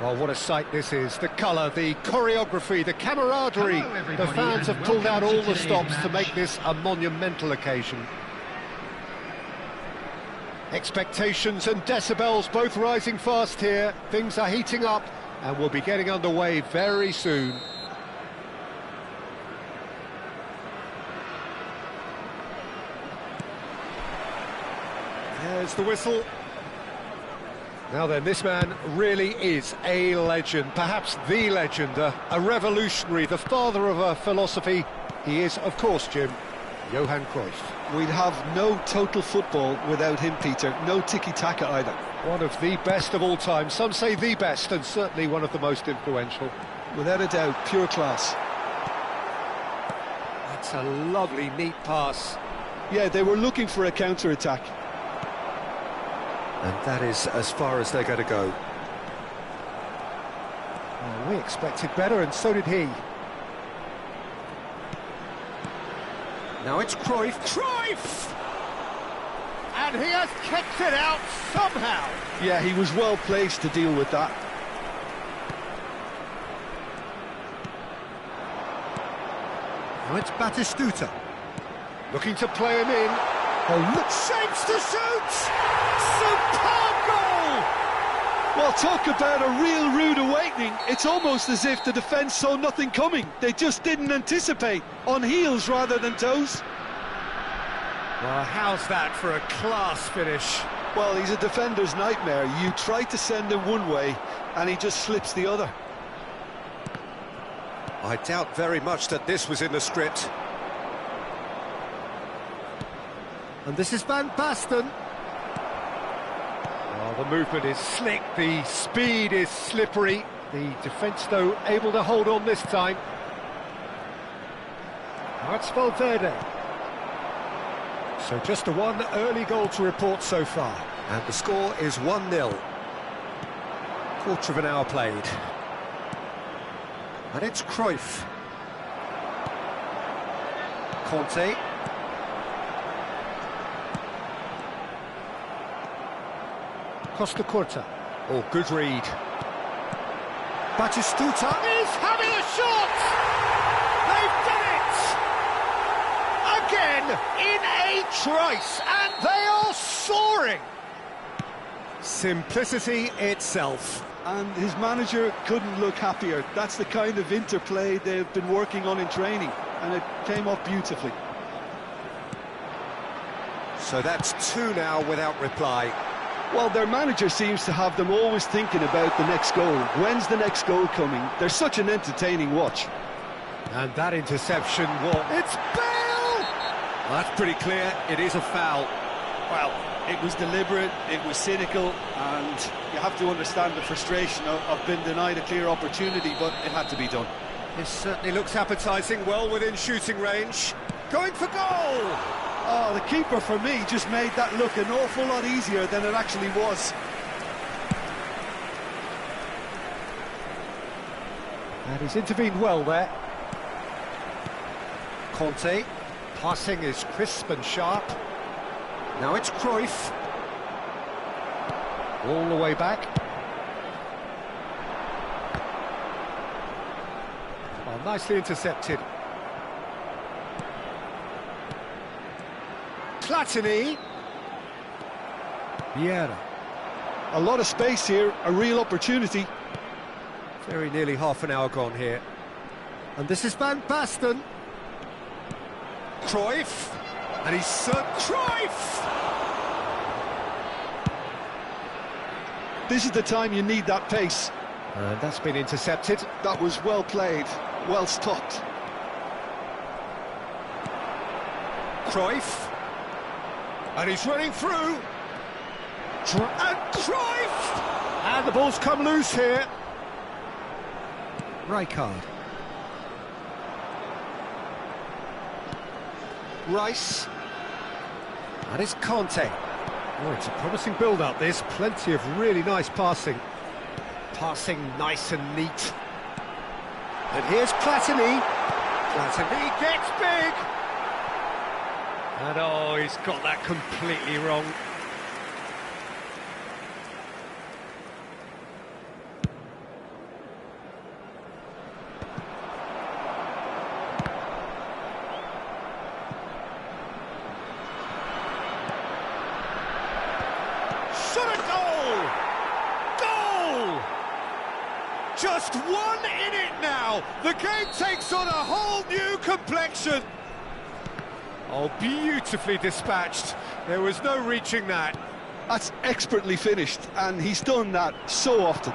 Oh, what a sight this is. The colour, the choreography, the camaraderie. The fans have pulled out all the stops to make this a monumental occasion. Expectations and decibels both rising fast here. Things are heating up and we'll be getting underway very soon. There's the whistle. Now then, this man really is a legend, perhaps the legend, a revolutionary, the father of a philosophy. He is, of course, Jim, Johan Cruyff. We'd have no total football without him, Peter. No tiki-taka either. One of the best of all time. Some say the best, and certainly one of the most influential. Without a doubt, pure class. That's a lovely, neat pass. Yeah, they were looking for a counter-attack. And that is as far as they're going to go. Oh, we expected better, and so did he. Now it's Cruyff. Cruyff! And he has kept it out somehow. Yeah, he was well placed to deal with that. Now it's Batistuta. Looking to play him in. Oh, look, shapes to shoot! Superb goal! Well, talk about a real rude awakening. It's almost as if the defence saw nothing coming. They just didn't anticipate. On heels rather than toes. Well, how's that for a class finish? Well, he's a defender's nightmare. You try to send him one way, and he just slips the other. I doubt very much that this was in the script. And this is Van Basten. Oh, the movement is slick, the speed is slippery. The defence, though, able to hold on this time. Now it's Valverde. So just the one early goal to report so far. And the score is 1-0. Quarter of an hour played. And it's Cruyff. Conte. Costa Curta. Oh, good read. Batistuta Is having a shot! They've done it! Again, in a trice, and they are soaring! Simplicity itself. And his manager couldn't look happier. That's the kind of interplay they've been working on in training, and it came off beautifully. So that's 2 now without reply. Well, their manager seems to have them always thinking about the next goal. When's the next goal coming? They're such an entertaining watch. And that interception, what? It's Bale! That's pretty clear, it is a foul. Well, it was deliberate, it was cynical, and you have to understand the frustration of being denied a clear opportunity, but it had to be done. This certainly looks appetising, well within shooting range. Going for goal! Oh, the keeper, for me, just made that look an awful lot easier than it actually was. And he's intervened well there. Conte. Passing is crisp and sharp. Now it's Cruyff. All the way back. Oh, nicely intercepted. Platini. Vieira. A lot of space here, a real opportunity. Very nearly half an hour gone here. And this is Van Basten. Cruyff. And he's Cruyff! This is the time you need that pace. And that's been intercepted. That was well played, well stopped. Cruyff. And he's running through. And Cruyff! And the ball's come loose here. Rijkaard. Rice. And it's Conte. Oh, it's a promising build-up, this. Plenty of really nice passing. Passing nice and neat. And here's Platini. Platini gets big. And oh, he's got that completely wrong. Shot a goal! Goal! Just 1 in it now. The game takes on a whole new complexion. Oh, beautifully dispatched. There was no reaching that. That's expertly finished, and he's done that so often.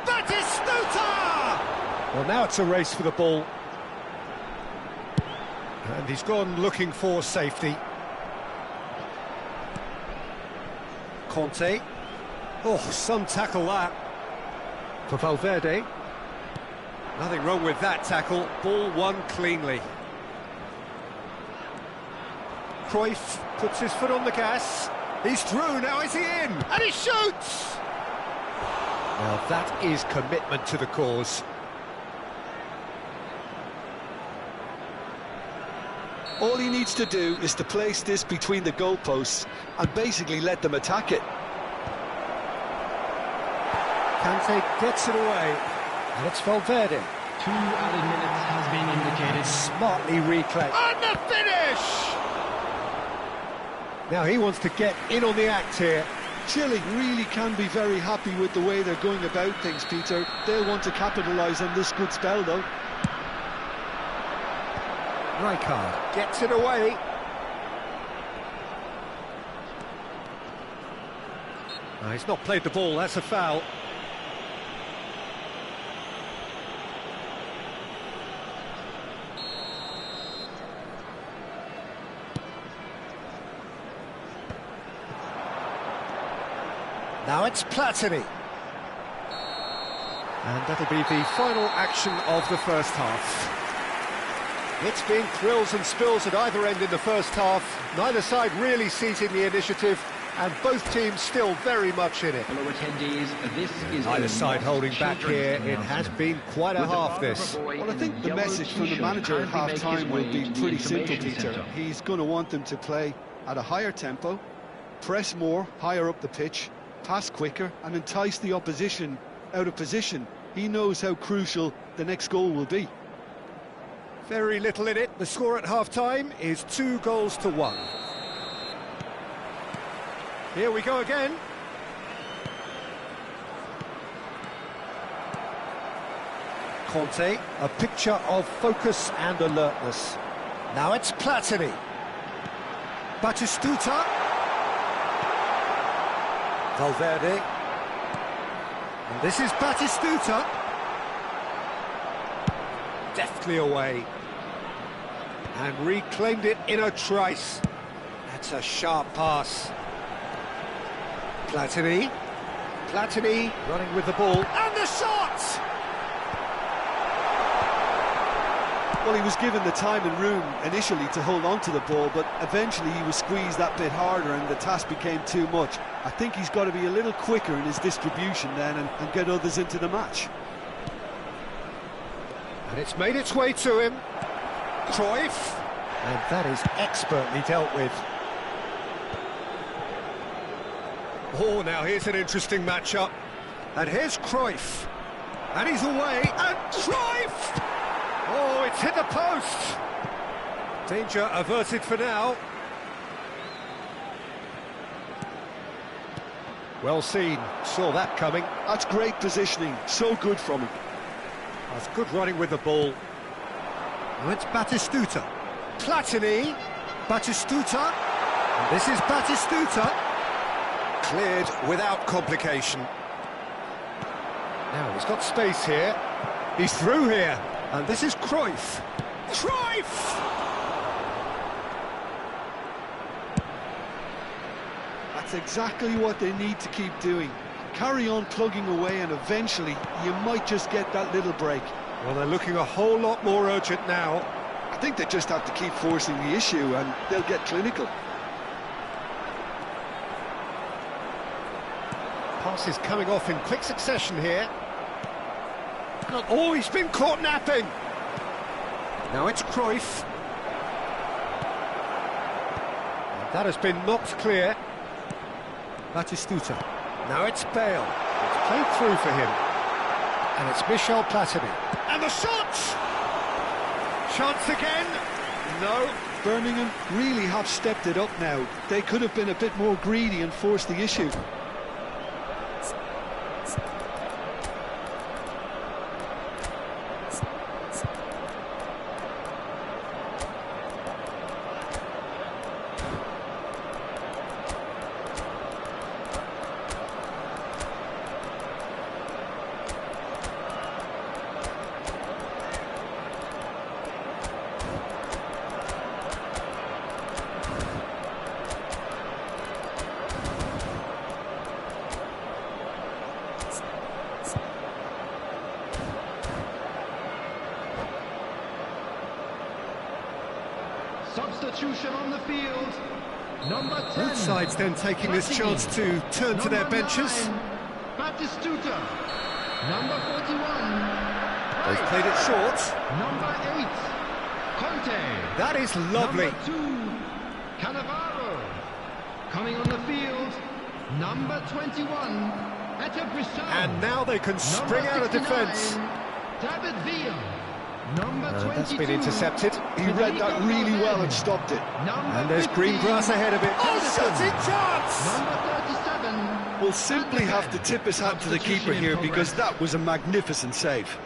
Batistuta! Well, now it's a race for the ball. And he's gone looking for safety. Conte. Oh, some tackle that. For Valverde. Nothing wrong with that tackle. Ball won cleanly. Cruyff puts his foot on the gas. He's through, now is he in? And he shoots! Now that is commitment to the cause. All he needs to do is to place this between the goalposts and basically let them attack it. Kante gets it away. And it's Valverde. 2 added minutes has been indicated. Smartly reclaimed. And the finish! Now he wants to get in on the act here. Chile really can be very happy with the way they're going about things, Peter. They'll want to capitalise on this good spell, though. Rijkaard gets it away. No, he's not played the ball, that's a foul. Now it's Platini. And that'll be the final action of the first half. It's been thrills and spills at either end in the first half. Neither side really seizing the initiative, and both teams still very much in it. Hello attendees, this is Neither side holding back here. It has been quite a half, this. Well, I think the message from the manager at half-time will be pretty simple, Peter. He's going to want them to play at a higher tempo, press more, higher up the pitch, pass quicker, and entice the opposition out of position. He knows how crucial the next goal will be. Very little in it. The score at half-time is 2-1. Here we go again. Conte, a picture of focus and alertness. Now it's Platini. Batistuta. Valverde. And this is Batistuta. Deftly away. And reclaimed it in a trice. That's a sharp pass. Platini running with the ball, and the shot! Well, he was given the time and room initially to hold on to the ball, but eventually he was squeezed that bit harder and the task became too much. I think he's got to be a little quicker in his distribution then and get others into the match. And it's made its way to him. Cruyff, and that is expertly dealt with. Oh, now here's an interesting matchup. And here's Cruyff. And he's away. And Cruyff! Oh, it's hit the post. Danger averted for now. Well seen. Saw that coming. That's great positioning. So good from him. That's good running with the ball. Now it's Batistuta. Platini. Batistuta. And this is Batistuta. Cleared without complication. Now he's got space here. He's through here. And this is Cruyff. Cruyff! That's exactly what they need to keep doing. Carry on plugging away and eventually you might just get that little break. Well, they're looking a whole lot more urgent now. I think they just have to keep forcing the issue and they'll get clinical. Passes coming off in quick succession here. Oh, he's been caught napping. Now it's Cruyff. And that has been knocked clear. Batistuta. Now it's Bale. It's played through for him. And it's Michel Platini. And the shot! Chance again. No. Birmingham really have stepped it up now. They could have been a bit more greedy and forced the issue. Substitution on the field. Number 10. Both sides then taking this chance to turn to their benches. 9, Batistuta. Number 41. They've played it short. Number 8. Conte. That is lovely. Number 2. Cannavaro. Coming on the field. Number 21. And now they can spring out of defence. David Villa. Number 22. That's been intercepted. He read that really well and stopped it. And there's green grass ahead of it. Oh, shooting chance! Number 37. We'll simply have to tip his hat to the keeper here because that was a magnificent save.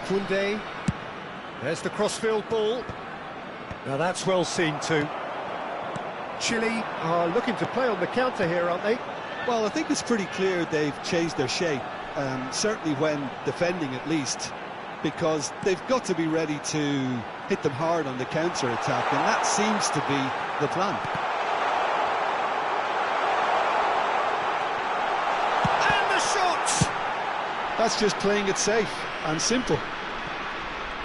Koundé. There's the crossfield ball. Now that's well seen too. Chile are looking to play on the counter here, aren't they? Well, I think it's pretty clear they've changed their shape. Certainly when defending at least, because they've got to be ready to hit them hard on the counter-attack, and that seems to be the plan. And the shot! That's just playing it safe and simple.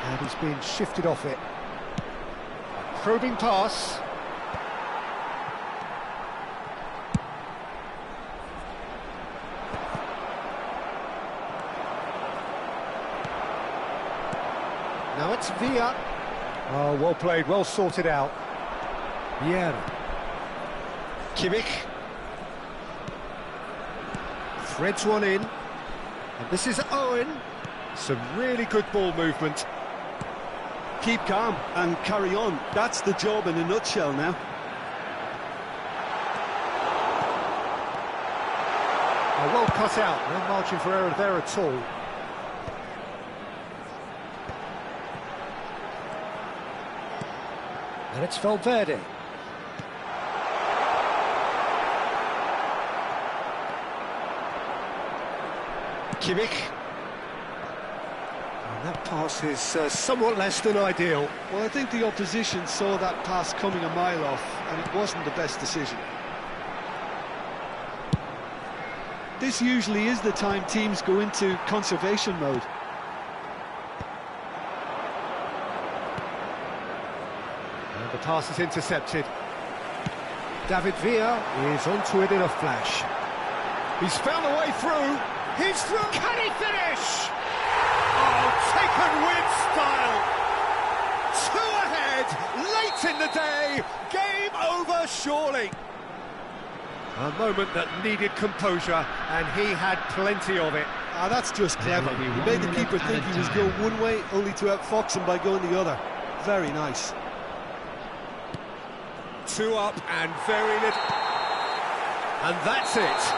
And he's been shifted off it. Probing pass. Now it's Villa. Oh, well played, well sorted out. Vieira. Kimmich. Threads one in. And this is Owen. Some really good ball movement. Keep calm and carry on. That's the job in a nutshell now. Oh, well cut out. No margin for error there at all. And it's Valverde. Kimmich. And that pass is somewhat less than ideal. Well, I think the opposition saw that pass coming a mile off, and it wasn't the best decision. This usually is the time teams go into conservation mode. And the pass is intercepted. David Villa is onto it in a flash. He's found a way through. He's through. Can he finish? Oh, taken with style. Two ahead, late in the day. Game over, surely. A moment that needed composure, and he had plenty of it. Ah, that's just clever. He made the keeper think he was going one way, only to outfox him by going the other. Very nice. Two up and very little. And that's it.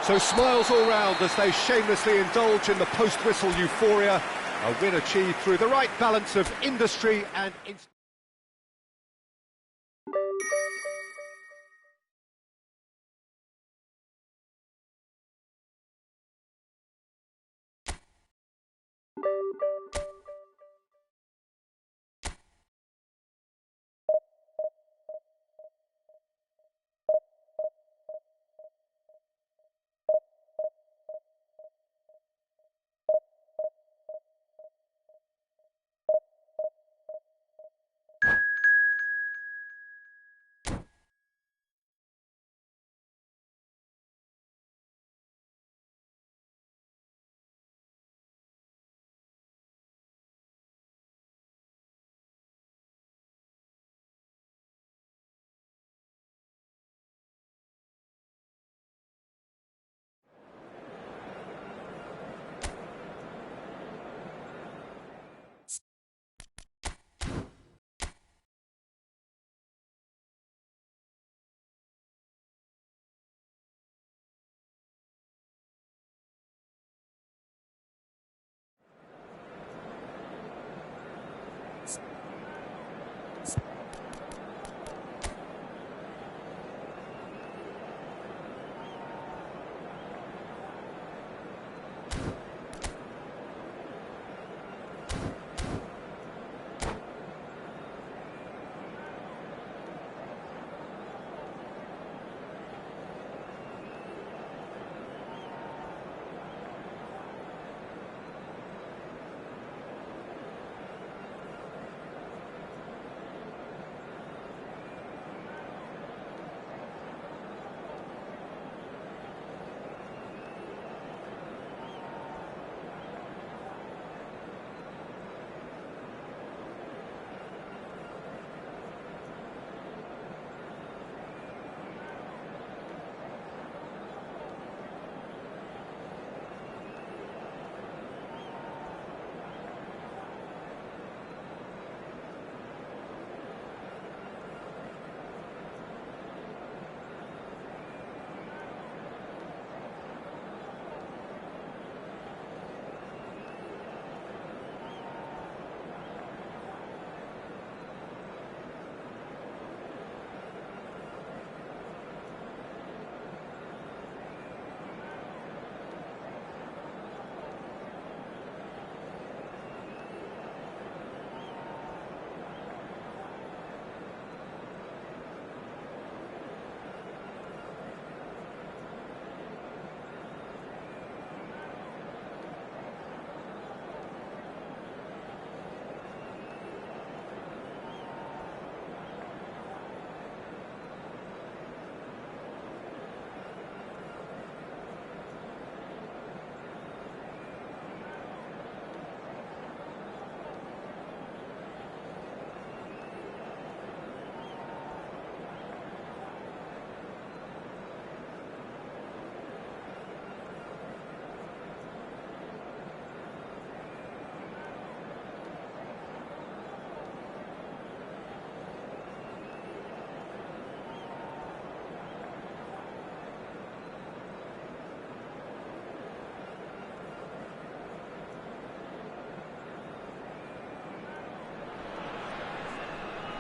So smiles all round as they shamelessly indulge in the post-whistle euphoria. A win achieved through the right balance of industry and instinct.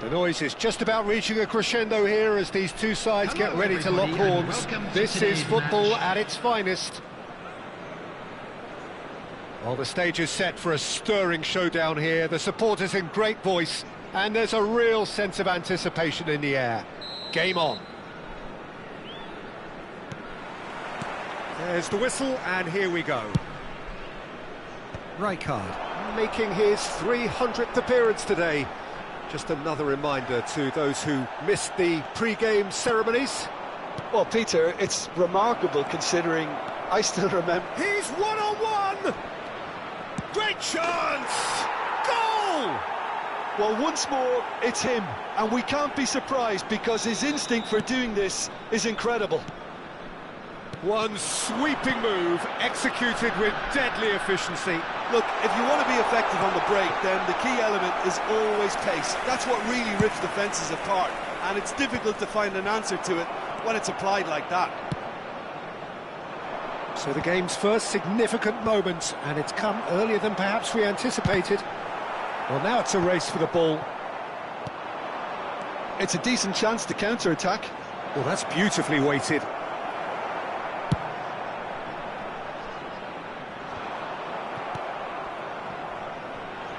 The noise is just about reaching a crescendo here as these two sides get ready to lock horns. This is football at its finest. Well, the stage is set for a stirring showdown here. The supporters in great voice, and there's a real sense of anticipation in the air. Game on. There's the whistle, and here we go. Rijkaard making his 300th appearance today. Just another reminder to those who missed the pre-game ceremonies. Well, Peter, it's remarkable considering I still remember... He's one-on-one! Great chance! Goal! Well, once more, it's him, and we can't be surprised because his instinct for doing this is incredible. One sweeping move, executed with deadly efficiency. Look, if you want to be effective on the break, then the key element is always pace. That's what really rips defences apart, and it's difficult to find an answer to it when it's applied like that. So the game's first significant moment, and it's come earlier than perhaps we anticipated. Well, now it's a race for the ball. It's a decent chance to counter-attack. Well, that's beautifully weighted.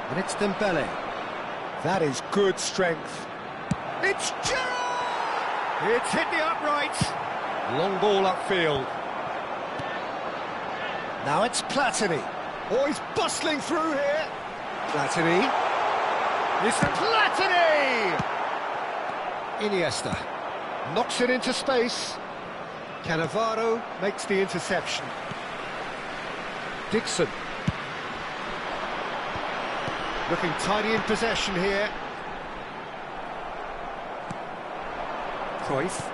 And it's Dembele. That is good strength. It's Gerrard! It's hit the upright. Long ball upfield. Now it's Platini. Oh, he's bustling through here. Platini. It's Platini! Iniesta knocks it into space. Cannavaro makes the interception. Dixon. Looking tidy in possession here. Cruyff.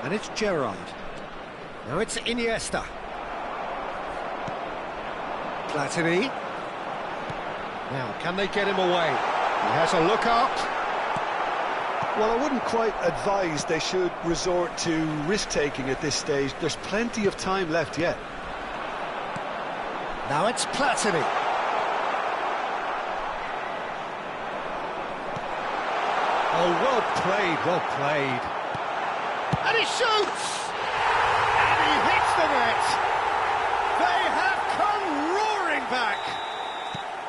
And it's Gerrard. Now it's Iniesta. Platini. Now, can they get him away? He has a look up. Well, I wouldn't quite advise they should resort to risk-taking at this stage. There's plenty of time left yet. Now it's Platini. Oh, well played, well played. And he shoots! And he hits the net! They have come roaring back!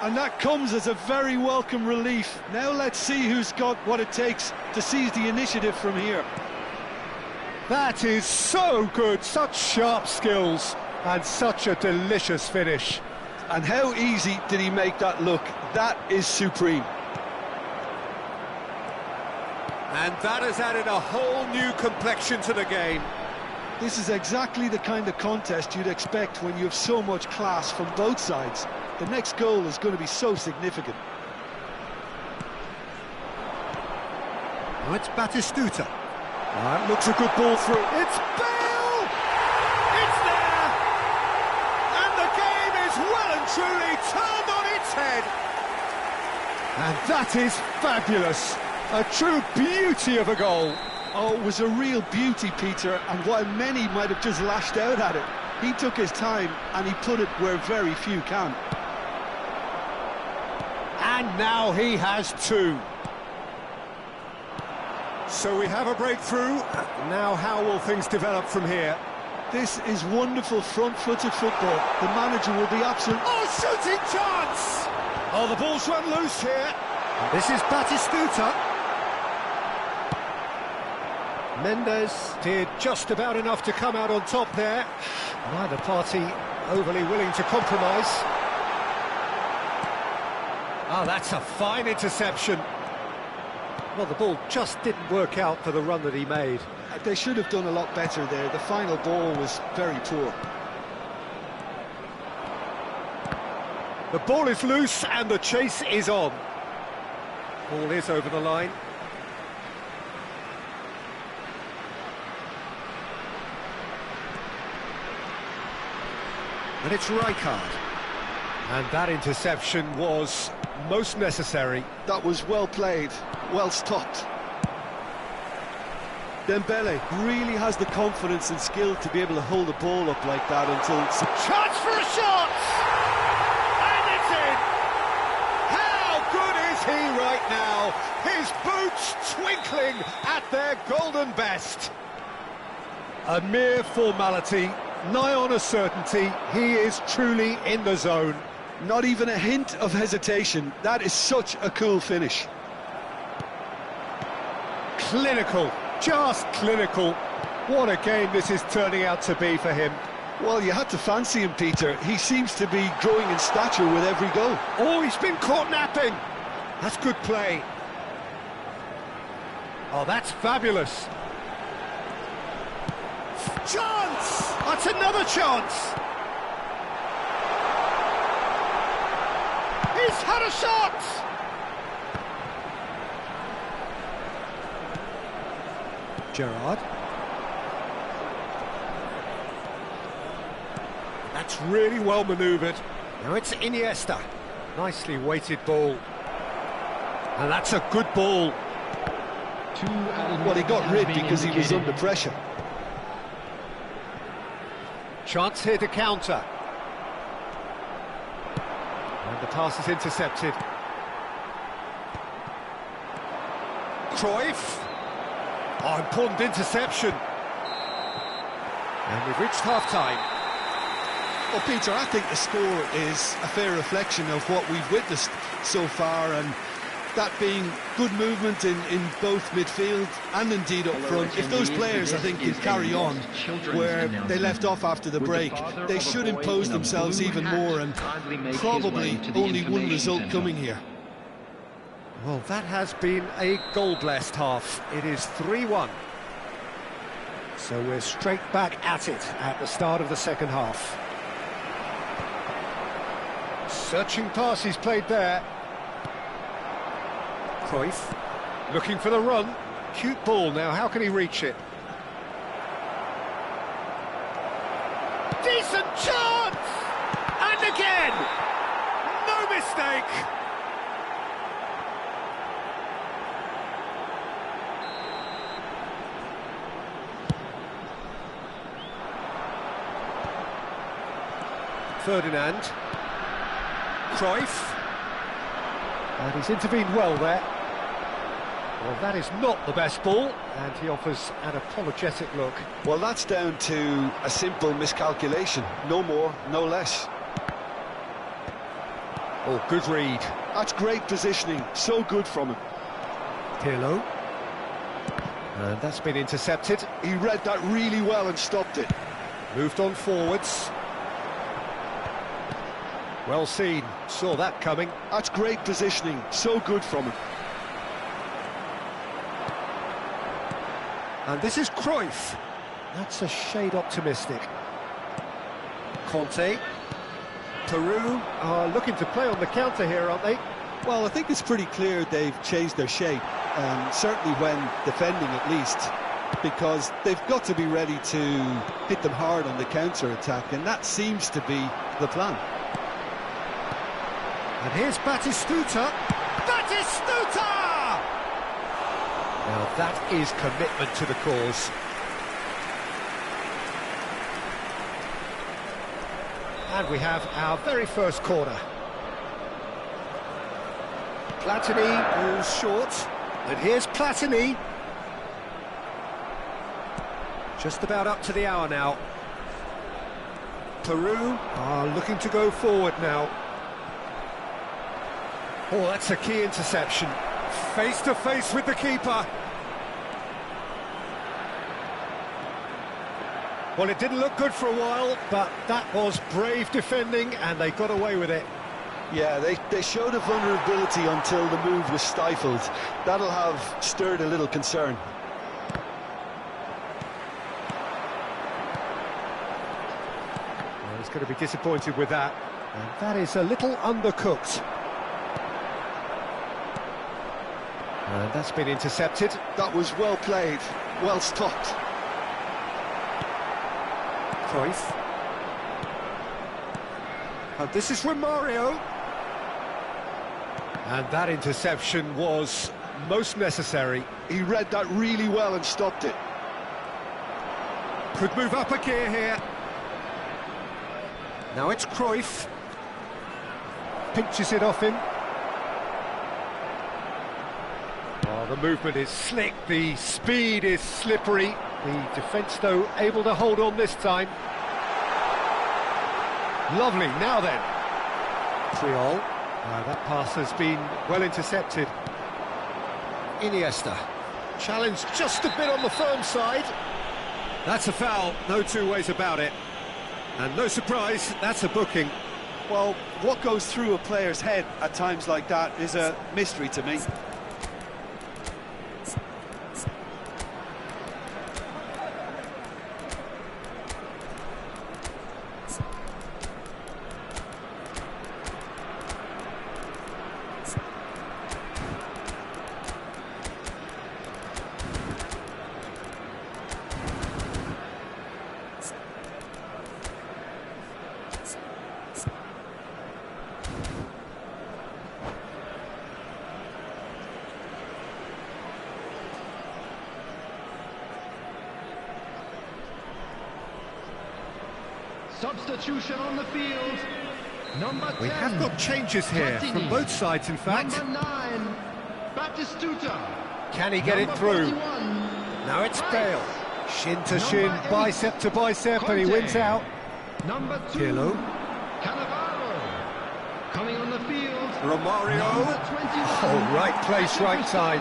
And that comes as a very welcome relief. Now let's see who's got what it takes to seize the initiative from here. That is so good, such sharp skills, and such a delicious finish. And how easy did he make that look? That is supreme. And that has added a whole new complexion to the game. This is exactly the kind of contest you'd expect when you have so much class from both sides. The next goal is going to be so significant. Now it's Batistuta. That looks a good ball through. It's Bale! It's there! And the game is well and truly turned on its head. And that is fabulous. A true beauty of a goal. Oh, it was a real beauty, Peter, and while many might have just lashed out at it, he took his time and he put it where very few can. And now he has two. So we have a breakthrough. Now how will things develop from here? This is wonderful front-footed football. The manager will be absolute... Oh, shooting chance! Oh, the ball's run loose here. This is Batistuta. Mendes did just about enough to come out on top there. Neither party overly willing to compromise. Oh, that's a fine interception. Well, the ball just didn't work out for the run that he made. They should have done a lot better there. The final ball was very poor. The ball is loose and the chase is on. Ball is over the line. And it's Rijkaard. And that interception was most necessary. That was well played, well stopped. Dembele really has the confidence and skill to be able to hold the ball up like that until... Chance for a shot! And it's in! How good is he right now? His boots twinkling at their golden best. A mere formality, nigh on a certainty. He is truly in the zone. Not even a hint of hesitation. That is such a cool finish. Clinical, just clinical. What a game this is turning out to be for him. Well, you had to fancy him, Peter. He seems to be growing in stature with every goal. Oh, he's been caught napping. That's good play. Oh, that's fabulous. Chance! That's another chance. He's had a shot! Gerrard. That's really well manoeuvred. Now it's Iniesta. Nicely weighted ball. And that's a good ball. Well, he got rid because he was under pressure. Chance here to counter. And the pass is intercepted. Cruyff. Oh, important interception. And we've reached half-time. Well, Peter, I think the score is a fair reflection of what we've witnessed so far, and that being good movement in both midfield and indeed up front. If those players, I think, can carry on where they left off after the break, they should impose themselves even more, and probably only one result coming here. Well, that has been a goal-blessed half. It is 3-1. So we're straight back at it at the start of the second half. Searching pass he's played there. Cruyff looking for the run. Cute ball now, how can he reach it? Decent chance! And again! No mistake! Ferdinand. Cruyff. And he's intervened well there. Well, that is not the best ball, and he offers an apologetic look. Well, that's down to a simple miscalculation. No more, no less. Oh, good read. That's great positioning. So good from him. Pirlo. And that's been intercepted. He read that really well and stopped it. Moved on forwards. Well seen. Saw that coming. That's great positioning. So good from him. And this is Cruyff. That's a shade optimistic. Conte. Peru are looking to play on the counter here, aren't they? Well, I think it's pretty clear they've changed their shape, certainly when defending at least, because they've got to be ready to hit them hard on the counter-attack, and that seems to be the plan. And here's Batistuta. Batistuta! Now that is commitment to the cause. And we have our very first corner. Platini goes short. And here's Platini. Just about up to the hour now. Peru are looking to go forward now. Oh, that's a key interception. Face to face with the keeper. Well, it didn't look good for a while, but that was brave defending, and they got away with it. Yeah, they showed a vulnerability until the move was stifled. That'll have stirred a little concern. Well, he's going to be disappointed with that. And that is a little undercooked. And that's been intercepted. That was well played, well stopped. Cruyff. And this is Romario. And that interception was most necessary. He read that really well and stopped it. Could move up a gear here. Now it's Cruyff. Pinches it off him. The movement is slick, the speed is slippery. The defence, though, able to hold on this time. Lovely, now then. Triol. That pass has been well intercepted. Iniesta. Challenged just a bit on the firm side. That's a foul, no two ways about it. And no surprise, that's a booking. Well, what goes through a player's head at times like that is a mystery to me. Substitution on the field. Number 10. We have got changes here from both sides, in fact. Number 9, Batistuta. Can he get it through? Now it's Bale. Shin to shin, bicep to bicep, and he wins out. Number 2, Pirlo. Cannavaro. Coming on the field. Romario. Number 21. Oh, right place, right time.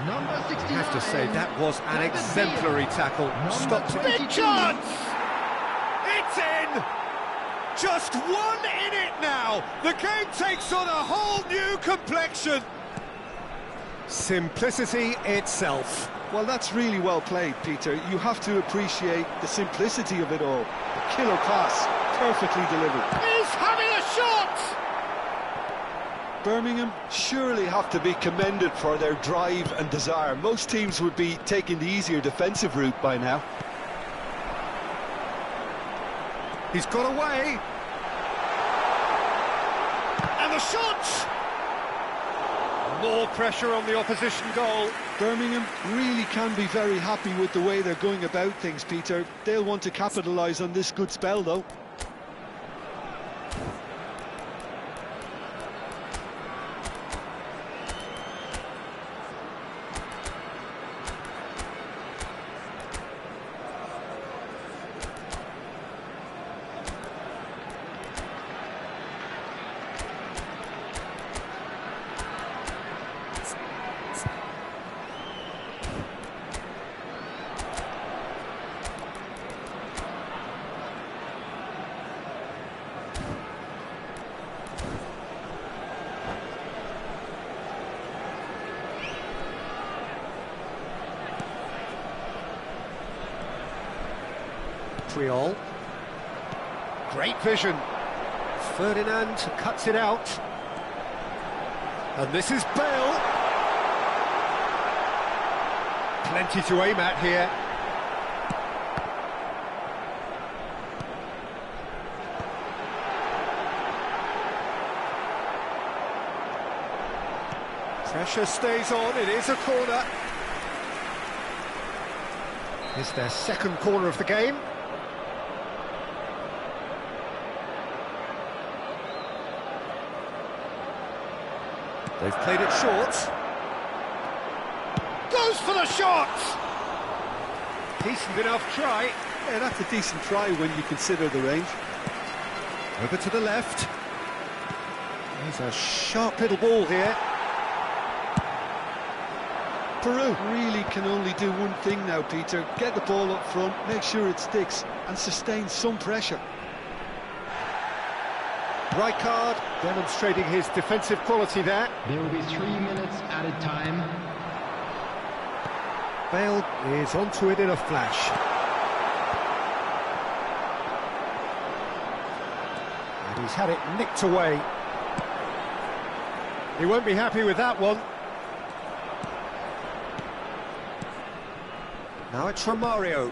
Number 69. I have to say, that was an exemplary tackle. Stopped it. Big chance! It's in! Just one in it now! The game takes on a whole new complexion! Simplicity itself. Well, that's really well played, Peter. You have to appreciate the simplicity of it all. The killer pass, perfectly delivered. He's having a shot! Birmingham surely have to be commended for their drive and desire. Most teams would be taking the easier defensive route by now. He's got away. And the shot! More pressure on the opposition goal. Birmingham really can be very happy with the way they're going about things, Peter. They'll want to capitalise on this good spell, though. Triol. Great vision. Ferdinand cuts it out. And this is Bale. Plenty to aim at here. Pressure stays on, it is a corner. It's their second corner of the game. They've played it short. Goes for the shot! Decent enough try. Yeah, that's a decent try when you consider the range. Over to the left. There's a sharp little ball here. Peru really can only do one thing now, Peter. Get the ball up front, make sure it sticks, and sustain some pressure. Right card, demonstrating his defensive quality there. There will be 3 minutes added time. Bale is onto it in a flash. And he's had it nicked away. He won't be happy with that one. Now it's Romario.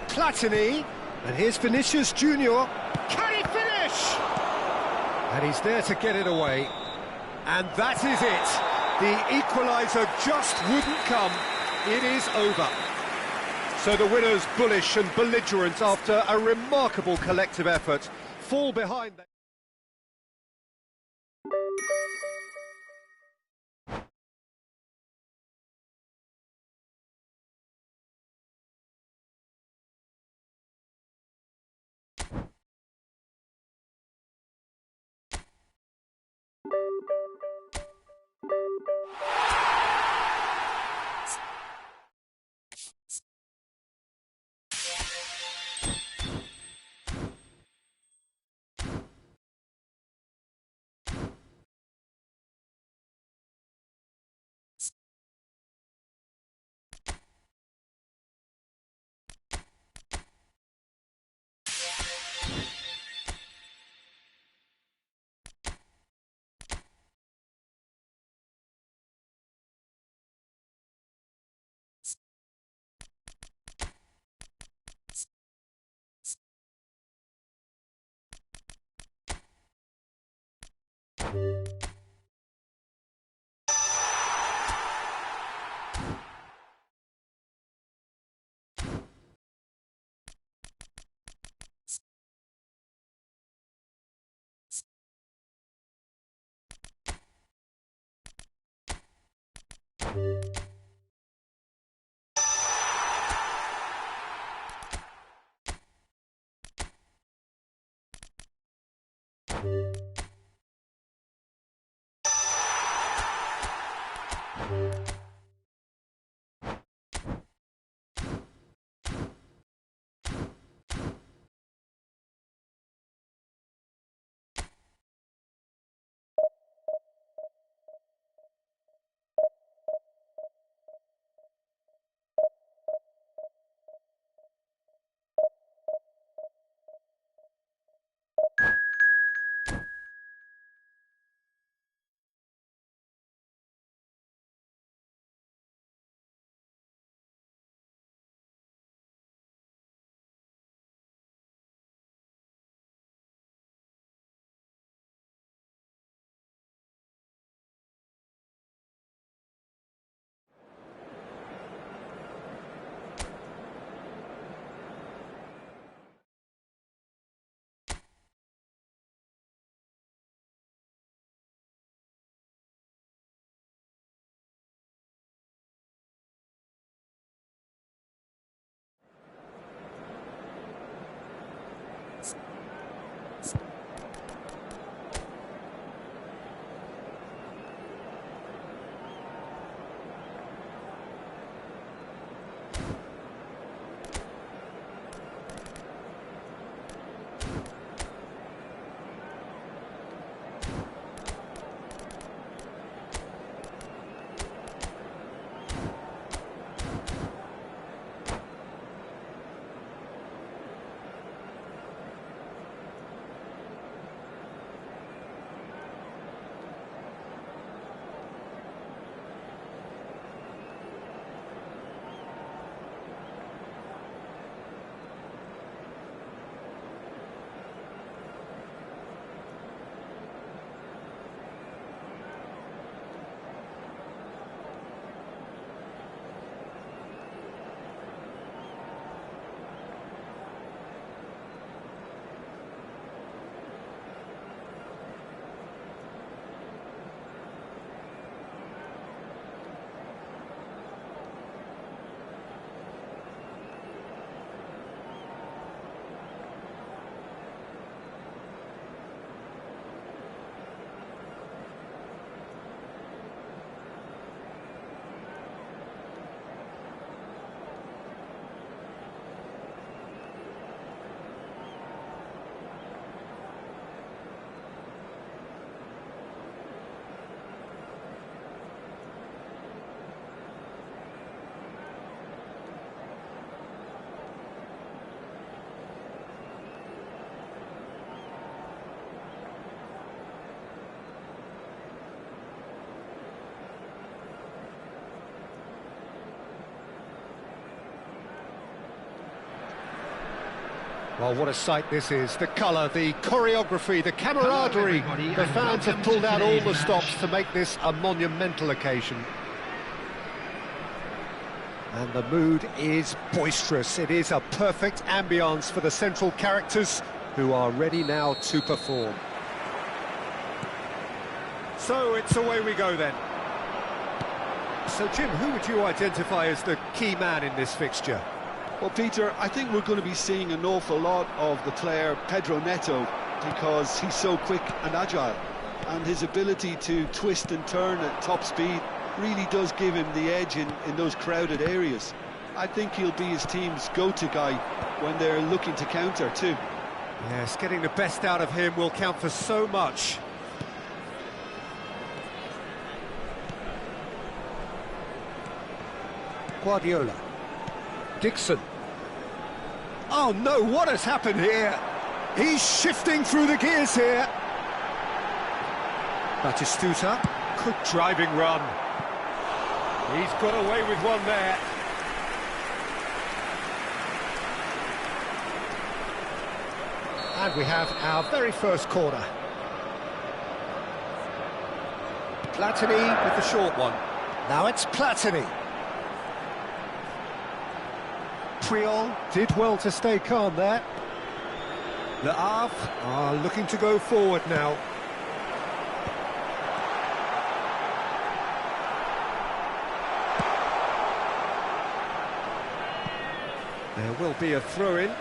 Platini. And here's Vinicius Junior. Can he finish? And he's there to get it away. And that is it. The equaliser just wouldn't come. It is over. So the winners, bullish and belligerent after a remarkable collective effort, fall behind. Well, what a sight this is. The colour, the choreography, the camaraderie. The fans have pulled out all the stops to make this a monumental occasion. And the mood is boisterous. It is a perfect ambience for the central characters who are ready now to perform. So it's away we go then. So, Jim, who would you identify as the key man in this fixture? Well, Peter, I think we're going to be seeing an awful lot of the player Pedro Neto because he's so quick and agile. and his ability to twist and turn at top speed really does give him the edge in those crowded areas. I think he'll be his team's go-to guy when they're looking to counter too. Yes, getting the best out of him will count for so much. Guardiola. Dixon. Oh no, what has happened here? He's shifting through the gears here. Batistuta. Good driving run. He's got away with one there. And we have our very first corner. Platini with the short one. Now it's Platini. Triol did well to stay calm there. Le Havre are looking to go forward now. There will be a throw-in.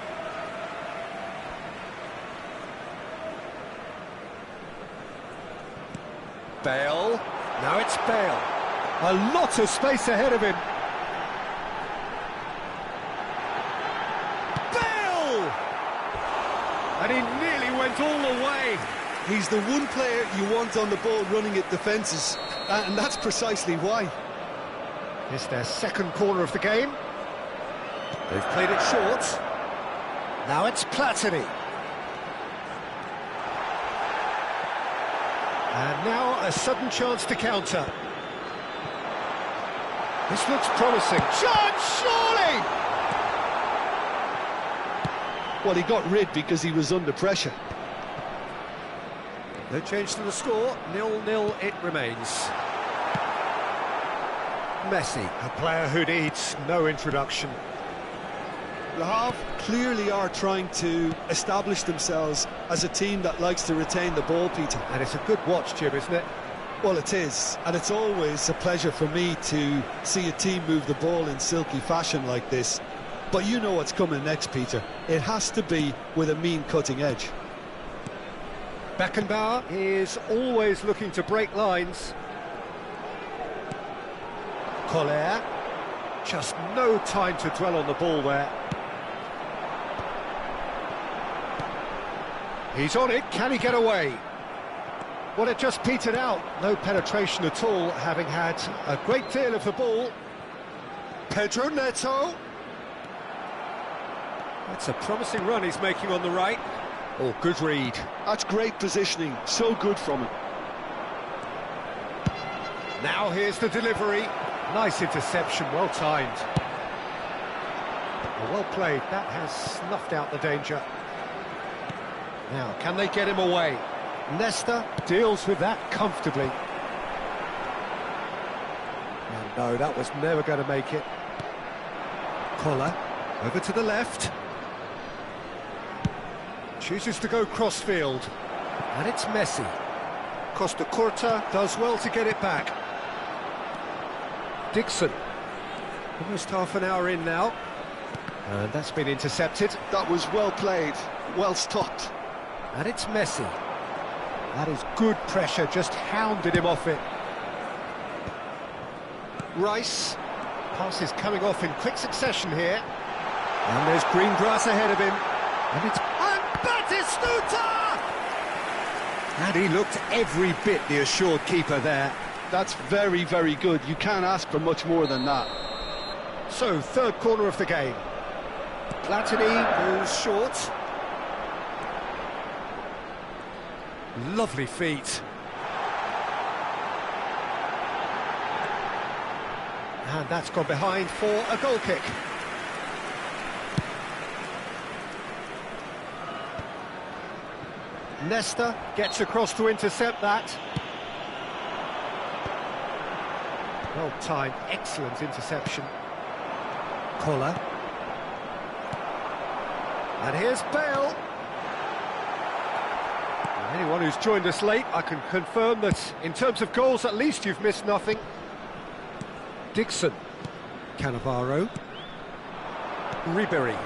Bale. Now it's Bale. A lot of space ahead of him. Bale! And he nearly went all the way. He's the one player you want on the ball running at defences, and that's precisely why. It's their second corner of the game. They've played it short. Now it's Platini. And now a sudden chance to counter. This looks promising. Chance, surely! Well, he got rid because he was under pressure. No change to the score. 0-0 it remains. Messi, a player who needs no introduction. Le Havre clearly are trying to establish themselves as a team that likes to retain the ball, Peter. And it's a good watch, Jim, isn't it? Well, it is, and it's always a pleasure for me to see a team move the ball in silky fashion like this. But you know what's coming next, Peter. It has to be with a mean cutting edge. Beckenbauer is always looking to break lines. Collier, just no time to dwell on the ball there. He's on it, can he get away? Well, it just petered out, no penetration at all, having had a great deal of the ball. Pedro Neto. That's a promising run he's making on the right. Oh, good read. That's great positioning, so good from him. Now here's the delivery. Nice interception, well timed. Well played, that has snuffed out the danger. Now, can they get him away? Nesta deals with that comfortably. And no, that was never going to make it. Collar, over to the left. Chooses to go crossfield. And it's Messi. Costa Curta does well to get it back. Dixon. Almost half an hour in now. And that's been intercepted. That was well played, well stopped. And it's Messi. That is good pressure, just hounded him off it. Rice. Pass is coming off in quick succession here. And there's green grass ahead of him. And it's... And Batistuta! And he looked every bit the assured keeper there. That's very, very good. You can't ask for much more than that. So, third corner of the game. Platini goes short. Lovely feet. And that's gone behind for a goal kick. Nesta gets across to intercept that. Well timed, excellent interception. Collar. And here's Bale. Anyone who's joined us late, I can confirm that in terms of goals, at least you've missed nothing. Dixon. Cannavaro. Ribery.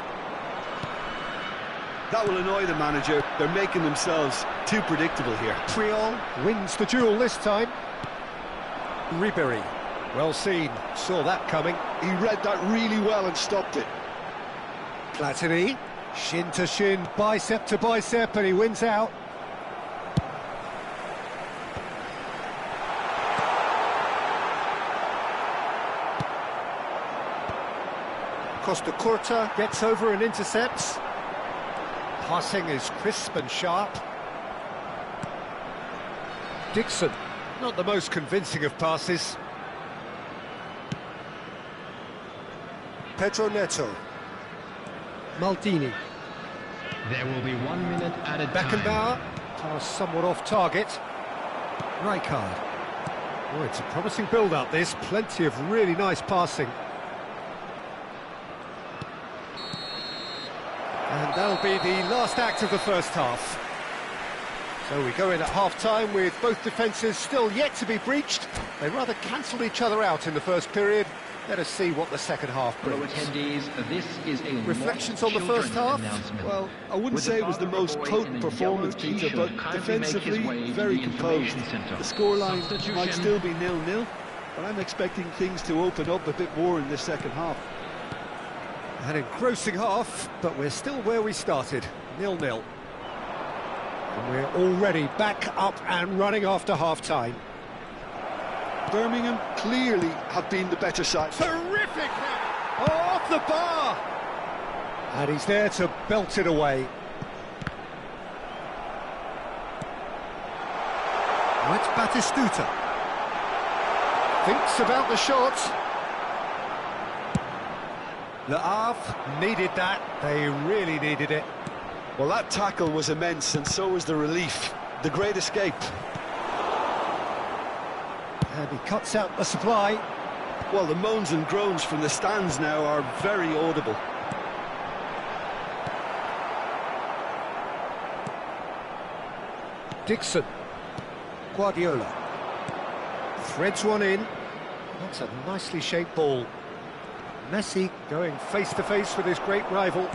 That will annoy the manager. They're making themselves too predictable here. Triol wins the duel this time. Ribery, well seen, saw that coming. He read that really well and stopped it. Platini, shin to shin, bicep to bicep, and he wins out. Costa Curta gets over and intercepts. Passing is crisp and sharp. Dixon, not the most convincing of passes. Pedro Neto. Maldini. There will be 1 minute added time. Beckenbauer, pass somewhat off target. Rijkaard. Oh, it's a promising build-up, this. Plenty of really nice passing. And that'll be the last act of the first half. So we go in at half-time with both defences still yet to be breached. They rather cancelled each other out in the first period. Let us see what the second half brings. Attendees, this is a reflections on the first half? Well, I wouldn't say it was the most potent performance, Peter, but defensively, very composed. The scoreline might still be 0-0, but I'm expecting things to open up a bit more in this second half. An engrossing half, but we're still where we started, 0-0. And we're already back up and running after half-time. Birmingham clearly have been the better side. Terrific! Oh, off the bar! And he's there to belt it away. That's Batistuta. Thinks about the shot. Le Havre needed that. They really needed it. Well, that tackle was immense, and so was the relief. The great escape. And he cuts out the supply. Well, the moans and groans from the stands now are very audible. Dixon. Guardiola. Threads one in. That's a nicely shaped ball. Messi going face-to-face with his great rival.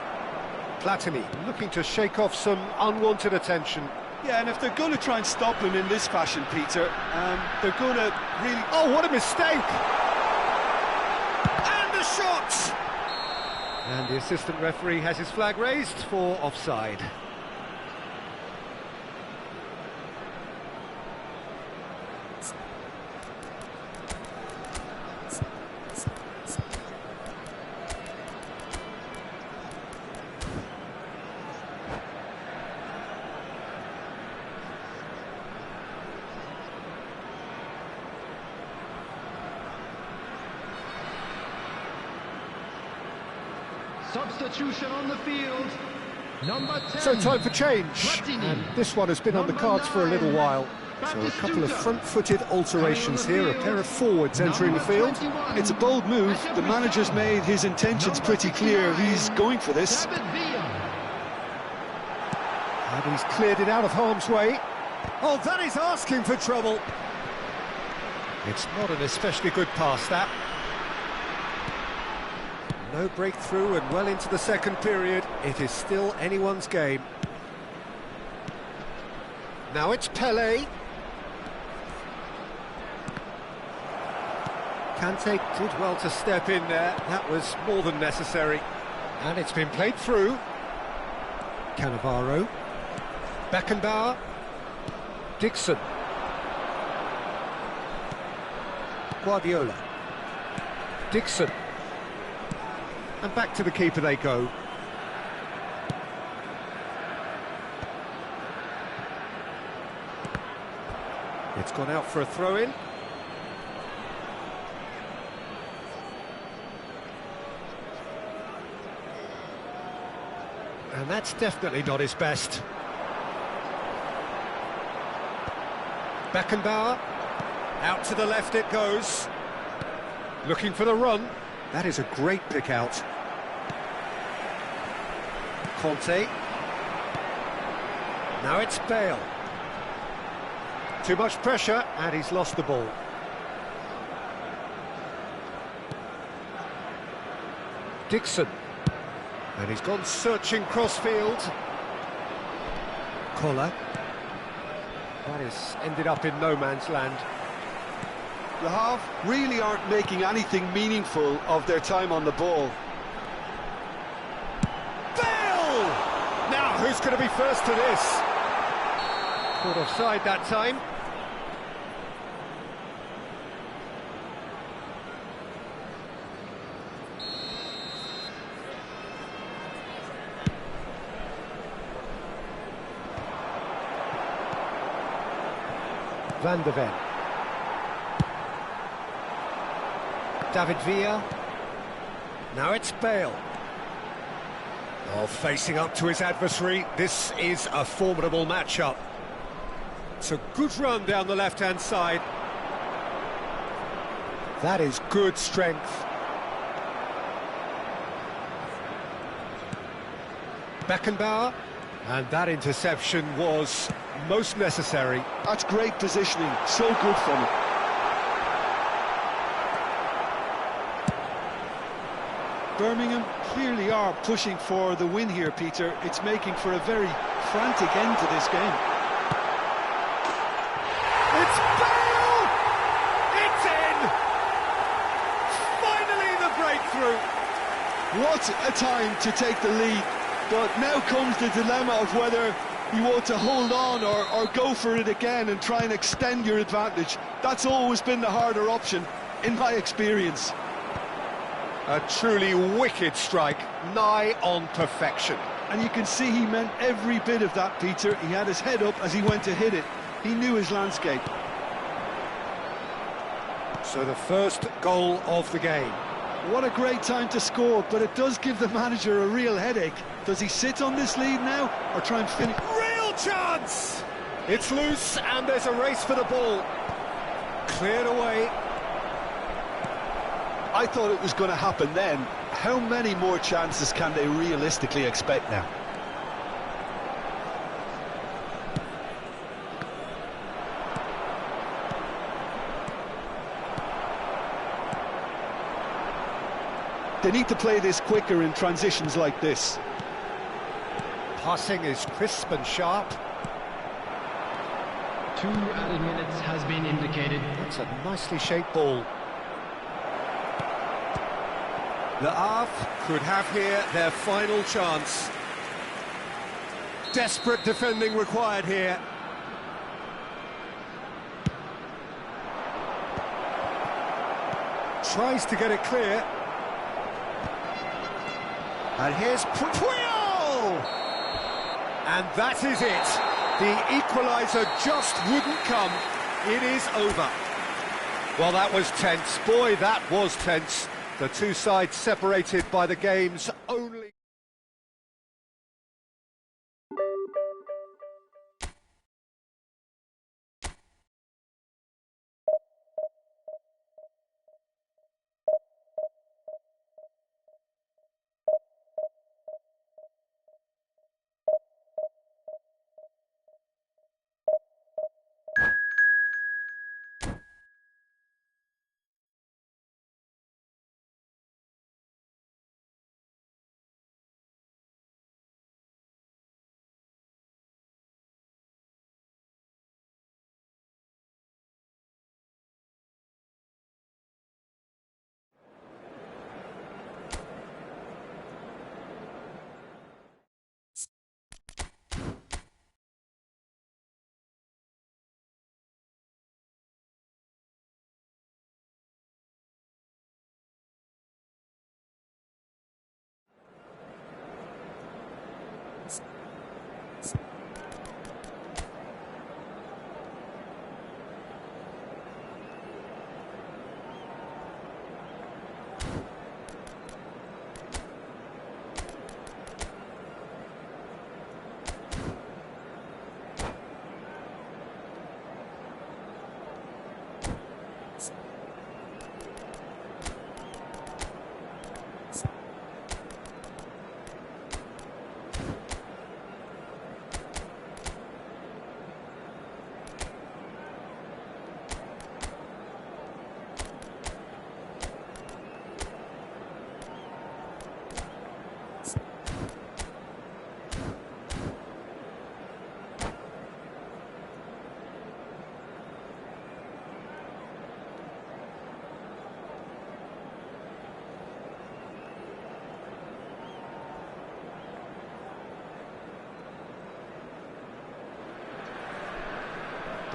Platini looking to shake off some unwanted attention. Yeah, and if they're going to try and stop him in this fashion, Peter, they're going to really... Oh, what a mistake! And the shot! And the assistant referee has his flag raised for offside. Substitution on the field. Number 10. So time for change. And this one has been on the cards for a little while. So a couple of front-footed alterations here, a pair of forwards entering the field. It's a bold move. The manager's made his intentions pretty clear. He's going for this. And he's cleared it out of harm's way. Oh, that is asking for trouble. It's not an especially good pass, that. No breakthrough and well into the second period. It is still anyone's game. Now it's Pelé. Kante did well to step in there. That was more than necessary. And it's been played through. Cannavaro. Beckenbauer. Dixon. Guardiola. Dixon. And back to the keeper they go. It's gone out for a throw-in. And that's definitely not his best. Beckenbauer. Out to the left it goes. Looking for the run. That is a great pick out. Conte. Now it's Bale. Too much pressure, and he's lost the ball. Dixon. And he's gone searching crossfield. Collar. That has ended up in no man's land. Le Havre really aren't making anything meaningful of their time on the ball. Bale! Now, who's going to be first to this? Caught offside that time. Van der Ven. David Villa. Now it's Bale. Oh, facing up to his adversary, this is a formidable matchup. It's a good run down the left-hand side. That is good strength. Beckenbauer. And that interception was most necessary. That's great positioning, so good from him. Birmingham clearly are pushing for the win here, Peter. It's making for a very frantic end to this game. It's Bale! It's in! Finally the breakthrough! What a time to take the lead. But now comes the dilemma of whether you want to hold on or go for it again and try and extend your advantage. That's always been the harder option, in my experience. A truly wicked strike, nigh on perfection. And you can see he meant every bit of that, Peter. He had his head up as he went to hit it. He knew his landscape. So the first goal of the game. What a great time to score, but it does give the manager a real headache. Does he sit on this lead now, or try and finish? Real chance! It's loose, and there's a race for the ball. Cleared away. I thought it was going to happen then. How many more chances can they realistically expect now? They need to play this quicker in transitions like this. Passing is crisp and sharp. 2 added minutes has been indicated. That's a nicely shaped ball. Le Havre could have here their final chance. Desperate defending required here. Tries to get it clear. And here's Puyol! And that is it. The equaliser just wouldn't come. It is over. Well, that was tense. Boy, that was tense. The two sides separated by the game's only...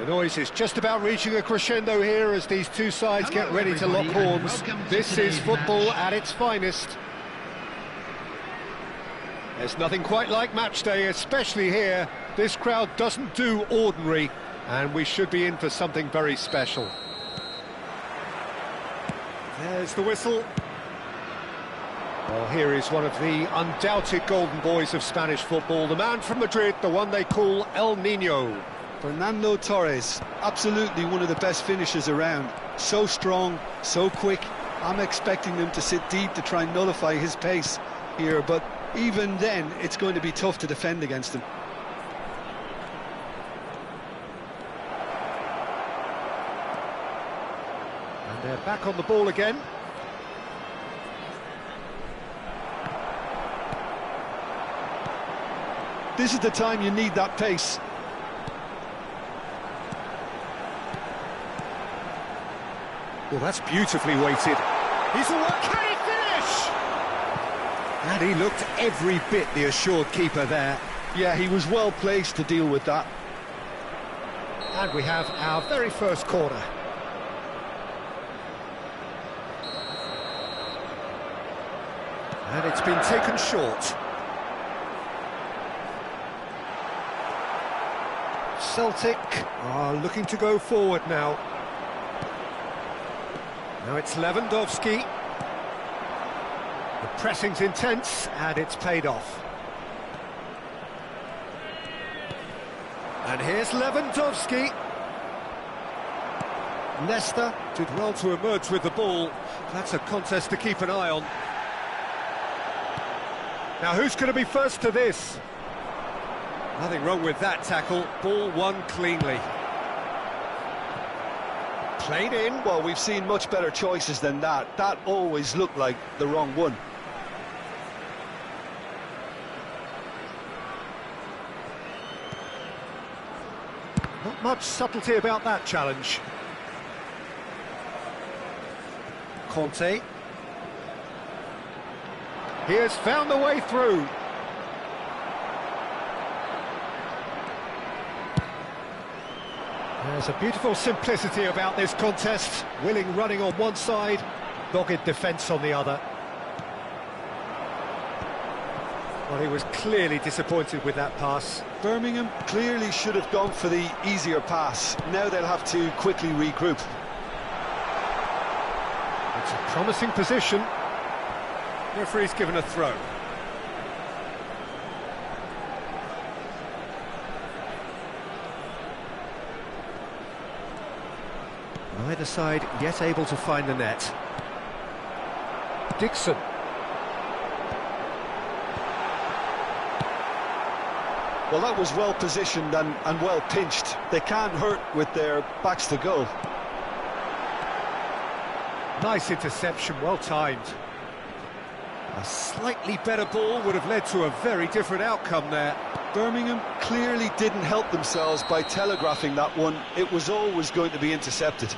The noise is just about reaching a crescendo here as these two sides get ready to lock horns. This is football at its finest. There's nothing quite like match day, especially here. This crowd doesn't do ordinary, and we should be in for something very special. There's the whistle. Well, here is one of the undoubted golden boys of Spanish football, the man from Madrid, the one they call El Niño. Fernando Torres, absolutely one of the best finishers around. So strong, so quick. I'm expecting them to sit deep to try and nullify his pace here, but even then, it's going to be tough to defend against him. And they're back on the ball again. This is the time you need that pace. Well, that's beautifully weighted. He's the one. Can he finish? And he looked every bit the assured keeper there. Yeah, he was well placed to deal with that. And we have our very first corner. And it's been taken short. Celtic are looking to go forward now. Now it's Lewandowski. The pressing's intense, and it's paid off. And here's Lewandowski. Leicester did well to emerge with the ball. That's a contest to keep an eye on. Now who's going to be first to this? Nothing wrong with that tackle. Ball won cleanly. Played in. Well, we've seen much better choices than that. That always looked like the wrong one. Not much subtlety about that challenge. Conte. He has found the way through. There's a beautiful simplicity about this contest. Willing running on one side, dogged defence on the other. Well, he was clearly disappointed with that pass. Birmingham clearly should have gone for the easier pass. Now they'll have to quickly regroup. It's a promising position. Referee's given a throw. Either side yet able to find the net. Dixon. Well, that was well positioned and well pinched. They can't hurt with their backs to goal. Nice interception, well timed. A slightly better ball would have led to a very different outcome there. Birmingham clearly didn't help themselves by telegraphing that one. It was always going to be intercepted.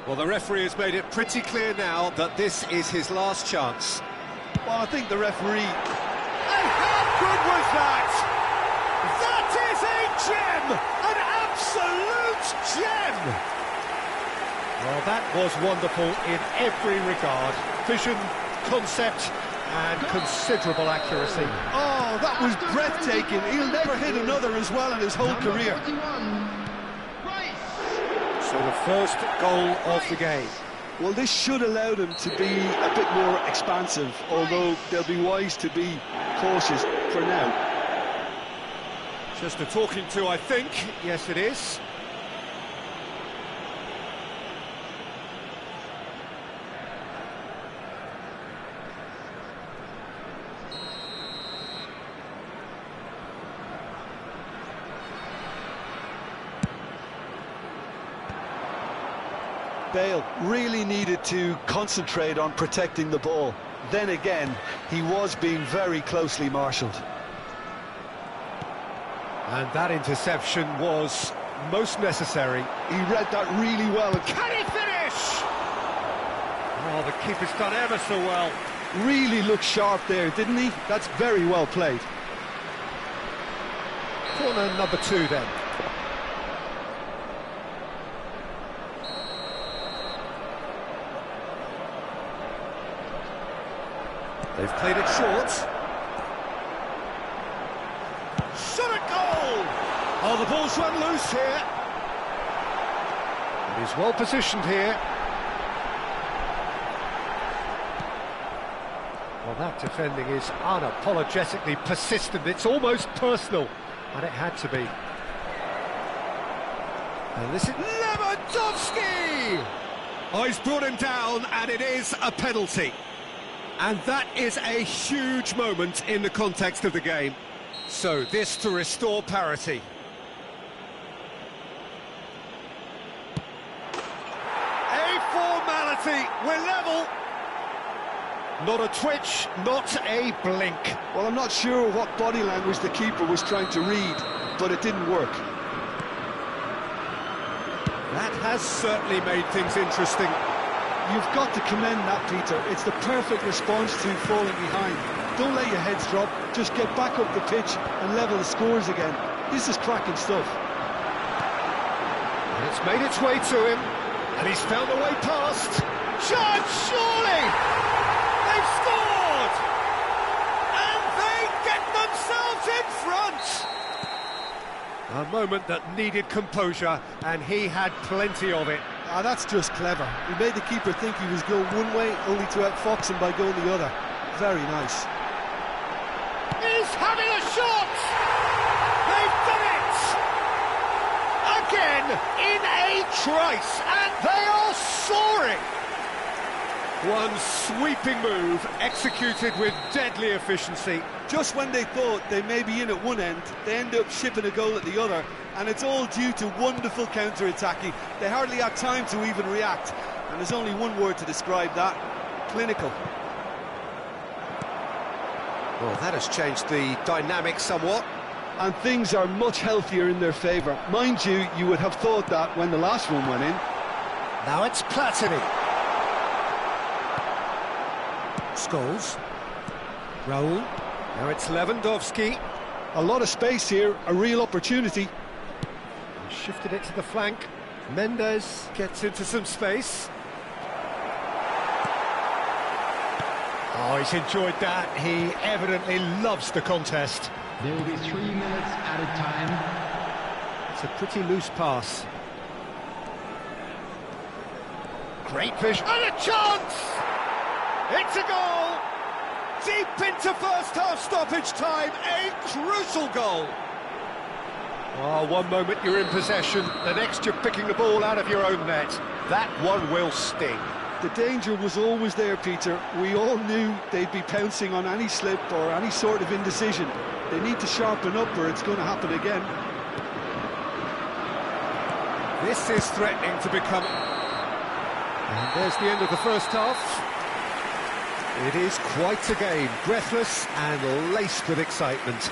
Well, the referee has made it pretty clear now that this is his last chance. Well, I think the referee... And how good was that? That is a gem! An absolute gem! Well, that was wonderful in every regard. Vision, concept, and considerable accuracy. Oh, that was breathtaking. He'll never hit another as well in his whole career. So the first goal of the game. Well, this should allow them to be a bit more expansive, although they'll be wise to be cautious for now. Just a talking to, I think. Yes, it is. Bale really needed to concentrate on protecting the ball. Then again, he was being very closely marshalled. And that interception was most necessary. He read that really well. Can he finish? Oh, the keeper's done ever so well. Really looked sharp there, didn't he? That's very well played. Corner number 2 then. They've played it short. Shot at goal! Oh, the ball's run loose here. And he's well positioned here. Well, that defending is unapologetically persistent. It's almost personal, and it had to be. And this is Lewandowski! Oh, he's brought him down, and it is a penalty. And that is a huge moment in the context of the game. So, this to restore parity. A formality, we're level. not a twitch, not a blink. Well, I'm not sure what body language the keeper was trying to read, but it didn't work. That has certainly made things interesting. You've got to commend that, Peter. It's the perfect response to falling behind. Don't let your heads drop, just get back up the pitch and level the scores again. This is cracking stuff. And it's made its way to him, and he's found a way past. Chance, surely! They've scored! And they get themselves in front! A moment that needed composure, and he had plenty of it. Ah, that's just clever. He made the keeper think he was going one way, only to outfox him by going the other. Very nice. He's having a shot! They've done it! Again, in a trice, and they are soaring! One sweeping move, executed with deadly efficiency. Just when they thought they may be in at one end, they end up shipping a goal at the other, and it's all due to wonderful counter-attacking. They hardly had time to even react, and there's only one word to describe that: clinical. Well, that has changed the dynamic somewhat. And things are much healthier in their favour. Mind you, you would have thought that when the last one went in. Now it's Platini. Scholes. Raul. Now it's Lewandowski. A lot of space here, a real opportunity. Shifted it to the flank. Mendes gets into some space. Oh, he's enjoyed that. He evidently loves the contest. There will be 3 minutes added time. It's a pretty loose pass. Great vision. And a chance! It's a goal! Deep into first half stoppage time, a crucial goal! Oh, one moment you're in possession, the next you're picking the ball out of your own net. That one will sting. The danger was always there, Peter. We all knew they'd be pouncing on any slip or any sort of indecision. They need to sharpen up or it's going to happen again. This is threatening to become... And there's the end of the first half. It is quite a game, breathless and laced with excitement.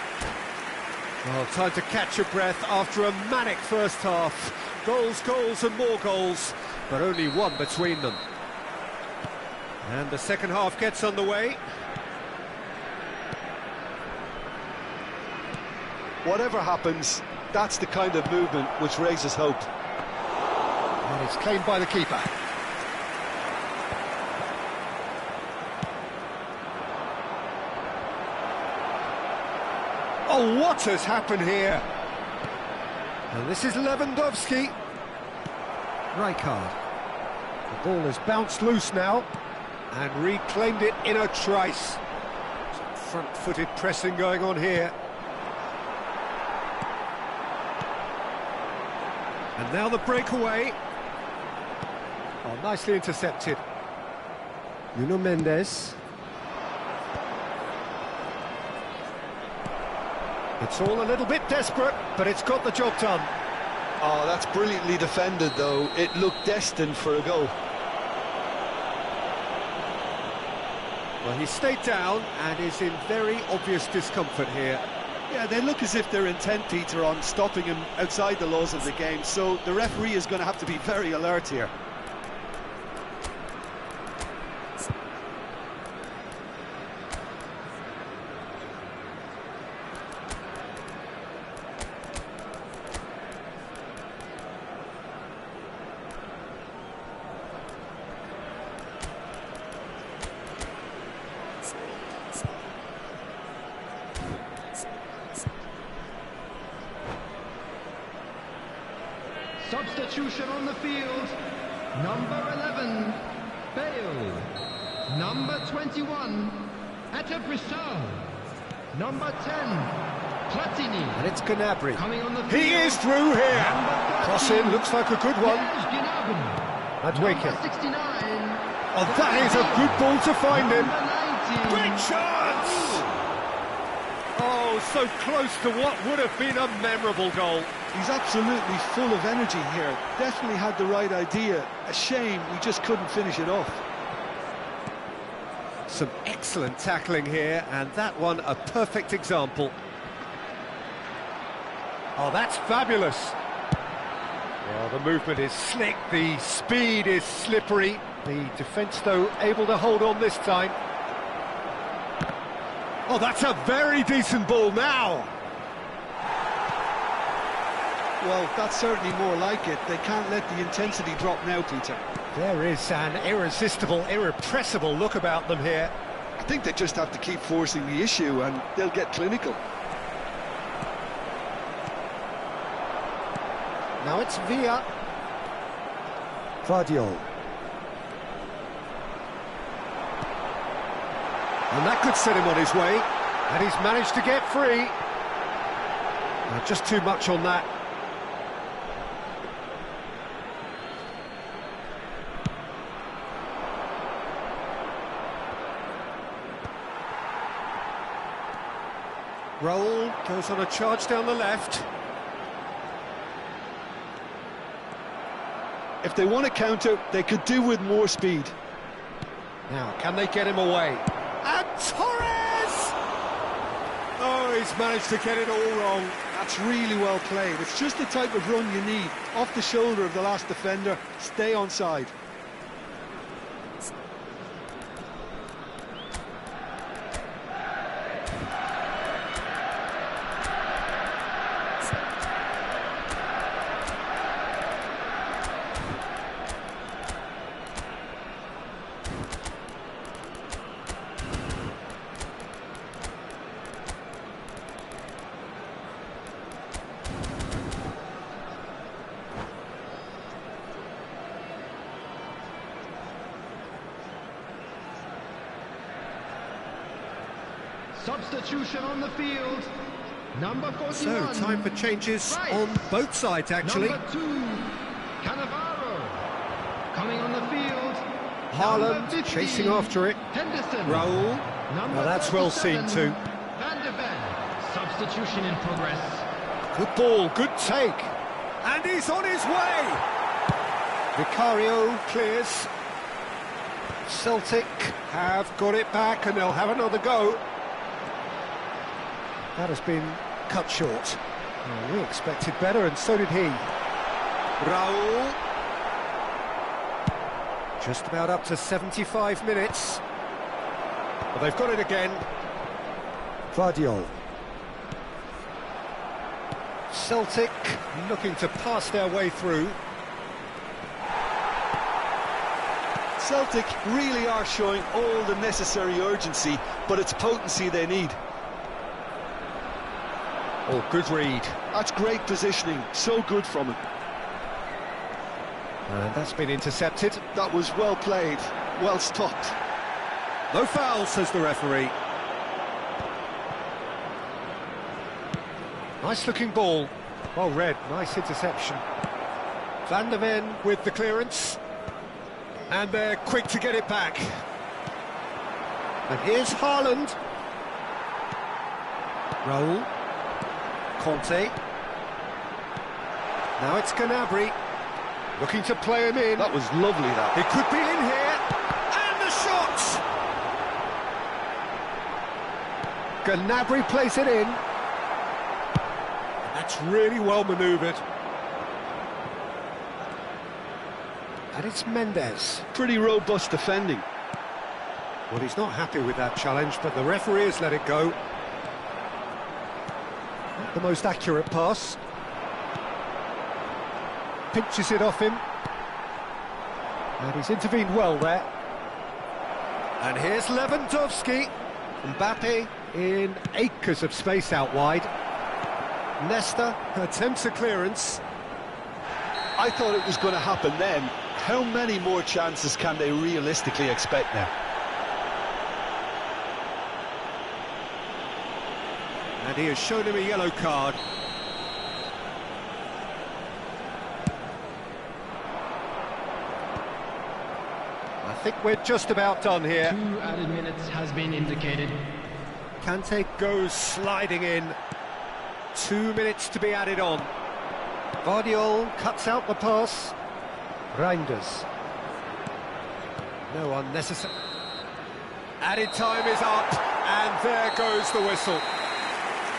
Well, time to catch your breath after a manic first half. Goals, goals and more goals, but only one between them. And the second half gets underway. Whatever happens, that's the kind of movement which raises hope. And it's claimed by the keeper. Oh, what has happened here? And this is Lewandowski. Rijkaard. The ball has bounced loose now and reclaimed it in a trice. Some front-footed pressing going on here. And now the breakaway. Oh, nicely intercepted. Nuno Mendes. It's all a little bit desperate, but it's got the job done. Oh, that's brilliantly defended, though. It looked destined for a goal. Well, he stayed down and is in very obvious discomfort here. Yeah, they look as if they're intent, Peter, on stopping him outside the laws of the game, so the referee is going to have to be very alert here. Substitution on the field. Number 11, Bale. Number 21, Atebrisal. Number 10, Platini. And it's Gnabry. Coming on the field. He is through here. Cross in, looks like a good one. And Waker. Number 69. Oh, that is a good ball to find him. Number 90. Great chance! Oh, so close to what would have been a memorable goal. He's absolutely full of energy here. Definitely had the right idea. A shame we just couldn't finish it off. Some excellent tackling here, and that one a perfect example. Oh, that's fabulous. Well, the movement is slick, the speed is slippery. The defence, though, able to hold on this time. Oh, that's a very decent ball now. Well, that's certainly more like it. They can't let the intensity drop now, Peter. There is an irresistible, irrepressible look about them here. I think they just have to keep forcing the issue and they'll get clinical. Now it's Villa. Vardiol. And that could set him on his way. And he's managed to get free. Just too much on that. Roll goes on a charge down the left. If they want to counter, they could do with more speed. Now, can they get him away? And Torres! Oh, he's managed to get it all wrong. That's really well played. It's just the type of run you need. Off the shoulder of the last defender, stay onside. Substitution on the field. Number 41. So, time for changes Rice. on both sides, actually. Number 2, Cannavaro. Coming on the field. Haaland Number 15, chasing after it. Henderson. Raul. Number Now that's well seen 37, too. Van de Ven. Substitution in progress. Good ball, good take. And he's on his way. Vicario clears. Celtic have got it back and they'll have another go. That has been cut short. Oh, we expected better, and so did he. Raul. Just about up to 75 minutes. Well, they've got it again. Vardiol. Celtic looking to pass their way through. Celtic really are showing all the necessary urgency, but it's potency they need. Oh, good read. That's great positioning, so good from him. And that's been intercepted. That was well played, well stopped. No foul, says the referee. Nice looking ball. Well read, nice interception. Van de Ven with the clearance. And they're quick to get it back. And here's Haaland. Raul. Conte. Now it's Gnabry. Looking to play him in. That was lovely, that. He could be in here. And the shot! Gnabry plays it in. That's really well manoeuvred. And it's Mendes. Pretty robust defending. Well, he's not happy with that challenge, but the referee has let it go. Not the most accurate pass. Pinches it off him. And he's intervened well there. And here's Lewandowski. Mbappe in acres of space out wide. Nesta attempts a clearance. I thought it was going to happen then. How many more chances can they realistically expect now? And he has shown him a yellow card. I think we're just about done here. 2 added minutes has been indicated. Kante goes sliding in. 2 minutes to be added on. Guardiola cuts out the pass. Reinders. No unnecessary. Added time is up, and there goes the whistle.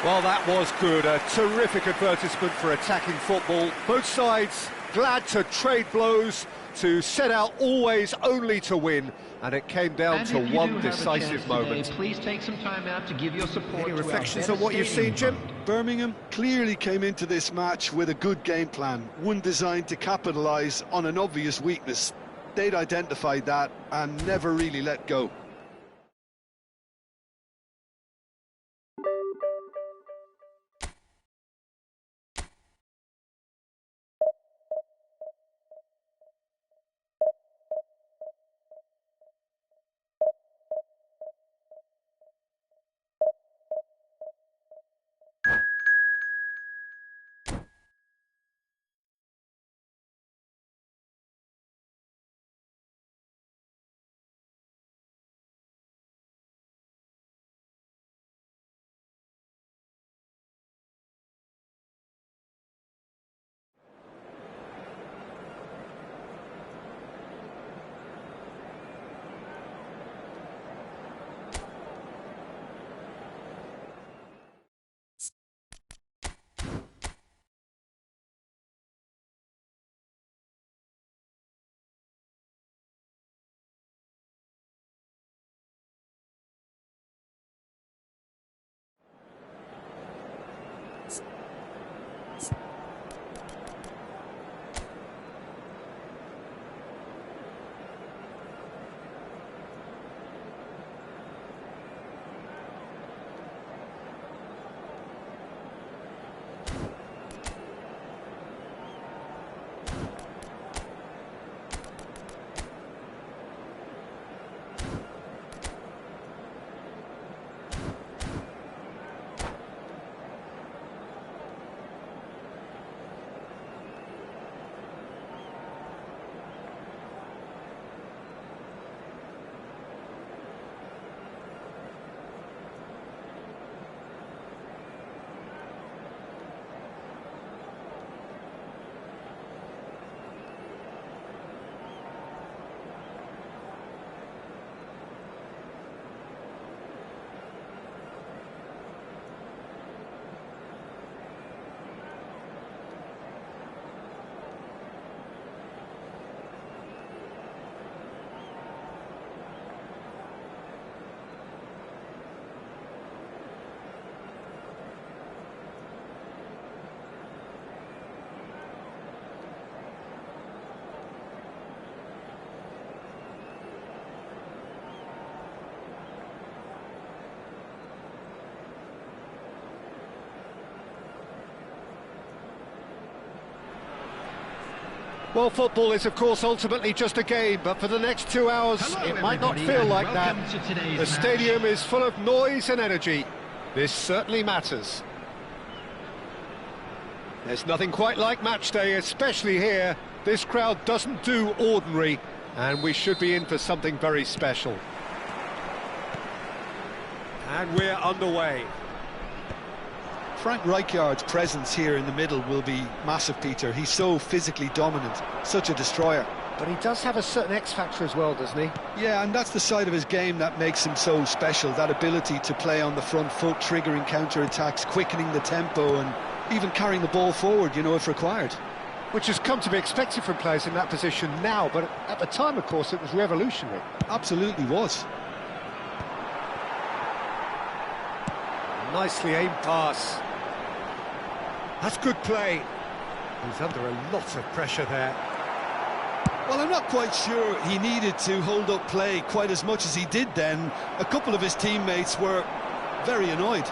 Well, that was good. A terrific advertisement for attacking football. Both sides glad to trade blows, to set out always only to win, and it came down to one decisive moment. Please take some time out to give your support. Any reflections on what you've seen, Jim? Birmingham clearly came into this match with a good game plan, one designed to capitalise on an obvious weakness. They'd identified that and never really let go. Well, football is, of course, ultimately just a game, but for the next 2 hours, it might not feel like that. The stadium is full of noise and energy. This certainly matters. There's nothing quite like match day, especially here. This crowd doesn't do ordinary, and we should be in for something very special. And we're underway. Frank Rijkaard's presence here in the middle will be massive, Peter. He's so physically dominant, such a destroyer. But he does have a certain X-factor as well, doesn't he? Yeah, and that's the side of his game that makes him so special, that ability to play on the front foot, triggering counter-attacks, quickening the tempo, and even carrying the ball forward, you know, if required. Which has come to be expected from players in that position now, but at the time, of course, it was revolutionary. Absolutely was. Nicely aimed pass. That's good play. He's under a lot of pressure there. Well, I'm not quite sure he needed to hold up play quite as much as he did then. A couple of his teammates were very annoyed.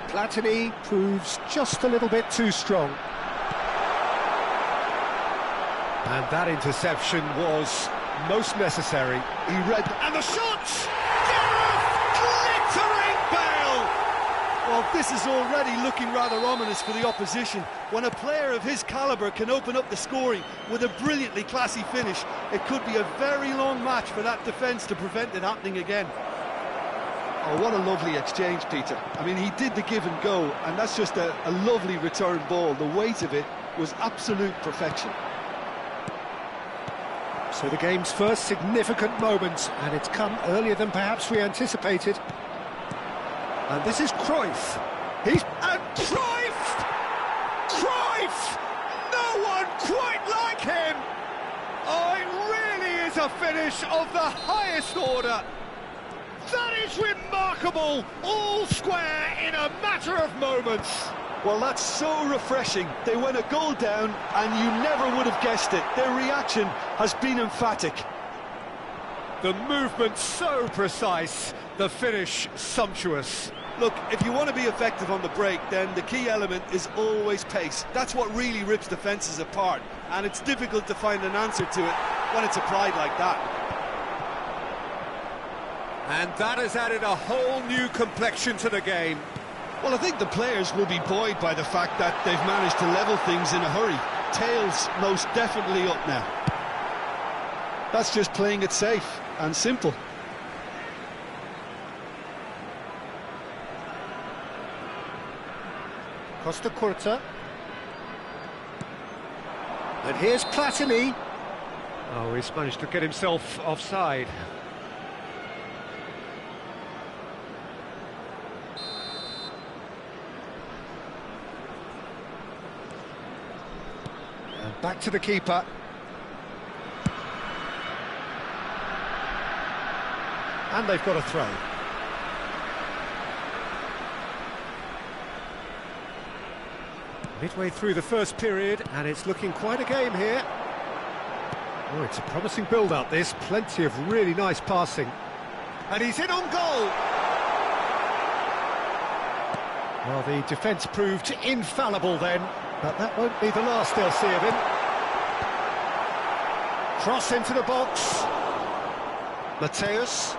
Platini proves just a little bit too strong. And that interception was most necessary. He read... And the shot! Gareth! Glittering Bale! Well, this is already looking rather ominous for the opposition. When a player of his calibre can open up the scoring with a brilliantly classy finish, it could be a very long match for that defence to prevent it happening again. Oh, what a lovely exchange, Peter. I mean, he did the give and go, and that's just a lovely return ball. The weight of it was absolute perfection. So the game's first significant moment, and it's come earlier than perhaps we anticipated. And this is Cruyff. And Cruyff! Cruyff! No one quite like him! Oh, it really is a finish of the highest order. That is remarkable, all square in a matter of moments. Well, that's so refreshing. They went a goal down, and you never would have guessed it. Their reaction has been emphatic. The movement so precise, the finish sumptuous. Look, if you want to be effective on the break, then the key element is always pace. That's what really rips defences apart, and it's difficult to find an answer to it when it's applied like that. And that has added a whole new complexion to the game. Well, I think the players will be buoyed by the fact that they've managed to level things in a hurry. Tails most definitely up now. That's just playing it safe and simple. Costa Curta. And here's Platini. Oh, he's managed to get himself offside. And back to the keeper. And they've got a throw. Midway through the first period, and it's looking quite a game here. Oh, it's a promising build-up, this. Plenty of really nice passing. And he's in on goal! Well, the defence proved infallible then, but that won't be the last they'll see of him. Cross into the box. Mateus.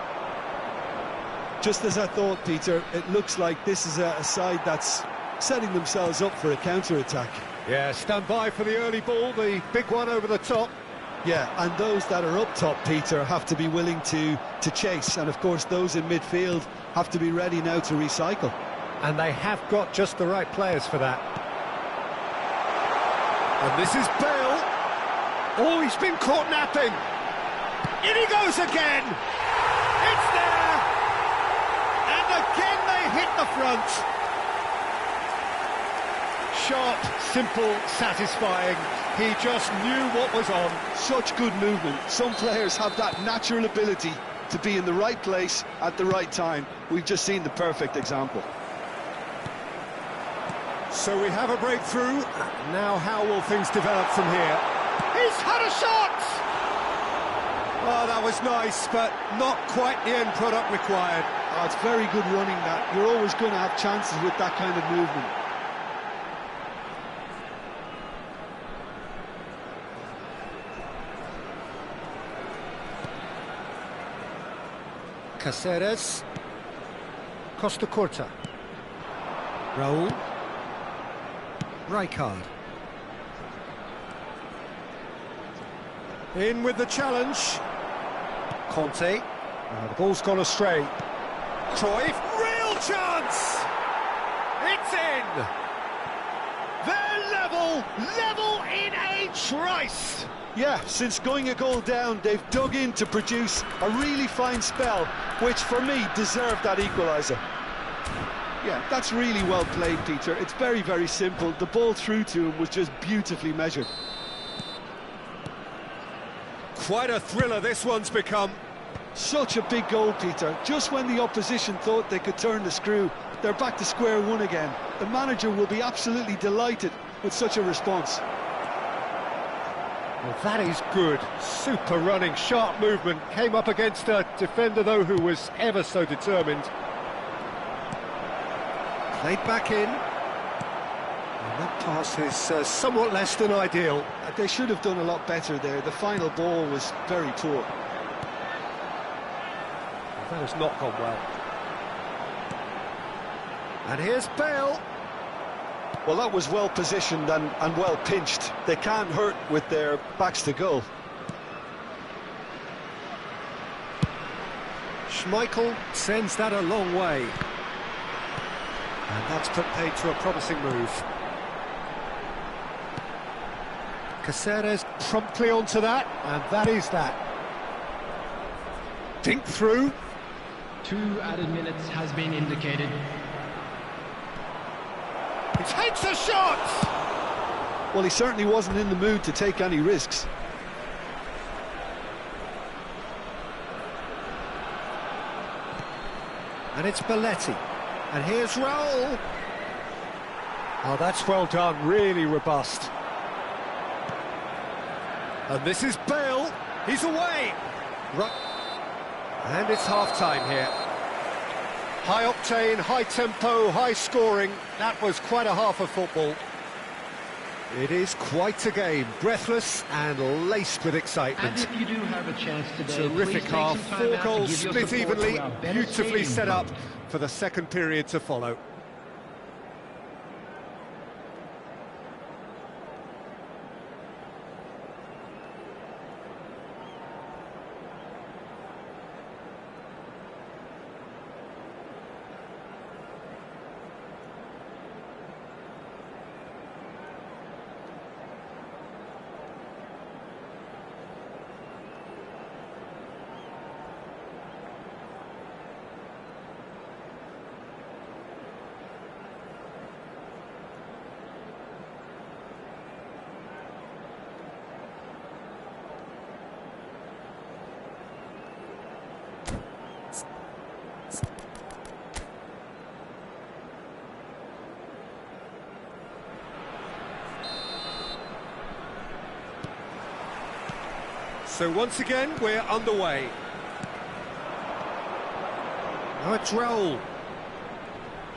Just as I thought, Peter, it looks like this is a side that's setting themselves up for a counter-attack. Yeah, stand by for the early ball, the big one over the top. Yeah, and those that are up top, Peter, have to be willing to chase, and of course those in midfield have to be ready now to recycle. And they have got just the right players for that. And this is Bale. Oh, he's been caught napping. In he goes again. It's there. And again they hit the front. Sharp, simple, satisfying. He just knew what was on. Such good movement. Some players have that natural ability to be in the right place at the right time. We've just seen the perfect example. So we have a breakthrough. Now how will things develop from here? He's had a shot! Oh, that was nice, but not quite the end product required. Oh, it's very good running that. You're always going to have chances with that kind of movement. Caceres. Costa Curta. Raul. Rijkaard. In with the challenge. Conte. The ball's gone astray. Cruyff, real chance! It's in! They're level in a trice! Yeah, since going a goal down, they've dug in to produce a really fine spell, which for me deserved that equaliser. Yeah, that's really well played, Peter. It's very, very simple. The ball through to him was just beautifully measured. Quite a thriller this one's become. Such a big goal, Peter. Just when the opposition thought they could turn the screw, they're back to square one again. The manager will be absolutely delighted with such a response. Well, that is good. Super running, sharp movement. Came up against a defender, though, who was ever so determined. Played back in. And that Pass is somewhat less than ideal. They should have done a lot better there. The final ball was very poor. That has not gone well. And here's Bale. Well, that was well positioned and well pinched. They can't hurt with their backs to goal. Schmeichel sends that a long way. And that's put paid to a promising move. Caceres promptly onto that, and that is that. Dink through. 2 added minutes has been indicated. He takes a shot! Well, he certainly wasn't in the mood to take any risks. And it's Belletti. And here's Raul. Oh, that's well done, really robust. And this is Bale. He's away. Right. And it's half-time here. High octane, high tempo, high scoring. That was quite a half of football. It is quite a game, breathless and laced with excitement. And if you do have a chance today, terrific half, 4 goals split evenly, beautifully set up for the second period to follow. So once again, we're underway. Now it's Raul.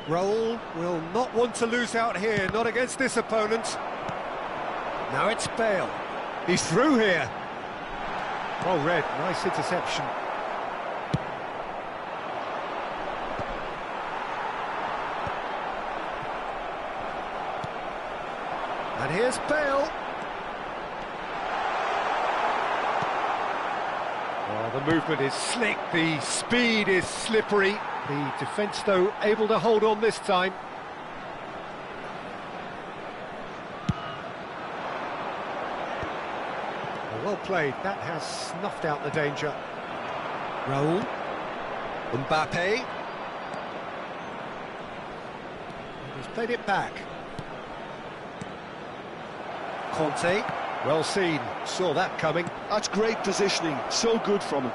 Raul will not want to lose out here, not against this opponent. Now it's Bale. He's through here. Well read, nice interception. And here's Bale. Oh, the movement is slick, the speed is slippery. The defence, though, able to hold on this time. Well played, that has snuffed out the danger. Raul. Mbappe. He's played it back. Conte. Well seen, saw that coming. That's great positioning, so good from him.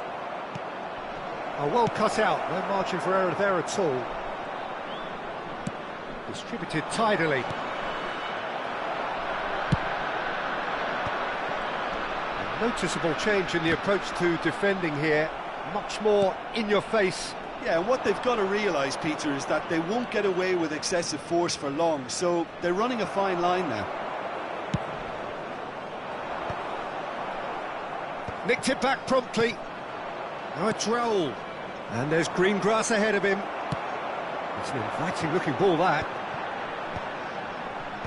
Oh, well cut out, no margin for error there at all. Distributed tidily. A noticeable change in the approach to defending here. Much more in your face. Yeah, and what they've got to realise, Peter, is that they won't get away with excessive force for long, so they're running a fine line now. Nicked it back promptly. Now it's Raul. And there's green grass ahead of him. It's an inviting looking ball, that.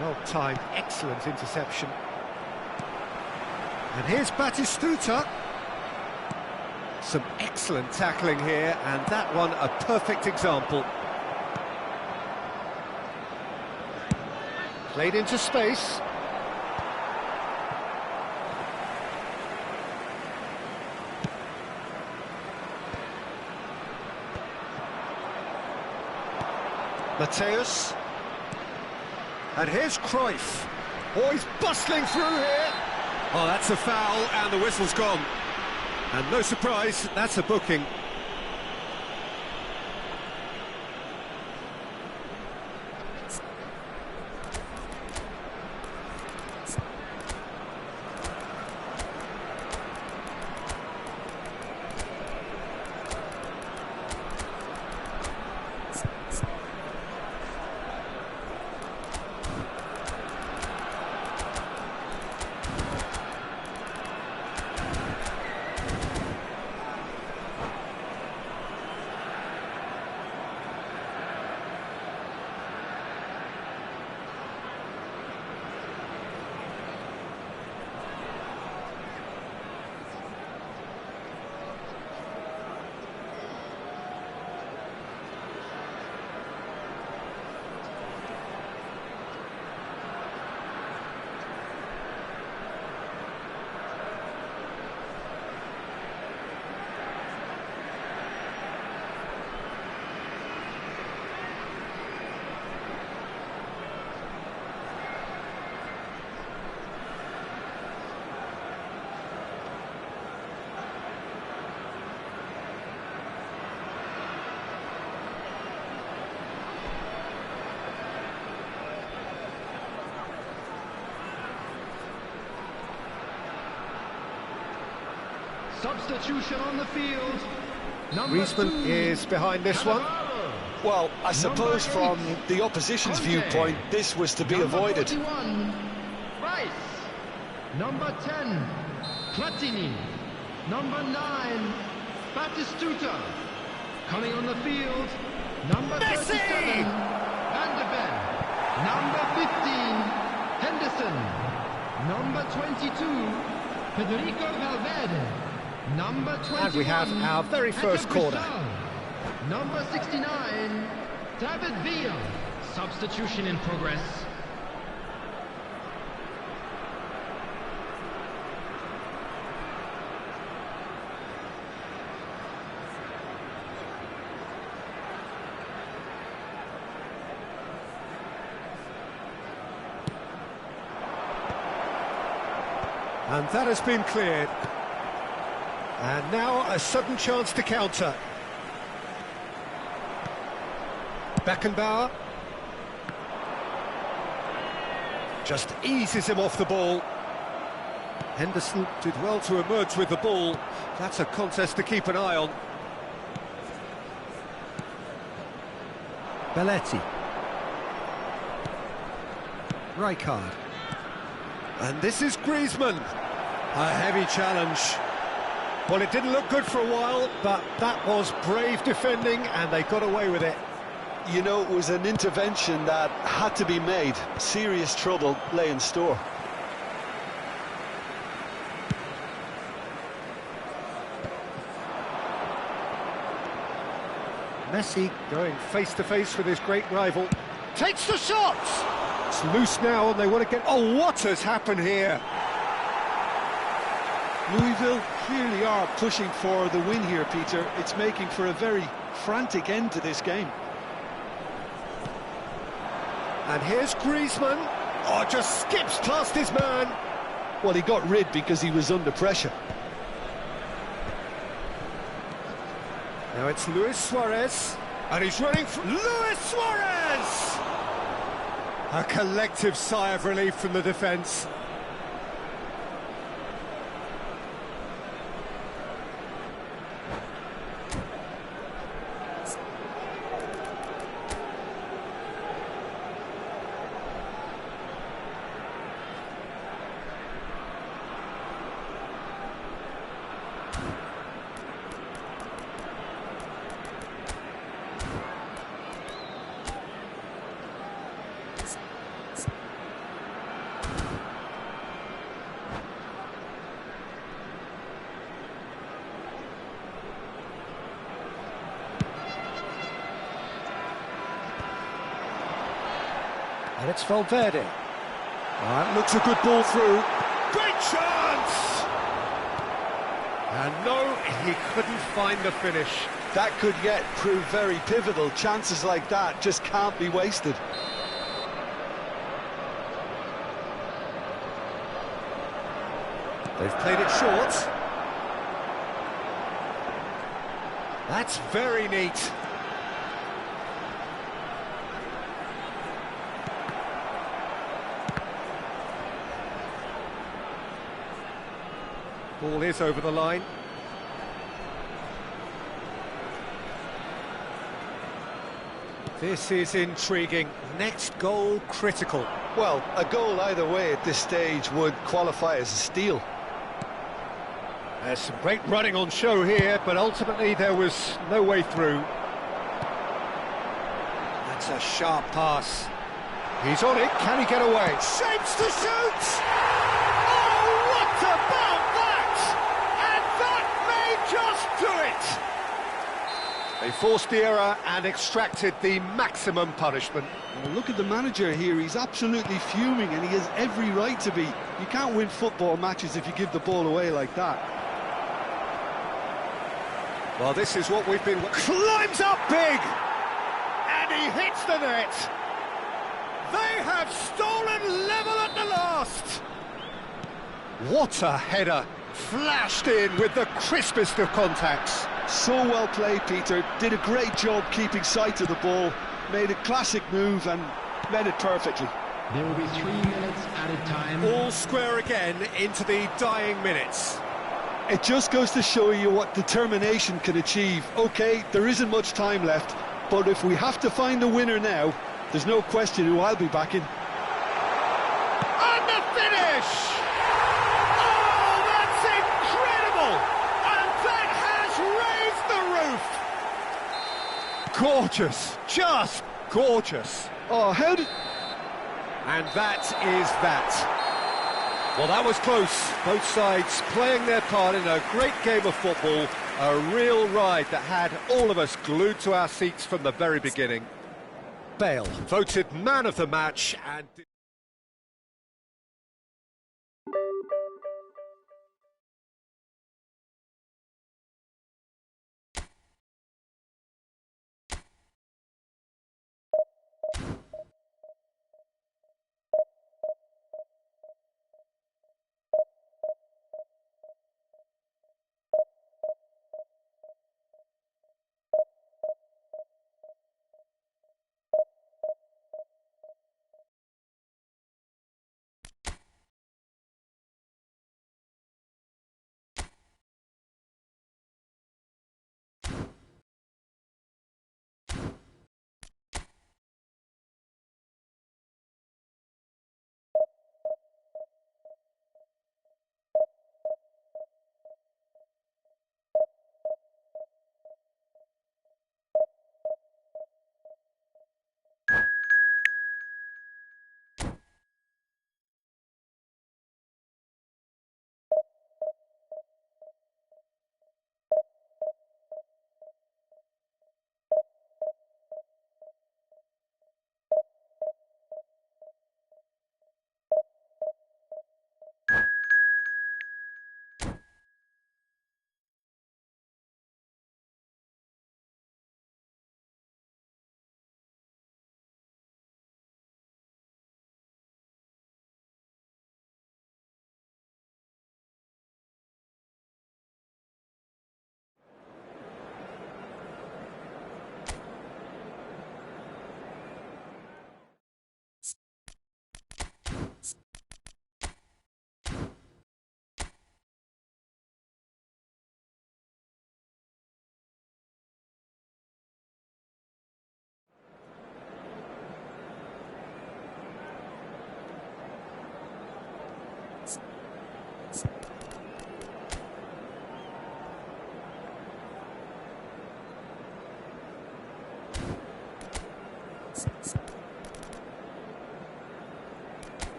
Well timed, excellent interception. And here's Batistuta. Some excellent tackling here, and that one a perfect example. Played into space. Mateus. And here's Cruyff. Oh, he's bustling through here. Oh, that's a foul, and the whistle's gone. And no surprise, that's a booking. Substitution on the field. Number Griezmann 2 is behind this one. Well, I suppose from the opposition's viewpoint, this was to be avoided. 41, Rice. Number 10, Platini. Number 9, Batistuta. Coming on the field, number 37, Van de Ven. Number 15, Henderson. Number 22, Federico Valverde. Number 21, And we have our very first corner. Number 69, David Villa. Substitution in progress. And that has been cleared. And now a sudden chance to counter. Beckenbauer. Just eases him off the ball. Henderson did well to emerge with the ball. That's a contest to keep an eye on. Belletti. Rijkaard. And this is Griezmann. A heavy challenge. Well, it didn't look good for a while, but that was brave defending, and they got away with it. You know, it was an intervention that had to be made. Serious trouble lay in store. Messi going face-to-face with his great rival. Takes the shot! It's loose now, and they want to get... Oh, what has happened here? Louisville clearly are pushing for the win here, Peter. It's making for a very frantic end to this game. And here's Griezmann. Oh, just skips past his man. Well, he got rid because he was under pressure. Now it's Luis Suarez. And he's running for... Luis Suarez! A collective sigh of relief from the defence. And it's Valverde. That looks a good ball through. Great chance! And no, he couldn't find the finish. That could yet prove very pivotal. Chances like that just can't be wasted. They've played it short. That's very neat. Ball is over the line. This is intriguing. Next goal critical. Well, a goal either way at this stage would qualify as a steal. There's some great running on show here, but ultimately there was no way through. That's a sharp pass. He's on it. Can he get away? Shapes to shoot! Oh, what about that? And that may just do it! They forced the error and extracted the maximum punishment. Well, look at the manager here. He's absolutely fuming, and he has every right to be. You can't win football matches if you give the ball away like that. Well, this is what we've been... Climbs up big! And he hits the net! They have stolen level at the last! What a header! Flashed in with the crispest of contacts. So well played, Peter. Did a great job keeping sight of the ball. Made a classic move and read it perfectly. There will be 3 minutes added time. All square again into the dying minutes. It just goes to show you what determination can achieve. OK, there isn't much time left, but if we have to find a winner now, there's no question who I'll be backing. And the finish! Oh, that's incredible! And that has raised the roof! Gorgeous, just gorgeous. Oh, how did... And that is that. Well, that was close. Both sides playing their part in a great game of football. A real ride that had all of us glued to our seats from the very beginning. Bale voted man of the match and...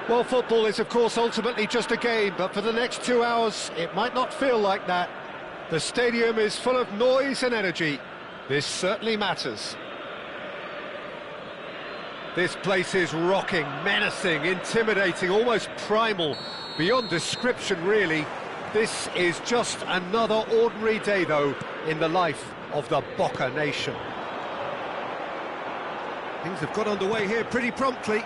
Well, football is, of course, ultimately just a game, but for the next 2 hours, it might not feel like that. The stadium is full of noise and energy. This certainly matters. This place is rocking, menacing, intimidating, almost primal, beyond description, really. This is just another ordinary day, though, in the life of the Boca Nation. Things have got underway here pretty promptly.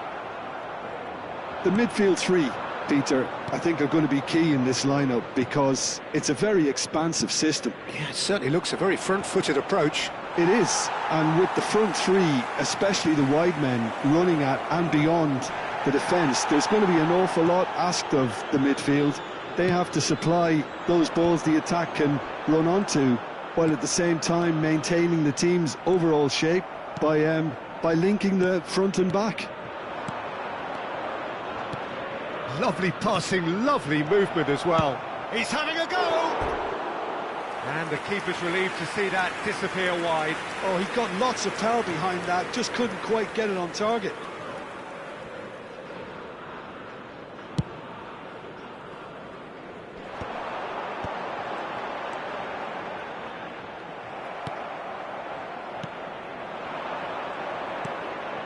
The midfield three, Peter, I think are going to be key in this lineup because it's a very expansive system. Yeah, it certainly looks a very front-footed approach. It is, and with the front three, especially the wide men, running at and beyond the defence, there's going to be an awful lot asked of the midfield. They have to supply those balls the attack can run onto, while at the same time maintaining the team's overall shape by linking the front and back. Lovely passing, lovely movement as well. He's having a go! And the keeper's relieved to see that disappear wide. Oh, he got lots of power behind that, just couldn't quite get it on target.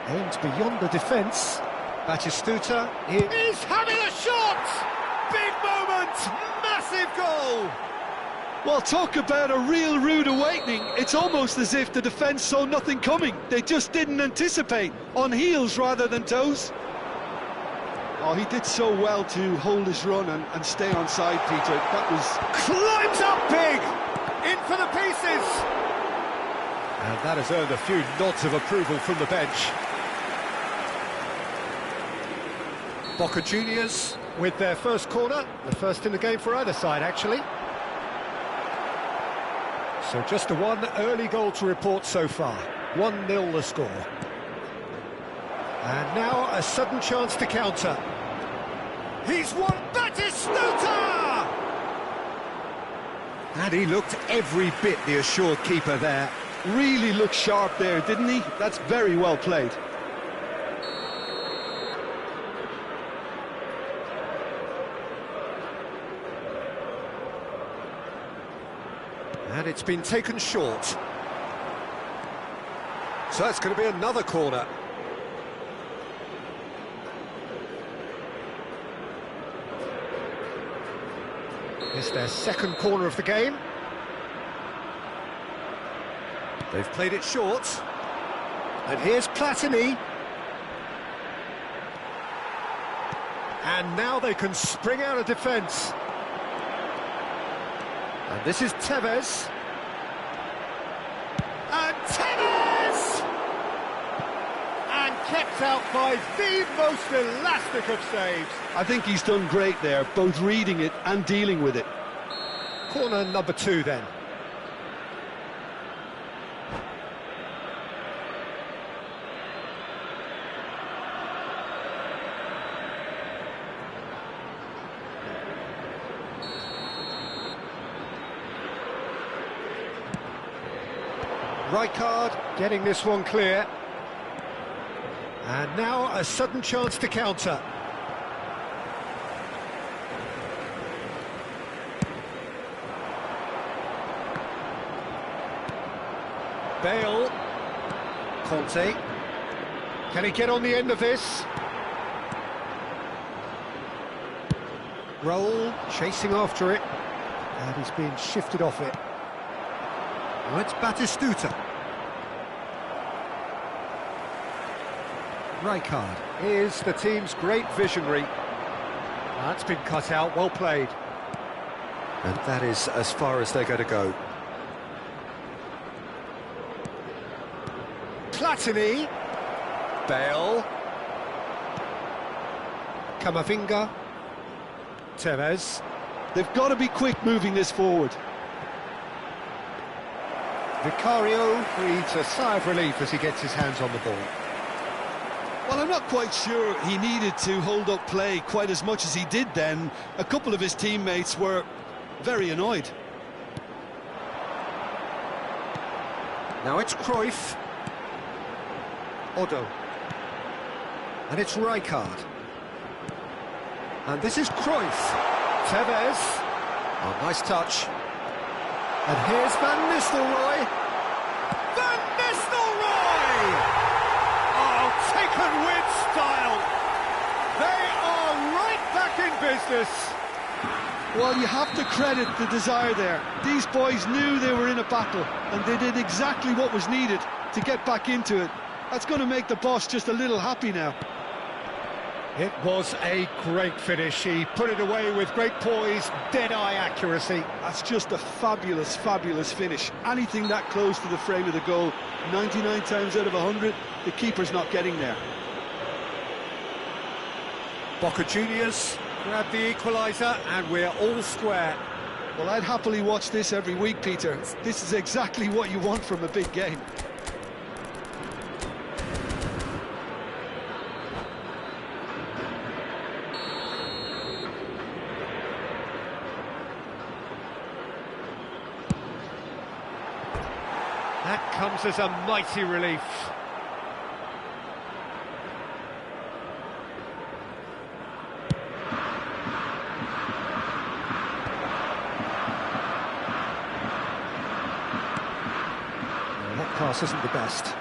Aimed beyond the defence. Batistuta, he's having a shot! Big moment! Massive goal! Well, talk about a real rude awakening. It's almost as if the defence saw nothing coming. They just didn't anticipate. On heels rather than toes. Oh, he did so well to hold his run and stay on side, Peter. That was... Climbs up big! In for the pieces! And that has earned a few nods of approval from the bench. Boca Juniors with their first corner, the first in the game for either side, actually. So just the one early goal to report so far. 1-0 the score. And now a sudden chance to counter. He's won Batistuta! And he looked every bit the assured keeper there. Really looked sharp there, didn't he? That's very well played. And it's been taken short. So it's going to be another corner. It's their second corner of the game. They've played it short. And here's Platini. And now they can spring out of defence. And this is Tevez. And Tevez! And kept out by the most elastic of saves. I think he's done great there, both reading it and dealing with it. Corner number 2 then. Rijkaard getting this one clear. And now a sudden chance to counter. Bale. Conte. Can he get on the end of this? Roll, chasing after it. And he's being shifted off it. Now it's Batistuta. Rijkaard is the team's great visionary. That's been cut out, well played. And that is as far as they're going to go. Platini. Bale. Camavinga. Tevez. They've got to be quick moving this forward. Vicario breathes a sigh of relief as he gets his hands on the ball. Well, I'm not quite sure he needed to hold up play quite as much as he did then. A couple of his teammates were very annoyed. Now it's Cruyff. Odo. And it's Rijkaard. And this is Cruyff. Tevez. Oh, nice touch. And here's Van Nistelrooy. Van Nistelrooy! Oh, taken with style. They are right back in business. Well, you have to credit the desire there. These boys knew they were in a battle, and they did exactly what was needed to get back into it. That's going to make the boss just a little happy now. It was a great finish. He put it away with great poise, dead-eye accuracy. That's just a fabulous, fabulous finish. Anything that close to the frame of the goal, 99 times out of 100, the keeper's not getting there. Boca Juniors grab the equaliser, and we're all square. Well, I'd happily watch this every week, Peter. This is exactly what you want from a big game. That comes as a mighty relief. That pass isn't the best.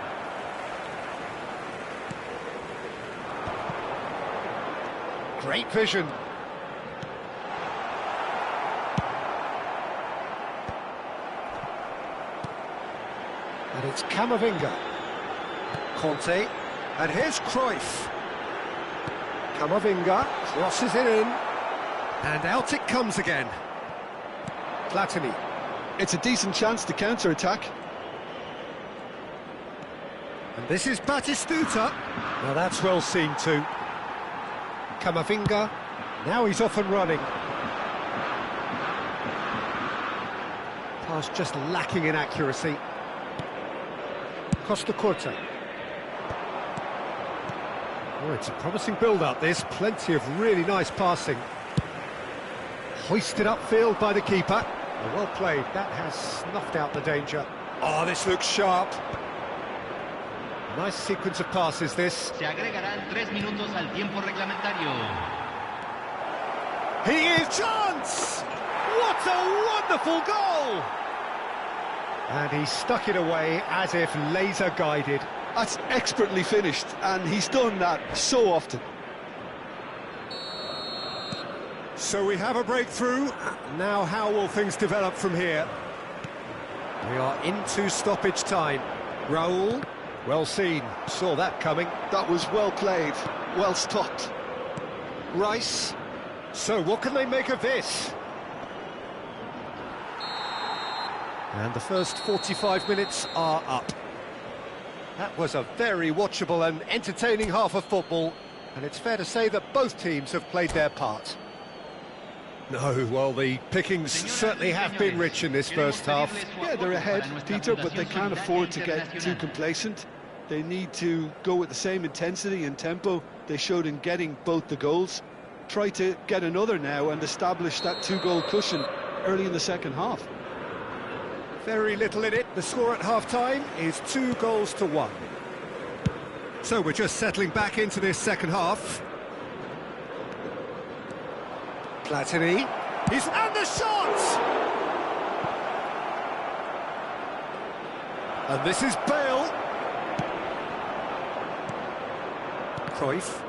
Great vision. And it's Camavinga. Conte. And here's Cruyff. Camavinga crosses it in. And out it comes again. Platini. It's a decent chance to counter-attack. And this is Batistuta. Now that's well seen too. Camavinga. Now he's off and running. Pass just lacking in accuracy. Costa Curta. Oh, it's a promising build-up, this. Plenty of really nice passing. Hoisted upfield by the keeper. Oh, well played. That has snuffed out the danger. Oh, this looks sharp. Nice sequence of passes, this. Se agregarán 3 minutos al tiempo reglamentario. He is chance! What a wonderful goal! And he stuck it away as if laser-guided. That's expertly finished, and he's done that so often. So we have a breakthrough. Now how will things develop from here? We are into stoppage time. Raul, well seen, saw that coming. That was well played, well stopped. Rice. So what can they make of this? And the first 45 minutes are up. That was a very watchable and entertaining half of football, and it's fair to say that both teams have played their part. No, well, the pickings certainly have been rich in this first half. Yeah, they're ahead, Peter, but they can't afford to get too complacent. They need to go with the same intensity and tempo they showed in getting both the goals. Try to get another now and establish that 2-goal cushion early in the second half. Very little in it. The score at half-time is 2-1. So we're just settling back into this second half. Platini. And the shot! And this is Bale. Cruyff.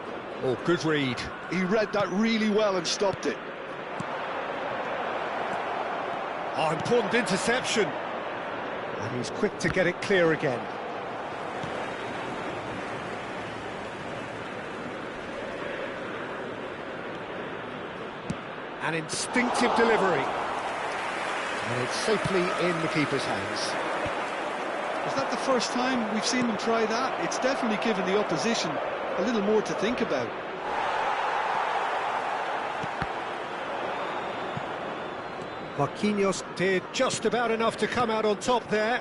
Oh, good read. He read that really well and stopped it. Oh, important interception. And he's quick to get it clear again. An instinctive delivery. And it's safely in the keeper's hands. Is that the first time we've seen them try that? It's definitely given the opposition a little more to think about. Marquinhos did just about enough to come out on top there.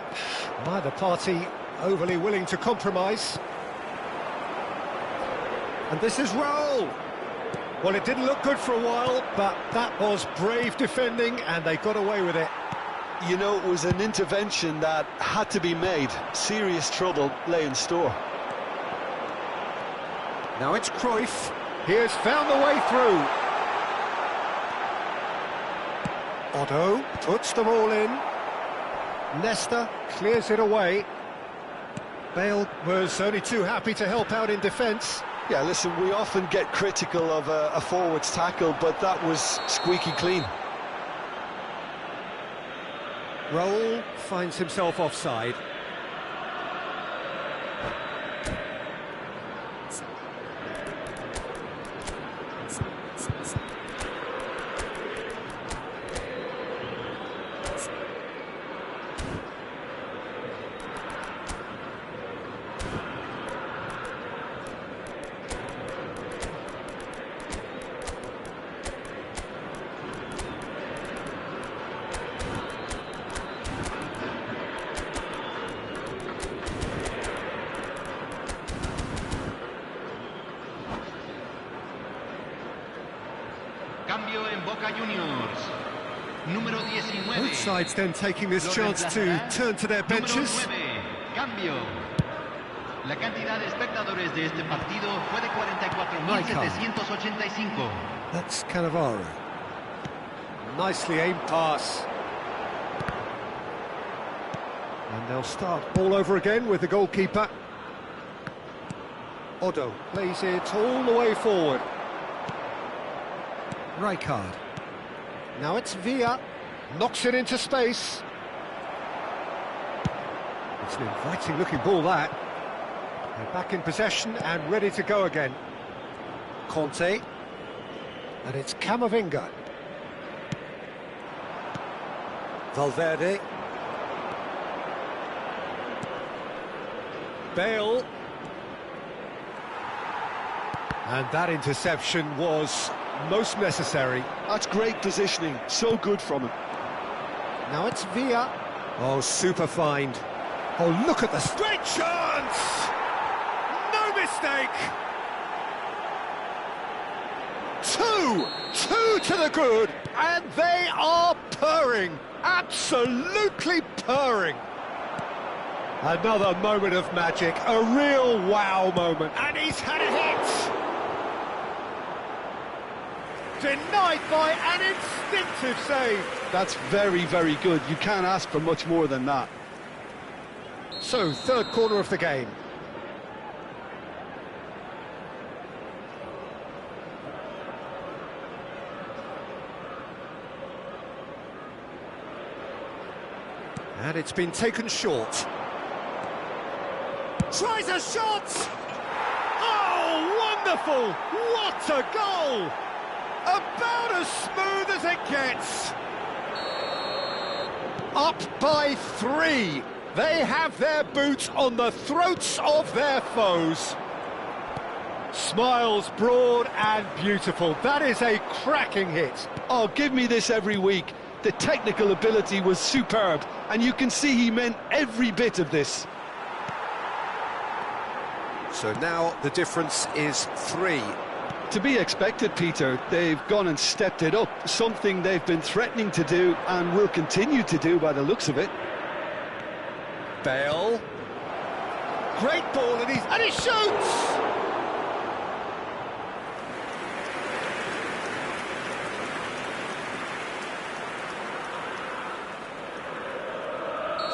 Neither party overly willing to compromise. And this is Raul. Well, it didn't look good for a while, but that was brave defending, and they got away with it. You know, it was an intervention that had to be made. Serious trouble lay in store. Now it's Cruyff. He has found the way through. Otto puts them all in. Nesta clears it away. Bale was only too happy to help out in defence. Yeah, listen, we often get critical of a forward's tackle, but that was squeaky clean. Raul finds himself offside. Cambio en Boca Juniors. Número 19. Both sides then taking this chance to turn to their benches. Número 9. Cambio. La cantidad de espectadores de este partido fue de 44.785. That's Cannavaro. Nicely aimed pass. And they'll start all over again with the goalkeeper. Otto plays it all the way forward. Rijkaard. Now it's Villa. Knocks it into space. It's an inviting-looking ball, that. They're back in possession and ready to go again. Conte. And it's Camavinga. Valverde. Bale. And that interception was most necessary. That's great positioning, so good from him. Now it's Villa. Oh, super find. Oh, look at the great chance! No mistake! Two to the good, and they are purring, absolutely purring. Another moment of magic, a real wow moment, and he's had a hit! Denied by an instinctive save. That's very, very good. You can't ask for much more than that. So, third corner of the game. And it's been taken short. Tries a shot! Oh, wonderful! What a goal! About as smooth as it gets. Up by 3. They have their boots on the throats of their foes. Smiles broad and beautiful. That is a cracking hit. Oh, give me this every week. The technical ability was superb, and you can see he meant every bit of this. So now the difference is 3. To be expected, Peter. They've gone and stepped it up, something they've been threatening to do and will continue to do by the looks of it. Bale. Great ball, and he shoots!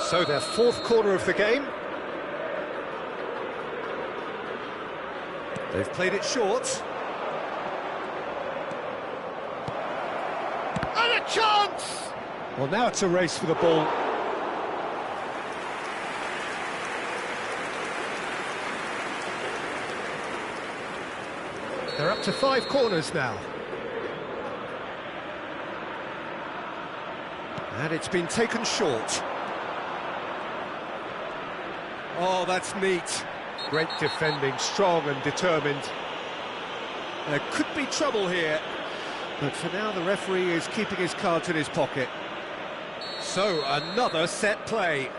So their fourth corner of the game. They've played it short. And a chance! Well, now it's a race for the ball. They're up to 5 corners now. And it's been taken short. Oh, that's neat. Great defending, strong and determined. There could be trouble here, but for now the referee is keeping his cards in his pocket. So, another set play.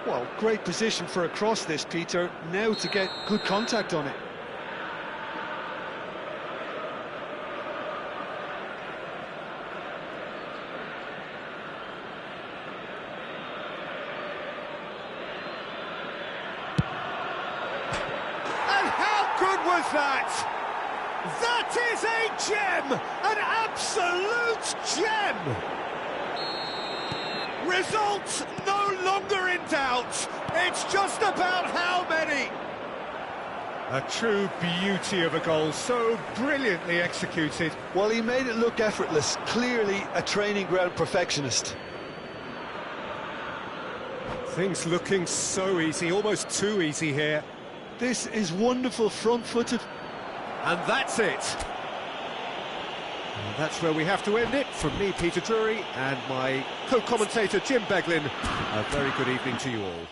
Well, great position for a cross this, Peter. Now to get good contact on it. Was that? That is a gem! An absolute gem! Result no longer in doubt. It's just about how many. A true beauty of a goal, so brilliantly executed. Well, he made it look effortless. Clearly a training ground perfectionist. Things looking so easy, almost too easy here. This is wonderful, front-footed. And that's it. And that's where we have to end it. From me, Peter Drury, and my co-commentator, Jim Beglin. A very good evening to you all.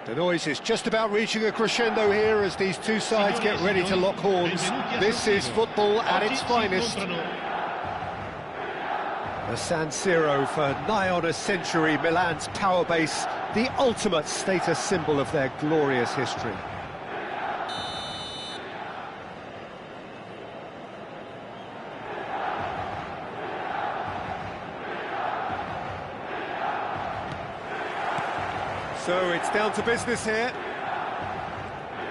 The noise is just about reaching a crescendo here as these two sides get ready to lock horns. This is football at its finest. The San Siro for nigh on a century, Milan's power base, the ultimate status symbol of their glorious history. So it's down to business here.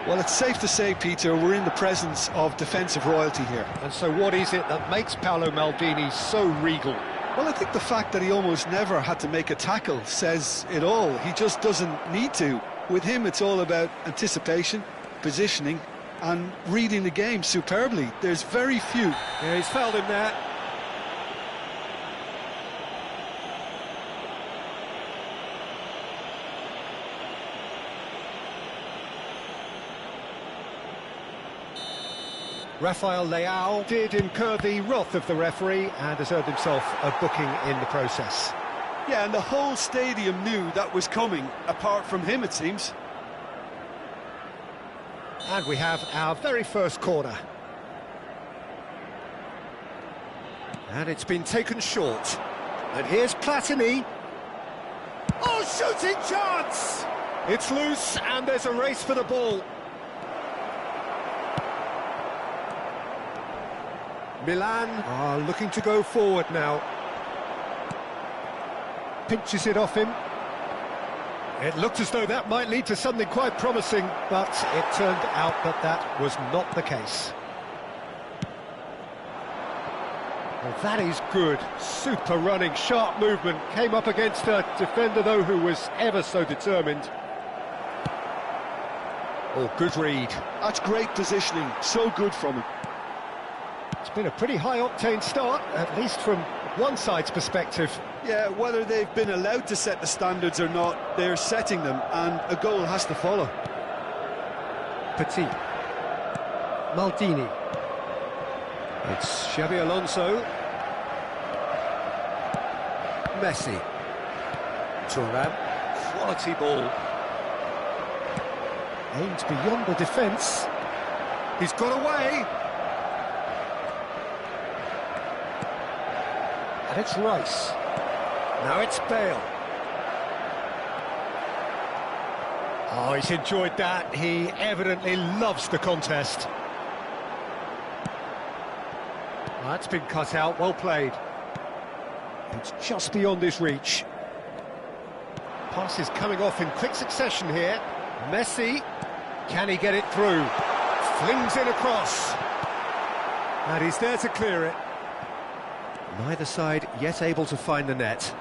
Well, it's safe to say, Peter, we're in the presence of defensive royalty here. And so what is it that makes Paolo Maldini so regal? Well, I think the fact that he almost never had to make a tackle says it all. He just doesn't need to. With him, it's all about anticipation, positioning, and reading the game superbly. There's very few. Yeah, he's fouled him there. Rafael Leao did incur the wrath of the referee and has earned himself a booking in the process. Yeah, and the whole stadium knew that was coming, apart from him, it seems. And we have our very first corner. And it's been taken short. And here's Platini. Oh, shooting chance! It's loose and there's a race for the ball. Milan are looking to go forward now. Pinches it off him. It looked as though that might lead to something quite promising, but it turned out that that was not the case. Well, that is good. Super running, sharp movement. Came up against a defender, though, who was ever so determined. Oh, good read. That's great positioning. So good from him. It's been a pretty high-octane start, at least from one side's perspective. Yeah, whether they've been allowed to set the standards or not, they're setting them, and a goal has to follow. Petit. Maldini. It's Xabi Alonso. Messi. Thuram. Quality ball. Aimed beyond the defence. He's got away. And it's Rice. Now it's Bale. Oh, he's enjoyed that. He evidently loves the contest. That's been cut out, well played. It's just beyond his reach. Pass is coming off in quick succession here. Messi, can he get it through? Flings it across. And he's there to clear it. Neither side yet able to find the net.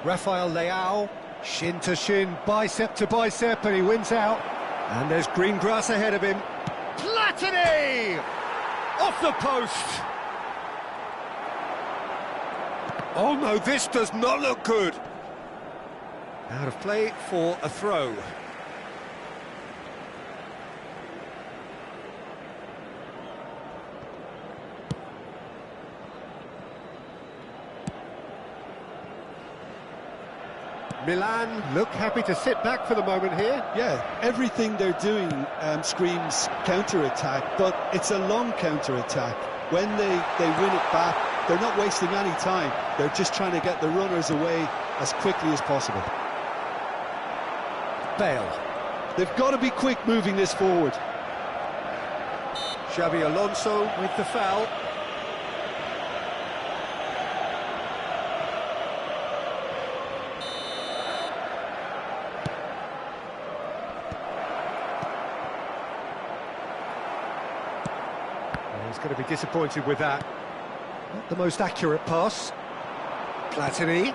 Rafael Leao, shin to shin, bicep to bicep, and he wins out. And there's green grass ahead of him. Platini! Off the post! Oh no, this does not look good. Out of play for a throw. Milan look happy to sit back for the moment here. Yeah, everything they're doing screams counter-attack, but it's a long counter-attack. When they win it back, they're not wasting any time. They're just trying to get the runners away as quickly as possible. Bale. They've got to be quick moving this forward. Xabi Alonso with the foul. He's going to be disappointed with that. Not the most accurate pass. Platini.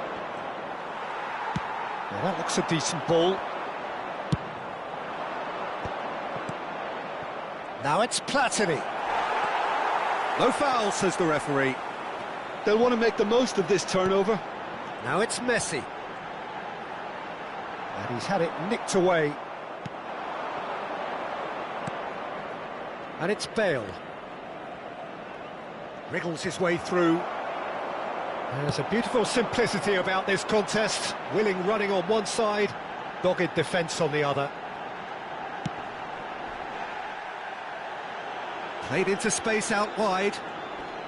Well, that looks a decent ball. Now it's Platini. No foul, says the referee. They'll want to make the most of this turnover. Now it's Messi. And he's had it nicked away. And it's Bale. Wriggles his way through. There's a beautiful simplicity about this contest. Willing running on one side, dogged defence on the other. Played into space out wide.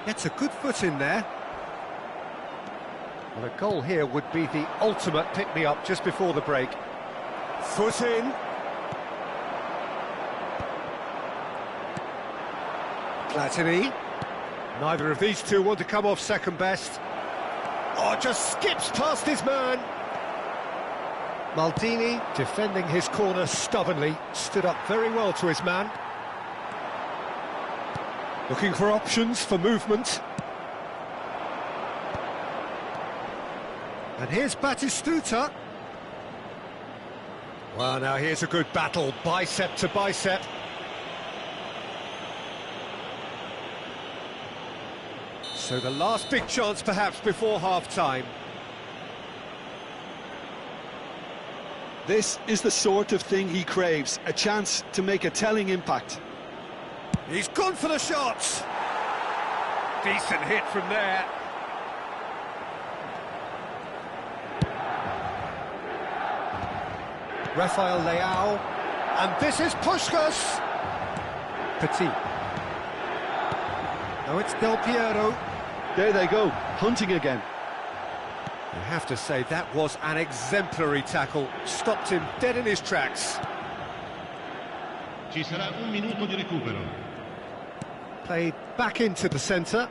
Gets a good foot in there. Well, a goal here would be the ultimate pick-me-up just before the break. Foot in. Platini. Neither of these two want to come off second best. Oh, just skips past his man. Maldini, defending his corner stubbornly, stood up very well to his man. Looking for options for movement. And here's Batistuta. Well, now here's a good battle, bicep to bicep. So the last big chance perhaps before half-time. This is the sort of thing he craves, a chance to make a telling impact. He's gone for the shots. Decent hit from there. Rafael Leao. And this is Puskás. Petit. Now it's Del Piero. There they go, hunting again. I have to say, that was an exemplary tackle. Stopped him dead in his tracks. Ci sarà un minuto di recupero. Played back into the centre.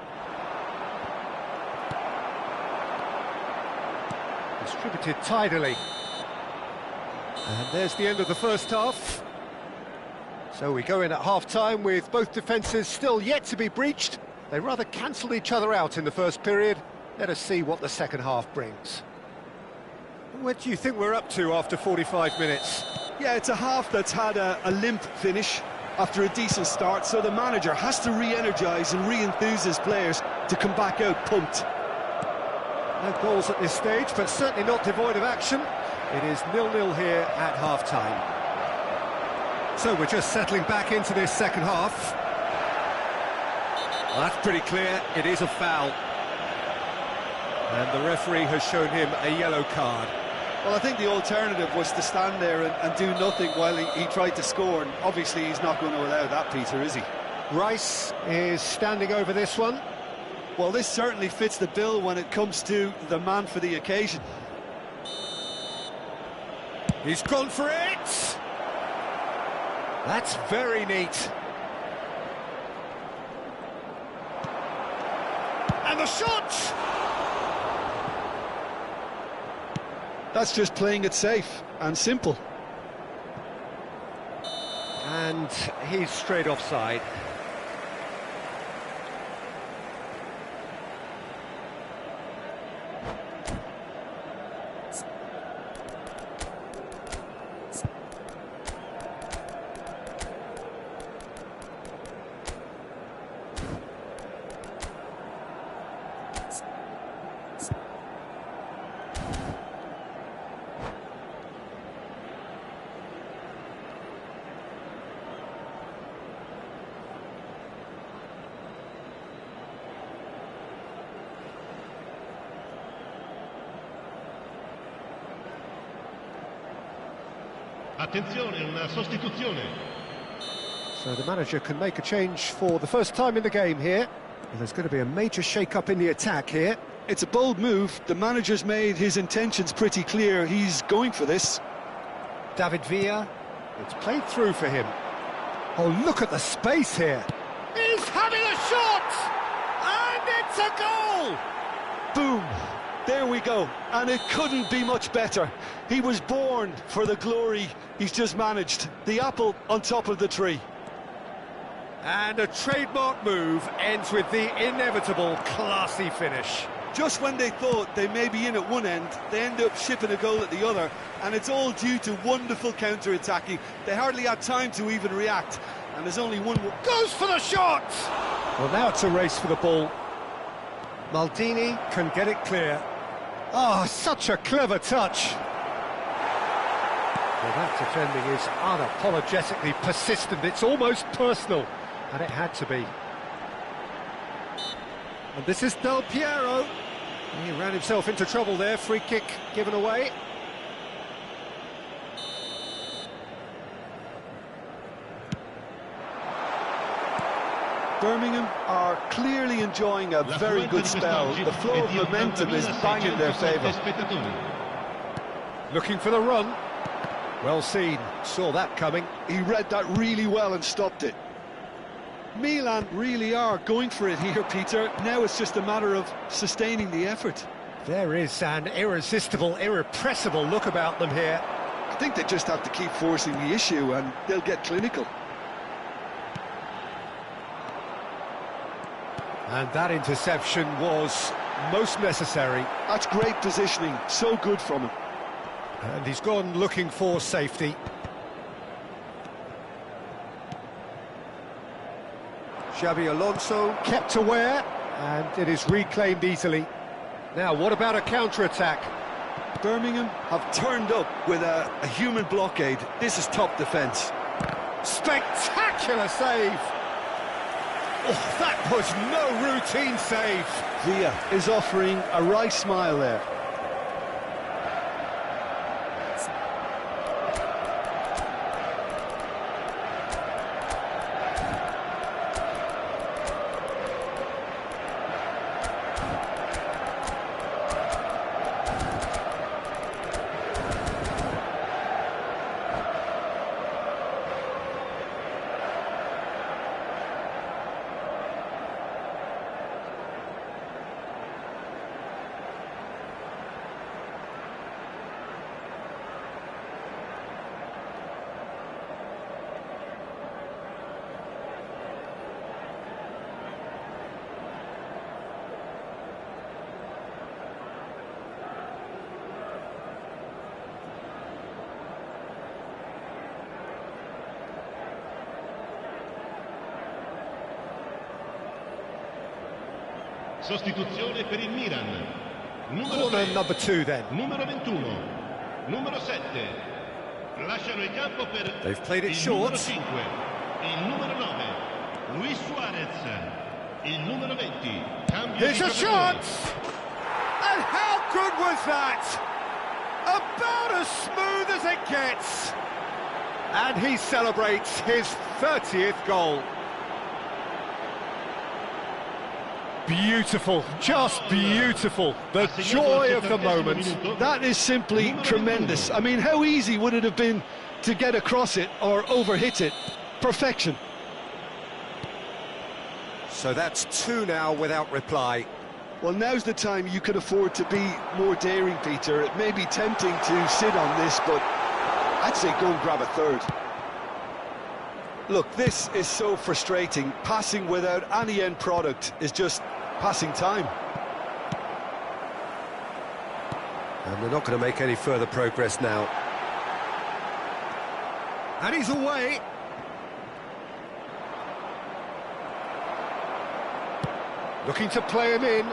Distributed tidily. And there's the end of the first half. So we go in at half-time with both defences still yet to be breached. They rather cancelled each other out in the first period. Let us see what the second half brings. What do you think we're up to after 45 minutes? Yeah, it's a half that's had a limp finish after a decent start, so the manager has to re-energise and re-enthuse his players to come back out pumped. No goals at this stage, but certainly not devoid of action. It is 0-0 here at half-time. So we're just settling back into this second half. Well, that's pretty clear, it is a foul. And the referee has shown him a yellow card. Well, I think the alternative was to stand there and do nothing while he tried to score, and obviously he's not going to allow that, Peter, is he? Rice is standing over this one. Well, this certainly fits the bill when it comes to the man for the occasion. He's gone for it! That's very neat. And the shot! That's just playing it safe and simple. And he's straight offside. Attenzione, una sostituzione. So the manager can make a change for the first time in the game here. And there's going to be a major shake-up in the attack here. It's a bold move. The manager's made his intentions pretty clear. He's going for this. David Villa, it's played through for him. Oh, look at the space here. He's having a shot! And it's a goal! Boom! There we go. And it couldn't be much better. He was born for the glory he's just managed. The apple on top of the tree. And a trademark move ends with the inevitable classy finish. Just when they thought they may be in at one end, they end up shipping a goal at the other, and it's all due to wonderful counter-attacking. They hardly had time to even react, and there's only one... Goes for the shot! Well, now it's a race for the ball. Maldini can get it clear. Oh, such a clever touch. Well, that defending is unapologetically persistent. It's almost personal, and it had to be. And this is Del Piero. He ran himself into trouble there. Free kick given away. Birmingham are clearly enjoying a very good spell. The flow of momentum is bang in their favour. Looking for the run. Well seen. Saw that coming. He read that really well and stopped it. Milan really are going for it here, Peter. Now it's just a matter of sustaining the effort. There is an irresistible, irrepressible look about them here. I think they just have to keep forcing the issue and they'll get clinical. And that interception was most necessary. That's great positioning, so good from him. And he's gone looking for safety. Xabi Alonso kept aware, and it is reclaimed easily. Now, what about a counter-attack? Birmingham have turned up with a human blockade. This is top defence. Spectacular save! Oh, that was no routine save. Villa is offering a right smile there. Sostituzione per il Milan. Corner number 2 then. Numero 21. Numero 7. Lasciano il campo per They've played it il short. numero 5. Il numero 9. Luis Suarez. Il numero 20. Cambio Here's di a giocatore. shot! And how good was that? About as smooth as it gets. And he celebrates his 30th goal. Beautiful, just beautiful. The joy of the moment. That is simply tremendous. I mean, how easy would it have been to get across it or overhit it? Perfection. So that's 2 now without reply. Well, now's the time you could afford to be more daring, Peter. It may be tempting to sit on this, but I'd say go and grab a third. Look, this is so frustrating. Passing without any end product is just passing time. And they're not going to make any further progress now. And he's away. Looking to play him in.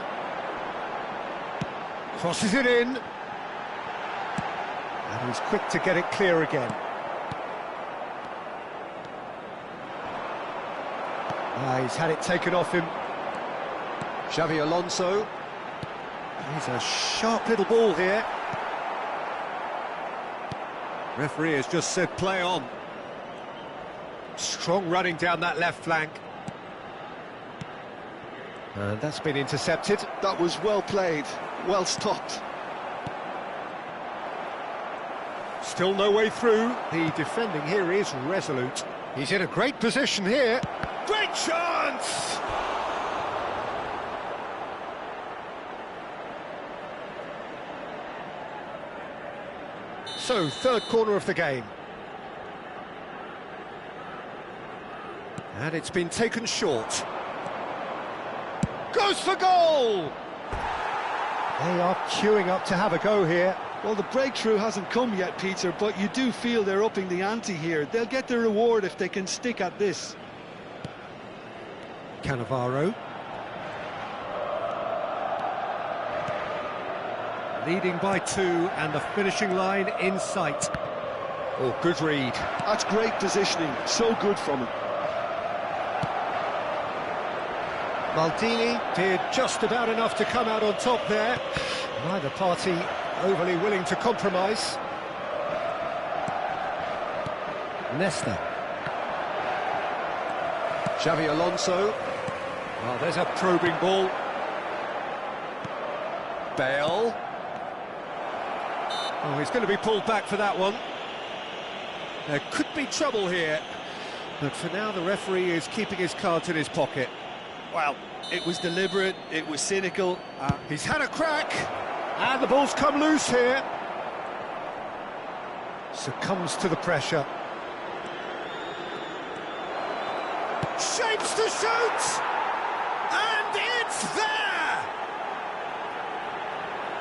Crosses it in. And he's quick to get it clear again. He's had it taken off him. Xabi Alonso. He's a sharp little ball here. Referee has just said play on. Strong running down that left flank. And that's been intercepted. That was well played, well stopped. Still no way through. The defending here is resolute. He's in a great position here. Great chance! So, third corner of the game. And it's been taken short. Goes for goal! They are queuing up to have a go here. Well, the breakthrough hasn't come yet, Peter, but you do feel they're upping the ante here. They'll get the reward if they can stick at this. Cannavaro. Leading by 2 and the finishing line in sight. Oh, good read. That's great positioning, so good from him. Maldini did just about enough to come out on top there. Neither party overly willing to compromise. Nesta. Xavi Alonso. Well, there's a probing ball. Bale. Oh, he's going to be pulled back for that one. There could be trouble here. But for now, the referee is keeping his cards in his pocket. Well, it was deliberate, it was cynical. He's had a crack. And the ball's come loose here. Succumbs to the pressure. Shapes to shoot! And it's there!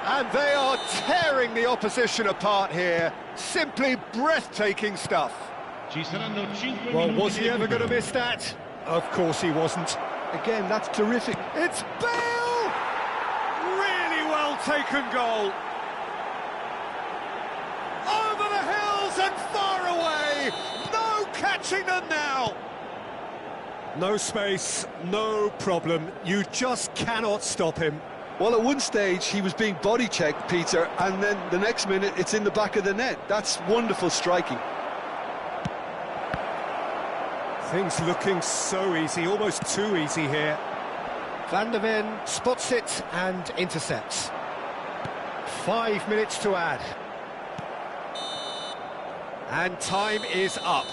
And they are tearing the opposition apart here. Simply breathtaking stuff. Ci saranno 5 Well, minuti was di he ever going to recupero. miss that? Of course he wasn't. Again, that's terrific. It's Bale! Really well taken goal. Over the hills and far away. No catching them now. No space, no problem. You just cannot stop him. Well, at one stage, he was being body-checked, Peter, and then the next minute, it's in the back of the net. That's wonderful striking. Things looking so easy, almost too easy here. Van der Ven spots it and intercepts. 5 minutes to add. And time is up.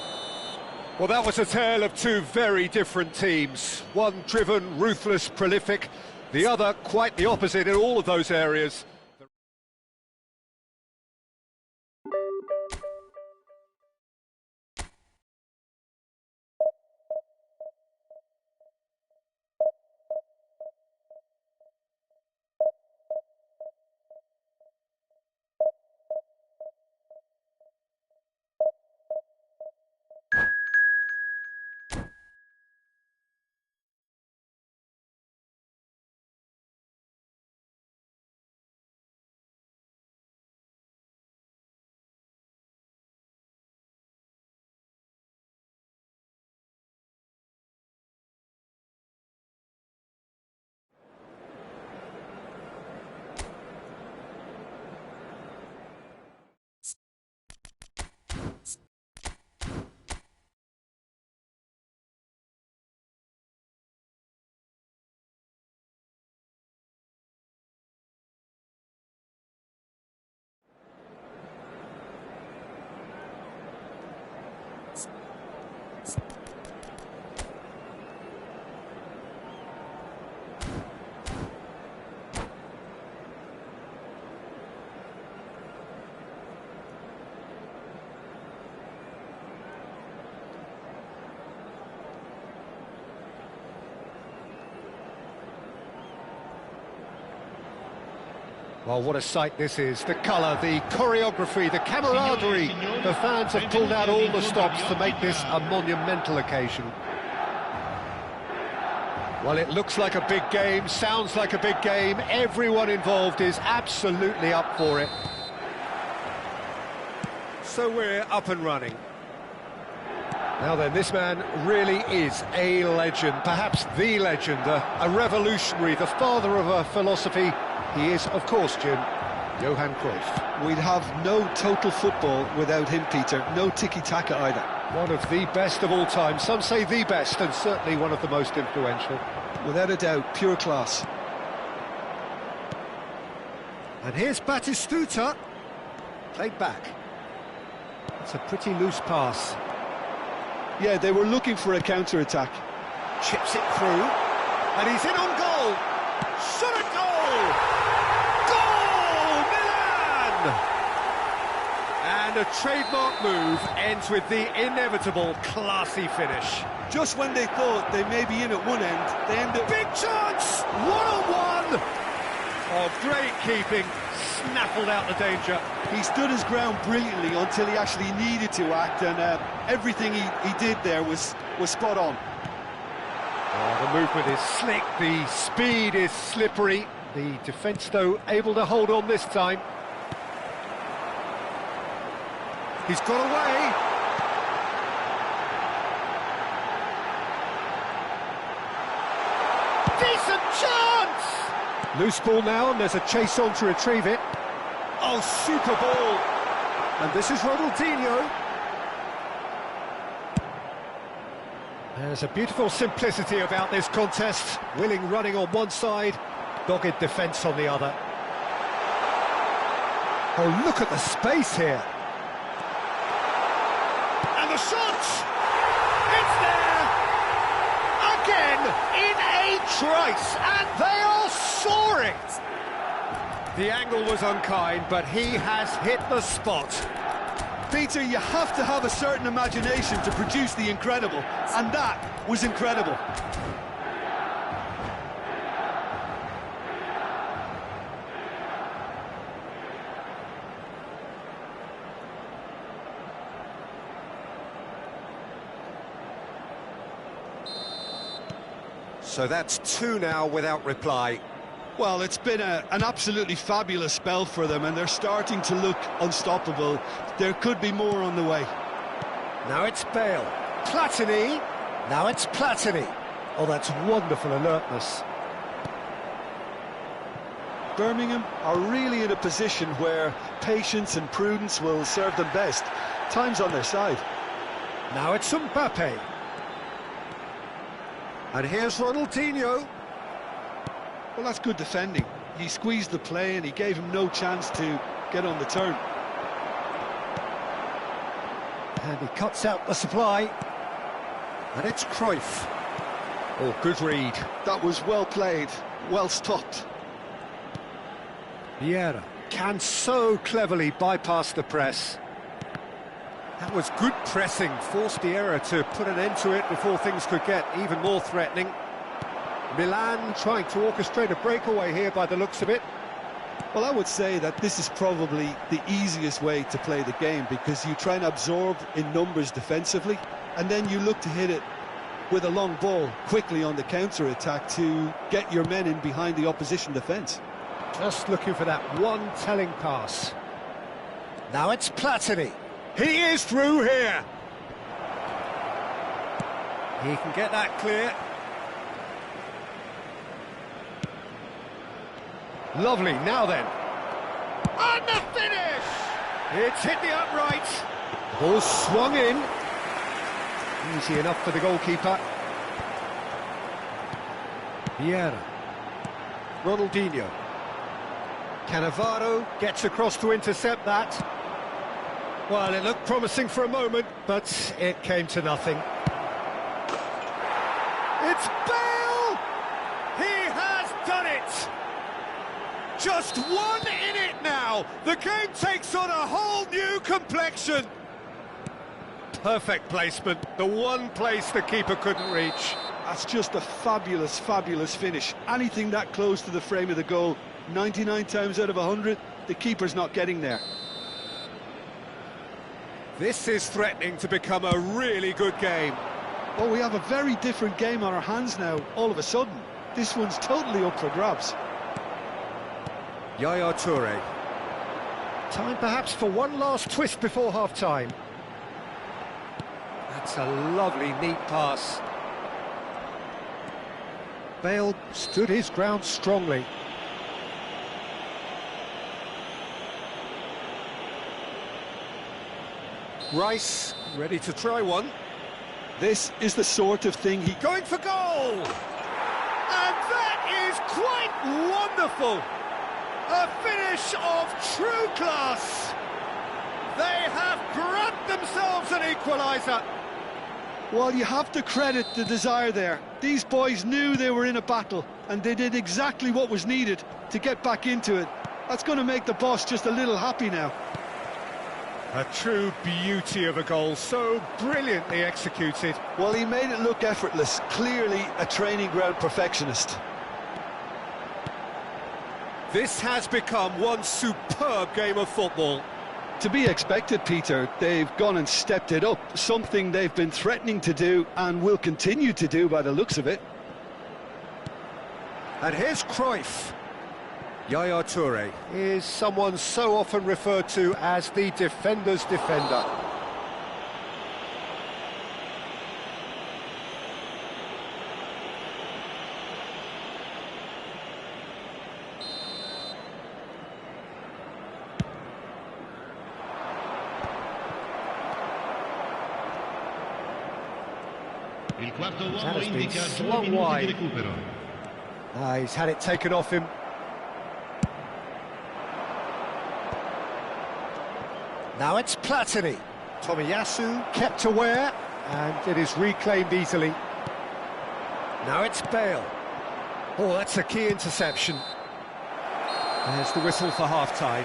Well, that was a tale of 2 very different teams. One driven, ruthless, prolific. The other quite the opposite in all of those areas. Well, what a sight this is. The colour, the choreography, the camaraderie. The fans have pulled out all the stops to make this a monumental occasion. Well, it looks like a big game, sounds like a big game. Everyone involved is absolutely up for it. So we're up and running. Now then, this man really is a legend, perhaps the legend, a revolutionary, the father of a philosophy. He is, of course, Jim, Johan Cruyff. We'd have no total football without him, Peter. No tiki-taka either. One of the best of all time. Some say the best, and certainly one of the most influential. Without a doubt, pure class. And here's Batistuta. Played back. It's a pretty loose pass. Yeah, they were looking for a counter-attack. Chips it through. And he's in on goal. Shot at goal! Goal! Milan! And a trademark move ends with the inevitable classy finish. Just when they thought they may be in at one end, they end up... Big chance! One-on-one! Oh, great keeping. Snaffled out the danger. He stood his ground brilliantly until he actually needed to act, and everything he did there was spot on. Oh, the movement is slick, the speed is slippery. The defence, though, able to hold on this time. He's got away. Decent chance! Loose ball now, and there's a chase on to retrieve it. Oh, super ball. And this is Ronaldinho. There's a beautiful simplicity about this contest. Willing running on one side, dogged defence on the other. Oh, look at the space here. And the shot! It's there! Again, in a trice, and they are soaring! The angle was unkind, but he has hit the spot. Peter, you have to have a certain imagination to produce the incredible, and that was incredible. So that's two now without reply. Well, it's been an absolutely fabulous spell for them, and they're starting to look unstoppable. There could be more on the way. Now it's Bale. Platini. Now it's Platini. Oh, that's wonderful alertness. Birmingham are really in a position where patience and prudence will serve them best. Time's on their side. Now it's Mbappe. And here's Ronaldinho. Well, that's good defending. He squeezed the play and he gave him no chance to get on the turn. And he cuts out the supply. And it's Cruyff. Oh, good read. That was well played, well stopped. Vieira can so cleverly bypass the press. That was good pressing, forced the error to put an end to it before things could get even more threatening. Milan trying to orchestrate a breakaway here by the looks of it. Well, I would say that this is probably the easiest way to play the game, because you try and absorb in numbers defensively, and then you look to hit it with a long ball quickly on the counter-attack to get your men in behind the opposition defence. Just looking for that one telling pass. Now it's Platini. He is through here. He can get that clear. Lovely, now then. And the finish! It's hit the upright. Ball swung in. Easy enough for the goalkeeper. Vieira. Ronaldinho. Cannavaro gets across to intercept that. Well, it looked promising for a moment, but it came to nothing. It's Bale! He has done it! Just one in it now! The game takes on a whole new complexion! Perfect placement, the one place the keeper couldn't reach. That's just a fabulous, fabulous finish. Anything that close to the frame of the goal, 99 times out of 100, the keeper's not getting there. This is threatening to become a really good game. Oh, we have a very different game on our hands now, all of a sudden. This one's totally up for grabs. Yaya Toure. Time perhaps for one last twist before half-time. That's a lovely, neat pass. Bale stood his ground strongly. Rice, ready to try one. This is the sort of thing he... Going for goal! And that is quite wonderful! A finish of true class! They have grabbed themselves an equaliser! Well, you have to credit the desire there. These boys knew they were in a battle, and they did exactly what was needed to get back into it. That's going to make the boss just a little happy now. A true beauty of a goal, so brilliantly executed. Well, he made it look effortless, clearly a training ground perfectionist. This has become one superb game of football. To be expected, Peter. They've gone and stepped it up, something they've been threatening to do and will continue to do by the looks of it. And here's Cruyff. Yaya Toure is someone so often referred to as the defender's defender. Il quarto uomo That has been indica 2 slung minuti di wide. recupero. He's had it taken off him. Now it's Platini. Tomiyasu kept aware, and it is reclaimed easily. Now it's Bale. Oh, that's a key interception. There's the whistle for half-time.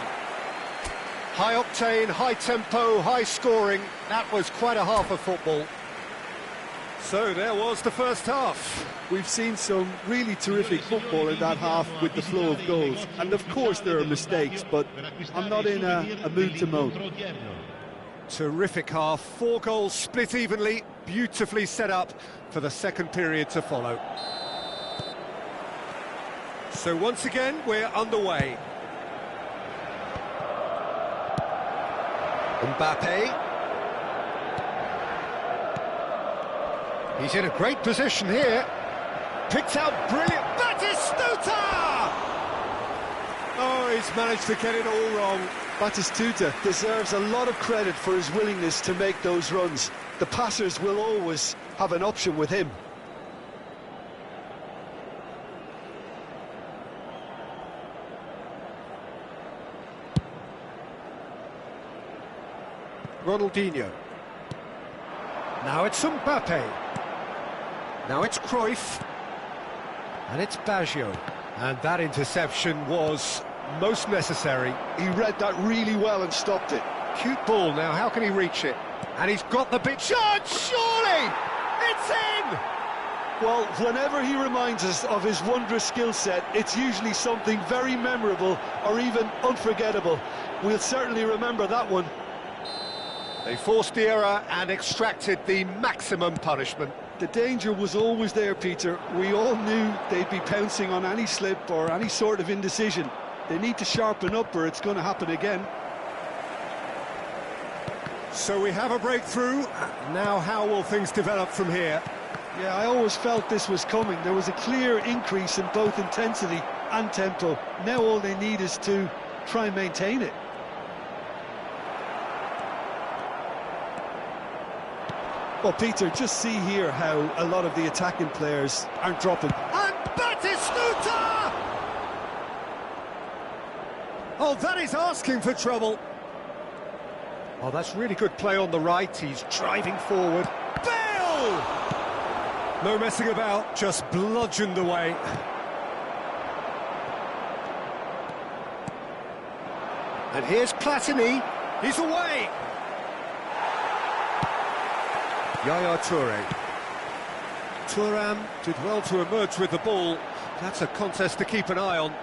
High octane, high tempo, high scoring. That was quite a half of football. So there was the first half. We've seen some really terrific football in that half with the flow of goals. And of course there are mistakes, but I'm not in a mood to moan. Terrific half, 4 goals split evenly, beautifully set up for the second period to follow. So once again, we're underway. Mbappe. He's in a great position here. Picked out brilliant. Batistuta! Oh, he's managed to get it all wrong. Batistuta deserves a lot of credit for his willingness to make those runs. The passers will always have an option with him. Ronaldinho. Now it's Mbappe. Now it's Cruyff. And it's Baggio. And that interception was most necessary. He read that really well and stopped it. Cute ball now, how can he reach it? And he's got the big shot, surely! It's in! Well, whenever he reminds us of his wondrous skill set, it's usually something very memorable or even unforgettable. We'll certainly remember that one. They forced the error and extracted the maximum punishment. The danger was always there, Peter. We all knew they'd be pouncing on any slip or any sort of indecision. They need to sharpen up or it's going to happen again. So we have a breakthrough. Now how will things develop from here? Yeah, I always felt this was coming. There was a clear increase in both intensity and tempo. Now all they need is to try and maintain it. Well, Peter, just see here how a lot of the attacking players aren't dropping. And Batistuta! Oh, that is asking for trouble. Oh, that's really good play on the right. He's driving forward. Bale! No messing about, just bludgeoned away. And here's Platini. He's away! Yaya Toure. Thuram did well to emerge with the ball. That's a contest to keep an eye on.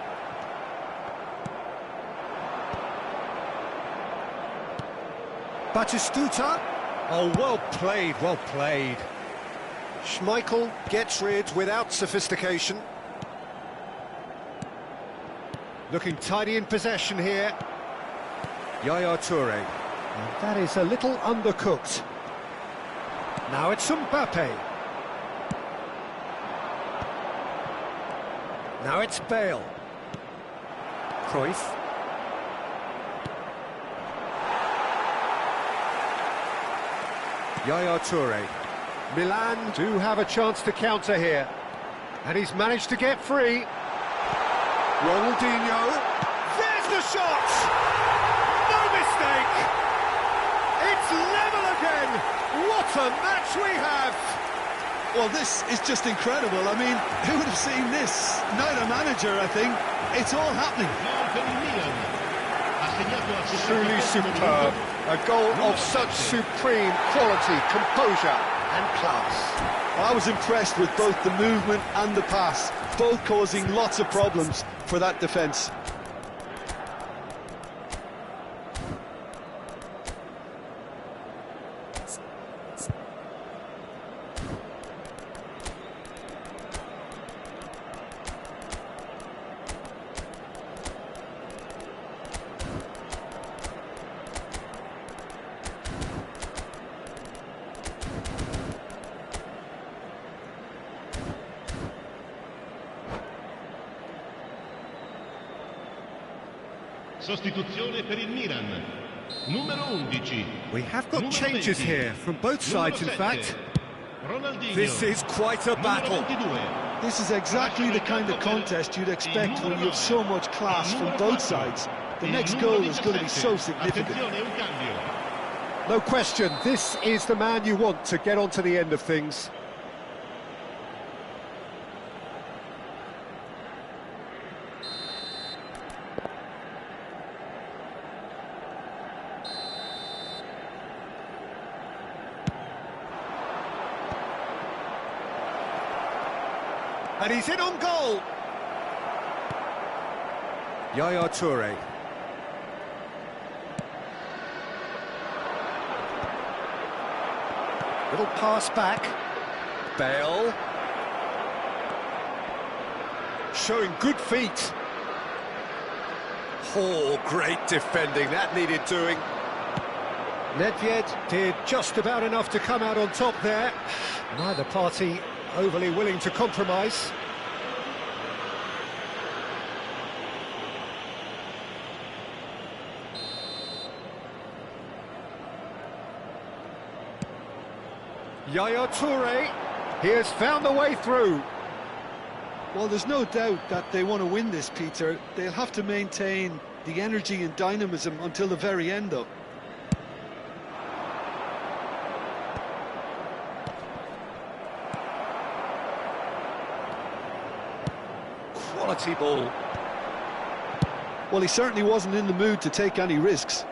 Batistuta. Oh, well played, well played. Schmeichel gets rid without sophistication. Looking tidy in possession here. Yaya Toure. And that is a little undercooked. Now it's Mbappe. Now it's Bale. Cruyff. Yaya Toure. Milan do have a chance to counter here. And he's managed to get free. Ronaldinho. There's the shot! No mistake! It's level again! What a match we have! Well, this is just incredible. I mean, who would have seen this? Neither manager, I think. It's all happening. Truly superb. A goal of such supreme quality, composure and class. I was impressed with both the movement and the pass, both causing lots of problems for that defence. Sostituzione per il Milan. Numero 11. We have got Numero changes 20. here, from both sides in Numero fact. 7. Ronaldinho. This is quite a battle. Numero 22. This is exactly the kind of contest you'd expect when you have so much class from both sides. The next goal is going to be so significant. Attenzione, un cambio. No question, this is the man you want to get onto the end of things. And he's in on goal. Yaya Toure. Little pass back. Bale. Showing good feet. Oh, great defending. That needed doing. Nedved did just about enough to come out on top there. Neither party overly willing to compromise. Yaya Toure, he has found the way through. Well, there's no doubt that they want to win this, Peter. They'll have to maintain the energy and dynamism until the very end, though. Quality ball. Well, he certainly wasn't in the mood to take any risks.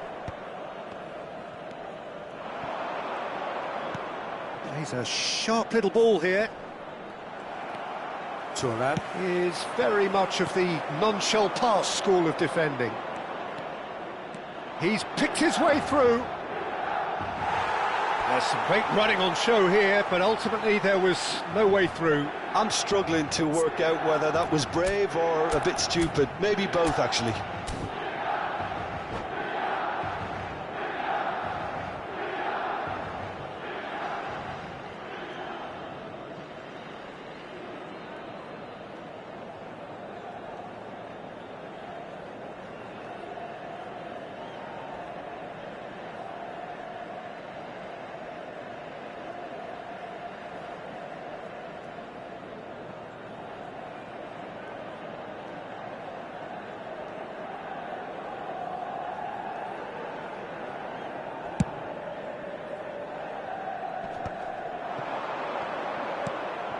He's a sharp little ball here. Thuram Is very much of the non-shell pass school of defending. He's picked his way through. There's some great running on show here, but ultimately there was no way through. I'm struggling to work out whether that was brave or a bit stupid. Maybe both, actually.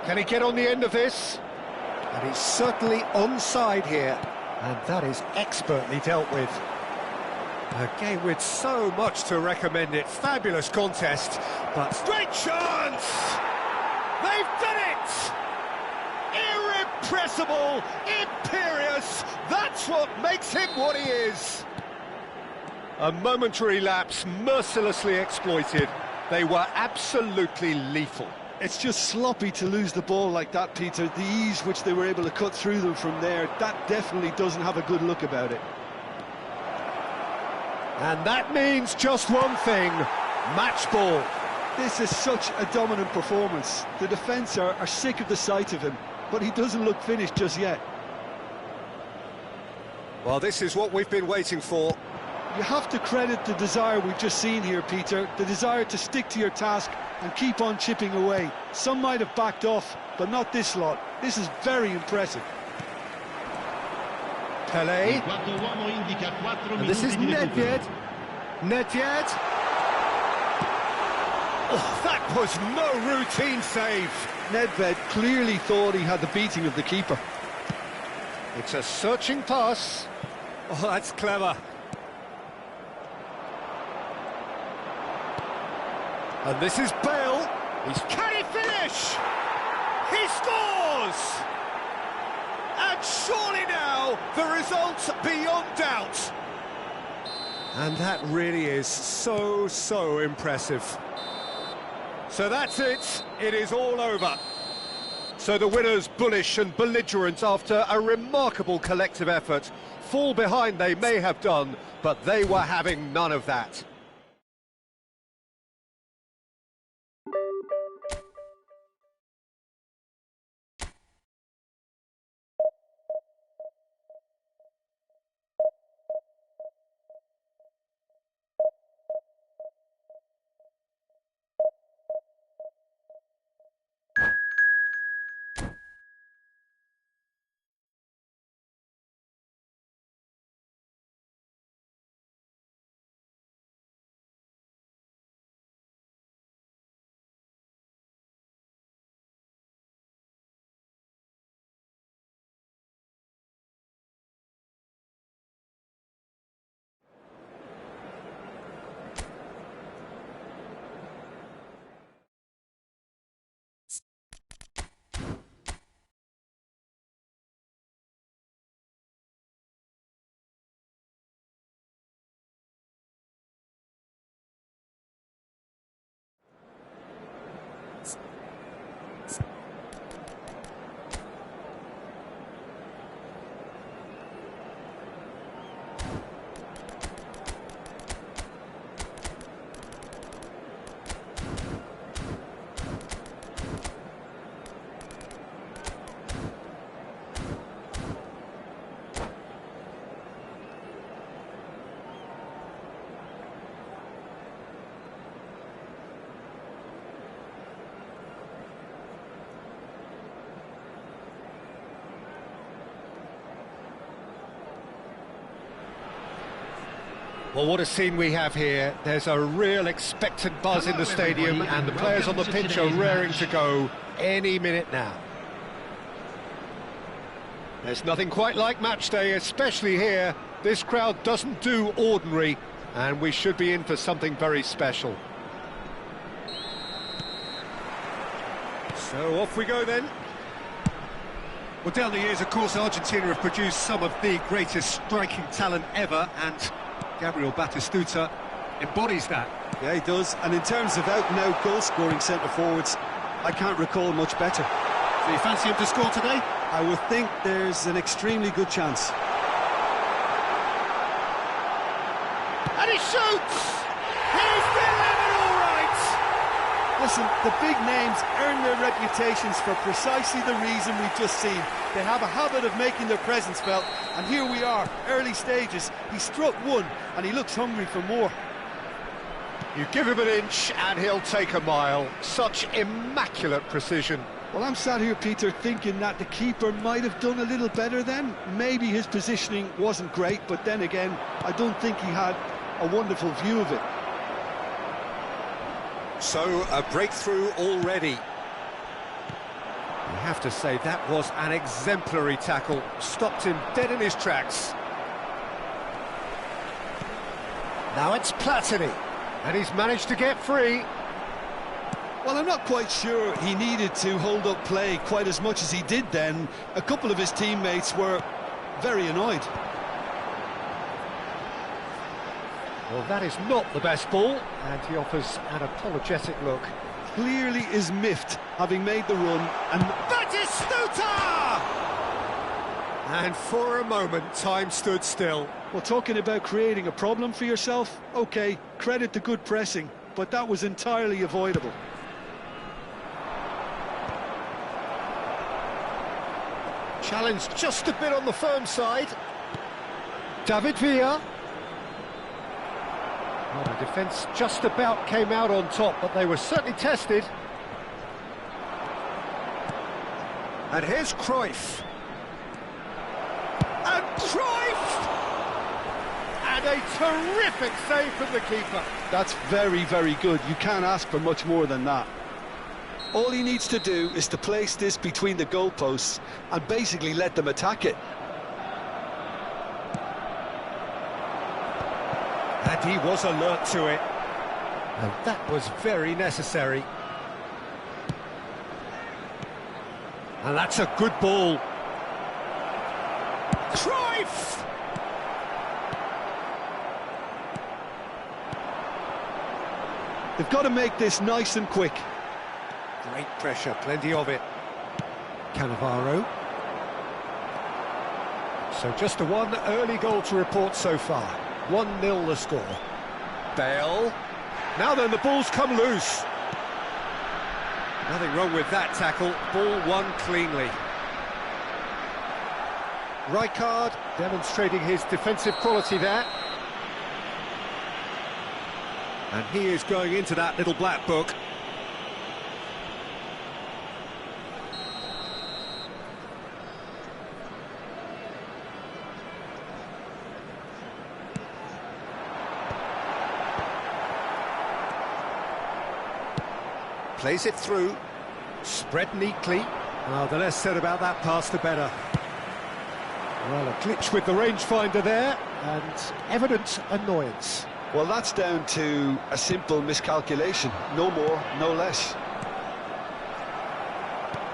Can he get on the end of this? And he's certainly onside here. And that is expertly dealt with. A game with so much to recommend it. Fabulous contest, but great chance! They've done it! Irrepressible, imperious, that's what makes him what he is. A momentary lapse mercilessly exploited. They were absolutely lethal. It's just sloppy to lose the ball like that, Peter. The ease which they were able to cut through them from there, that definitely doesn't have a good look about it. And that means just one thing, match ball. This is such a dominant performance. The defence are sick of the sight of him, but he doesn't look finished just yet. Well, this is what we've been waiting for. You have to credit the desire we've just seen here, Peter, the desire to stick to your task and keep on chipping away. Some might have backed off, but not this lot. This is very impressive. Pelé. And this is Nedved. Nedved. Oh, that was no routine save. Nedved clearly thought he had the beating of the keeper. It's a searching pass. Oh, that's clever. And this is Bale. Can he finish? He scores! And surely now, the result beyond doubt. And that really is so impressive. So that's it. It is all over. So the winners, bullish and belligerent after a remarkable collective effort. Fall behind they may have done, but they were having none of that. Well, what a scene we have here. There's a real expectant buzz in the stadium, and the players on the pitch are raring to go any minute now. There's nothing quite like match day, especially here. This crowd doesn't do ordinary, and we should be in for something very special. So off we go then. Well, down the years, of course, Argentina have produced some of the greatest striking talent ever, and Gabriel Batistuta embodies that. Yeah, he does. And in terms of out-and-out goal-scoring centre-forwards, I can't recall much better. Do you fancy him to score today? I would think there's an extremely good chance. And he shoots! He's delivered all right! Listen, the big names earn their reputations for precisely the reason we've just seen. They have a habit of making their presence felt, and here we are, early stages. He struck one, and he looks hungry for more. You give him an inch, and he'll take a mile. Such immaculate precision. Well, I'm sat here, Peter, thinking that the keeper might have done a little better then. Maybe his positioning wasn't great, but then again, I don't think he had a wonderful view of it. So, a breakthrough already. You have to say, that was an exemplary tackle. Stopped him dead in his tracks. Now it's Platini, and he's managed to get free. Well, I'm not quite sure he needed to hold up play quite as much as he did then. A couple of his teammates were very annoyed. Well, that is not the best ball, and he offers an apologetic look. Clearly is miffed, having made the run, and... Batistuta! And for a moment, time stood still. Well, talking about creating a problem for yourself, OK, credit the good pressing, but that was entirely avoidable. Challenged just a bit on the firm side. David Villa. Well, the defence just about came out on top, but they were certainly tested. And here's Cruyff. And Cruyff! And a terrific save from the keeper. That's very, very good. You can't ask for much more than that. All he needs to do is to place this between the goalposts and basically let them attack it. And he was alert to it. And that was very necessary. And that's a good ball. Cruyff! They've got to make this nice and quick. Great pressure, plenty of it. Cannavaro. So just a one early goal to report so far. 1-0 the score. Bale. Now then, the ball's come loose. Nothing wrong with that tackle. Ball won cleanly. Rijkaard demonstrating his defensive quality there. And he is going into that little black book. Plays it through, spread neatly. Oh, the less said about that pass, the better. Well, a glitch with the rangefinder there, and evident annoyance. Well, that's down to a simple miscalculation. No more, no less.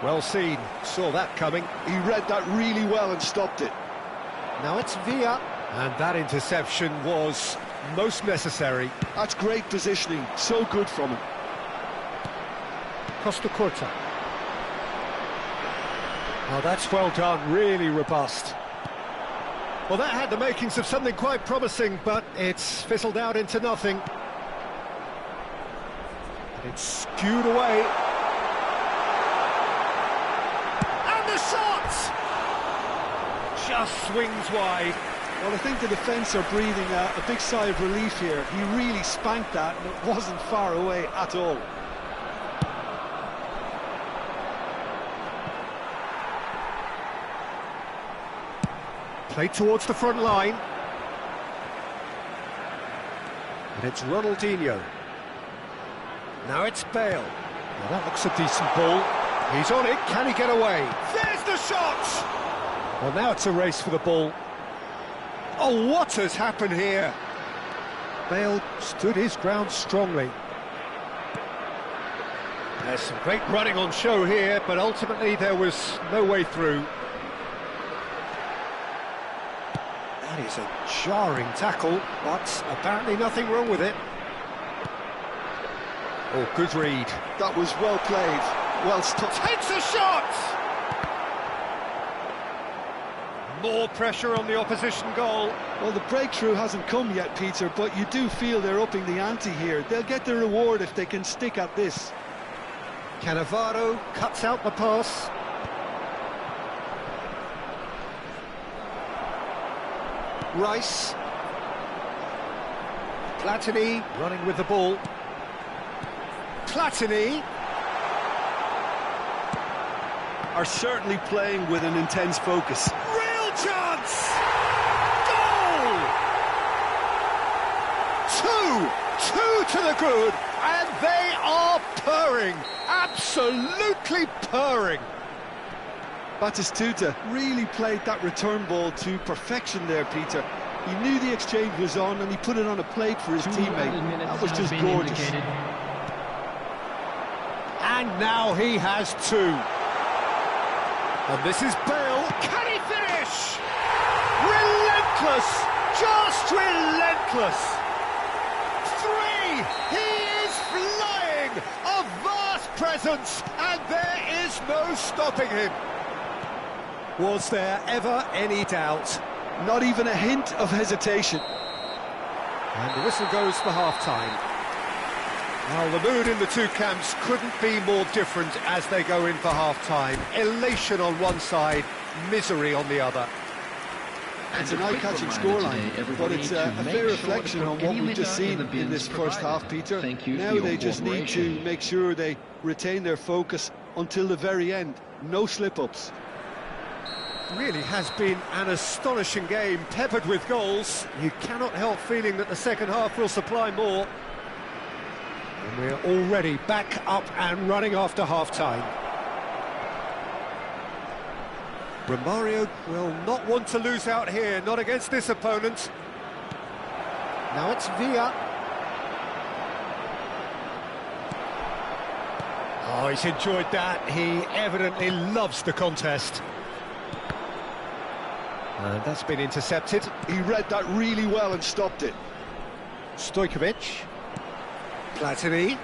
Well seen, saw that coming. He read that really well and stopped it. Now it's Villa, and that interception was most necessary. That's great positioning, so good from him. Costa Curta. Oh, that's well done, really robust. Well, that had the makings of something quite promising, but it's fizzled out into nothing. It's skewed away. And the shot! Just swings wide. Well, I think the defence are breathing a big sigh of relief here. He really spanked that, and it wasn't far away at all. Played towards the front line. And it's Ronaldinho. Now it's Bale. Now that looks a decent ball. He's on it, can he get away? There's the shot! Well, now it's a race for the ball. Oh, what has happened here? Bale stood his ground strongly. There's some great running on show here, but ultimately there was no way through. That is a jarring tackle, but apparently nothing wrong with it. Oh, good read. That was well played, well stopped. Takes a shot! More pressure on the opposition goal. Well, the breakthrough hasn't come yet, Peter, but you do feel they're upping the ante here. They'll get the reward if they can stick at this. Cannavaro cuts out the pass. Rice. Platini running with the ball. Platini are certainly playing with an intense focus. Real chance! Goal! Two to the good, and they are purring, absolutely purring. Batistuta really played that return ball to perfection there, Peter. He knew the exchange was on and he put it on a plate for his teammate. That was just gorgeous. And now he has two. And this is Bale. Can he finish? Relentless! Just relentless! Three! He is flying! A vast presence, and there is no stopping him. Was there ever any doubt? Not even a hint of hesitation. And the whistle goes for half-time. Well, the mood in the two camps couldn't be more different as they go in for half-time. Elation on one side, misery on the other. It's an eye-catching scoreline, but it's a fair reflection on what we've just seen in this first half, Peter. Now they just need to make sure they retain their focus until the very end. No slip-ups. Really has been an astonishing game, peppered with goals. You cannot help feeling that the second half will supply more. And we're already back up and running after half-time. Romario will not want to lose out here, not against this opponent. Now it's Villa. Oh, he's enjoyed that. He evidently loves the contest. And that's been intercepted. He read that really well and stopped it. Stojkovic. Platini.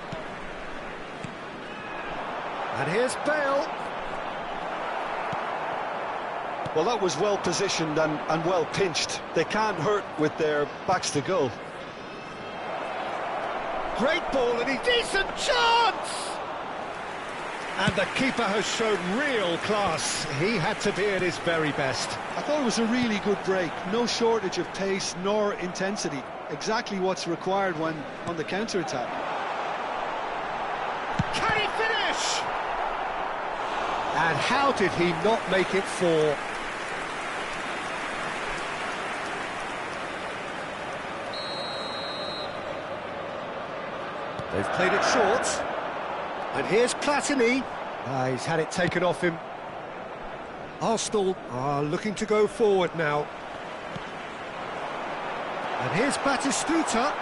And here's Bale. Well, that was well positioned and well pinched. They can't hurt with their backs to goal. Great ball and a decent chance! And the keeper has shown real class. He had to be at his very best. I thought it was a really good break. No shortage of pace nor intensity. Exactly what's required when on the counter-attack. Can he finish? And how did he not make it 4? They've played it short. And here's Platini. He's had it taken off him. Arsenal are looking to go forward now. And here's Batistuta.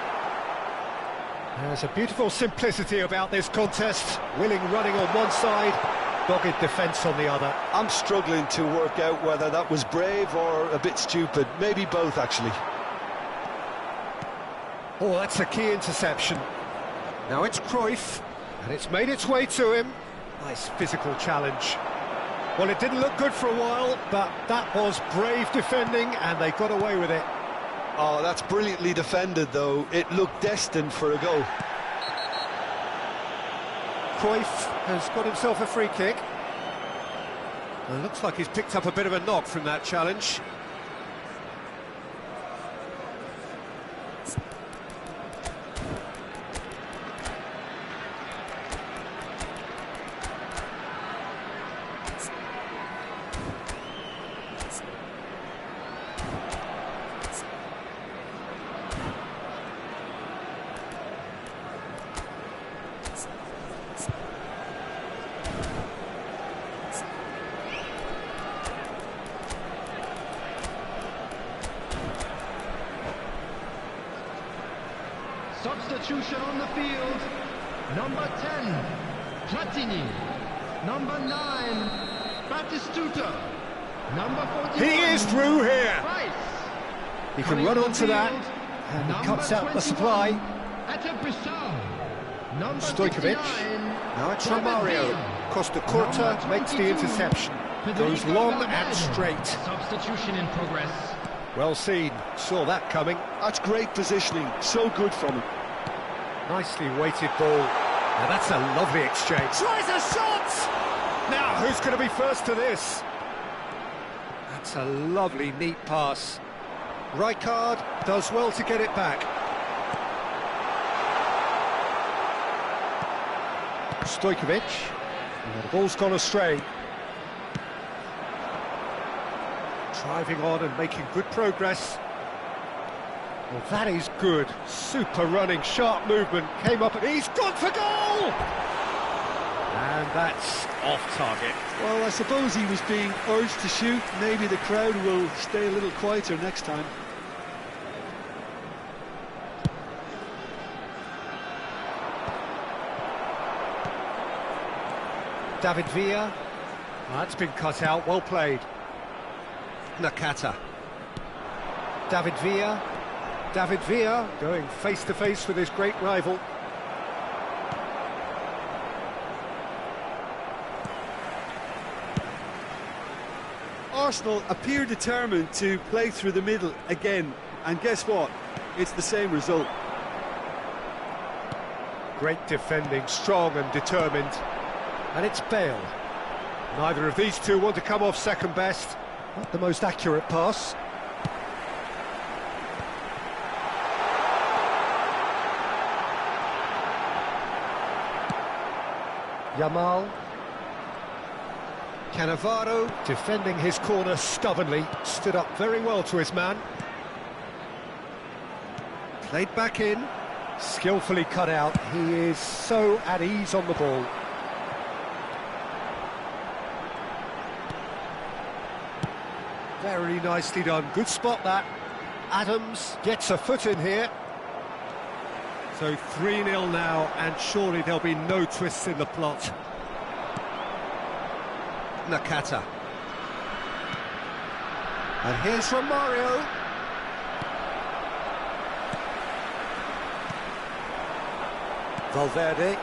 There's a beautiful simplicity about this contest. Willing running on one side, dogged defence on the other. I'm struggling to work out whether that was brave or a bit stupid. Maybe both, actually. Oh, that's a key interception. Now it's Cruyff, and it's made its way to him. Nice physical challenge. Well, it didn't look good for a while, but that was brave defending, and they got away with it. Oh, that's brilliantly defended, though. It looked destined for a goal. Cruyff has got himself a free kick. Well, it looks like he's picked up a bit of a knock from that challenge. Substitution on the field. Number 10, Platini. Number 9, Batistuta. Number 41. He is through here. Price. He can run onto that, and he cuts out the supply. Stojkovic. Now it's Romario. Costa Curta makes the interception. Goes long and straight. Substitution in progress. Well seen. Saw that coming. That's great positioning. So good from him. Nicely weighted ball. Now that's a lovely exchange. Tries a shot! Now, who's going to be first to this? That's a lovely, neat pass. Rijkaard does well to get it back. Stojkovic. And the ball's gone astray. Driving on and making good progress. Well, that is good. Super running, sharp movement. Came up and he's gone for goal! And that's off target. Well, I suppose he was being urged to shoot. Maybe the crowd will stay a little quieter next time. David Villa. That's been cut out, well played. Nakata. David Villa. David Villa going face-to-face with his great rival. Arsenal appear determined to play through the middle again. And guess what? It's the same result. Great defending, strong and determined. And it's Bale. Neither of these two want to come off second best. Not the most accurate pass. Yamal. Cannavaro defending his corner stubbornly. Stood up very well to his man. Played back in. Skillfully cut out. He is so at ease on the ball. Very nicely done. Good spot that. Adams gets a foot in here. So 3-0 now, and surely there'll be no twists in the plot. Nakata. And here's from Mario. Valverde.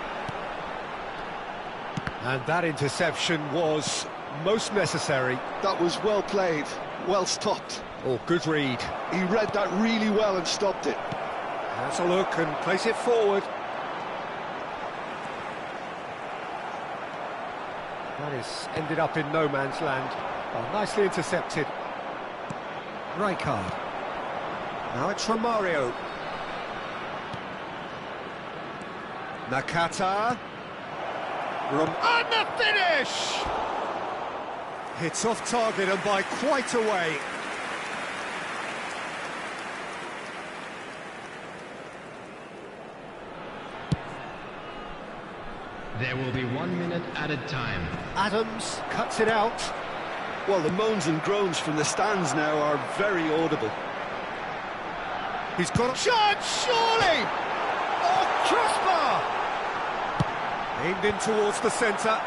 And that interception was most necessary. That was well played, well stopped. Oh, good read. He read that really well and stopped it. Has a look and plays it forward. That is ended up in no man's land. Oh, nicely intercepted. Rijkaard. Now it's from Mario. Nakata. And the finish! Hits off target and by quite a way. There will be 1 minute added time. Adams cuts it out. Well, the moans and groans from the stands now are very audible. He's got a shot, surely! Oh, crossbar! Aimed in towards the centre.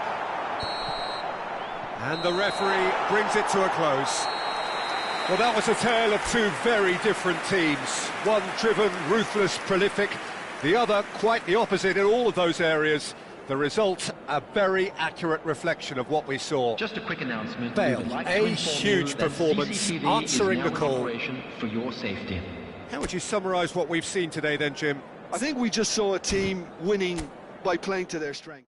And the referee brings it to a close. Well, that was a tale of two very different teams. One driven, ruthless, prolific. The other quite the opposite in all of those areas. The result, a very accurate reflection of what we saw. Just a quick announcement. Bale, a huge performance, answering the call. For your safety. How would you summarise what we've seen today then, Jim? I think we just saw a team winning by playing to their strength.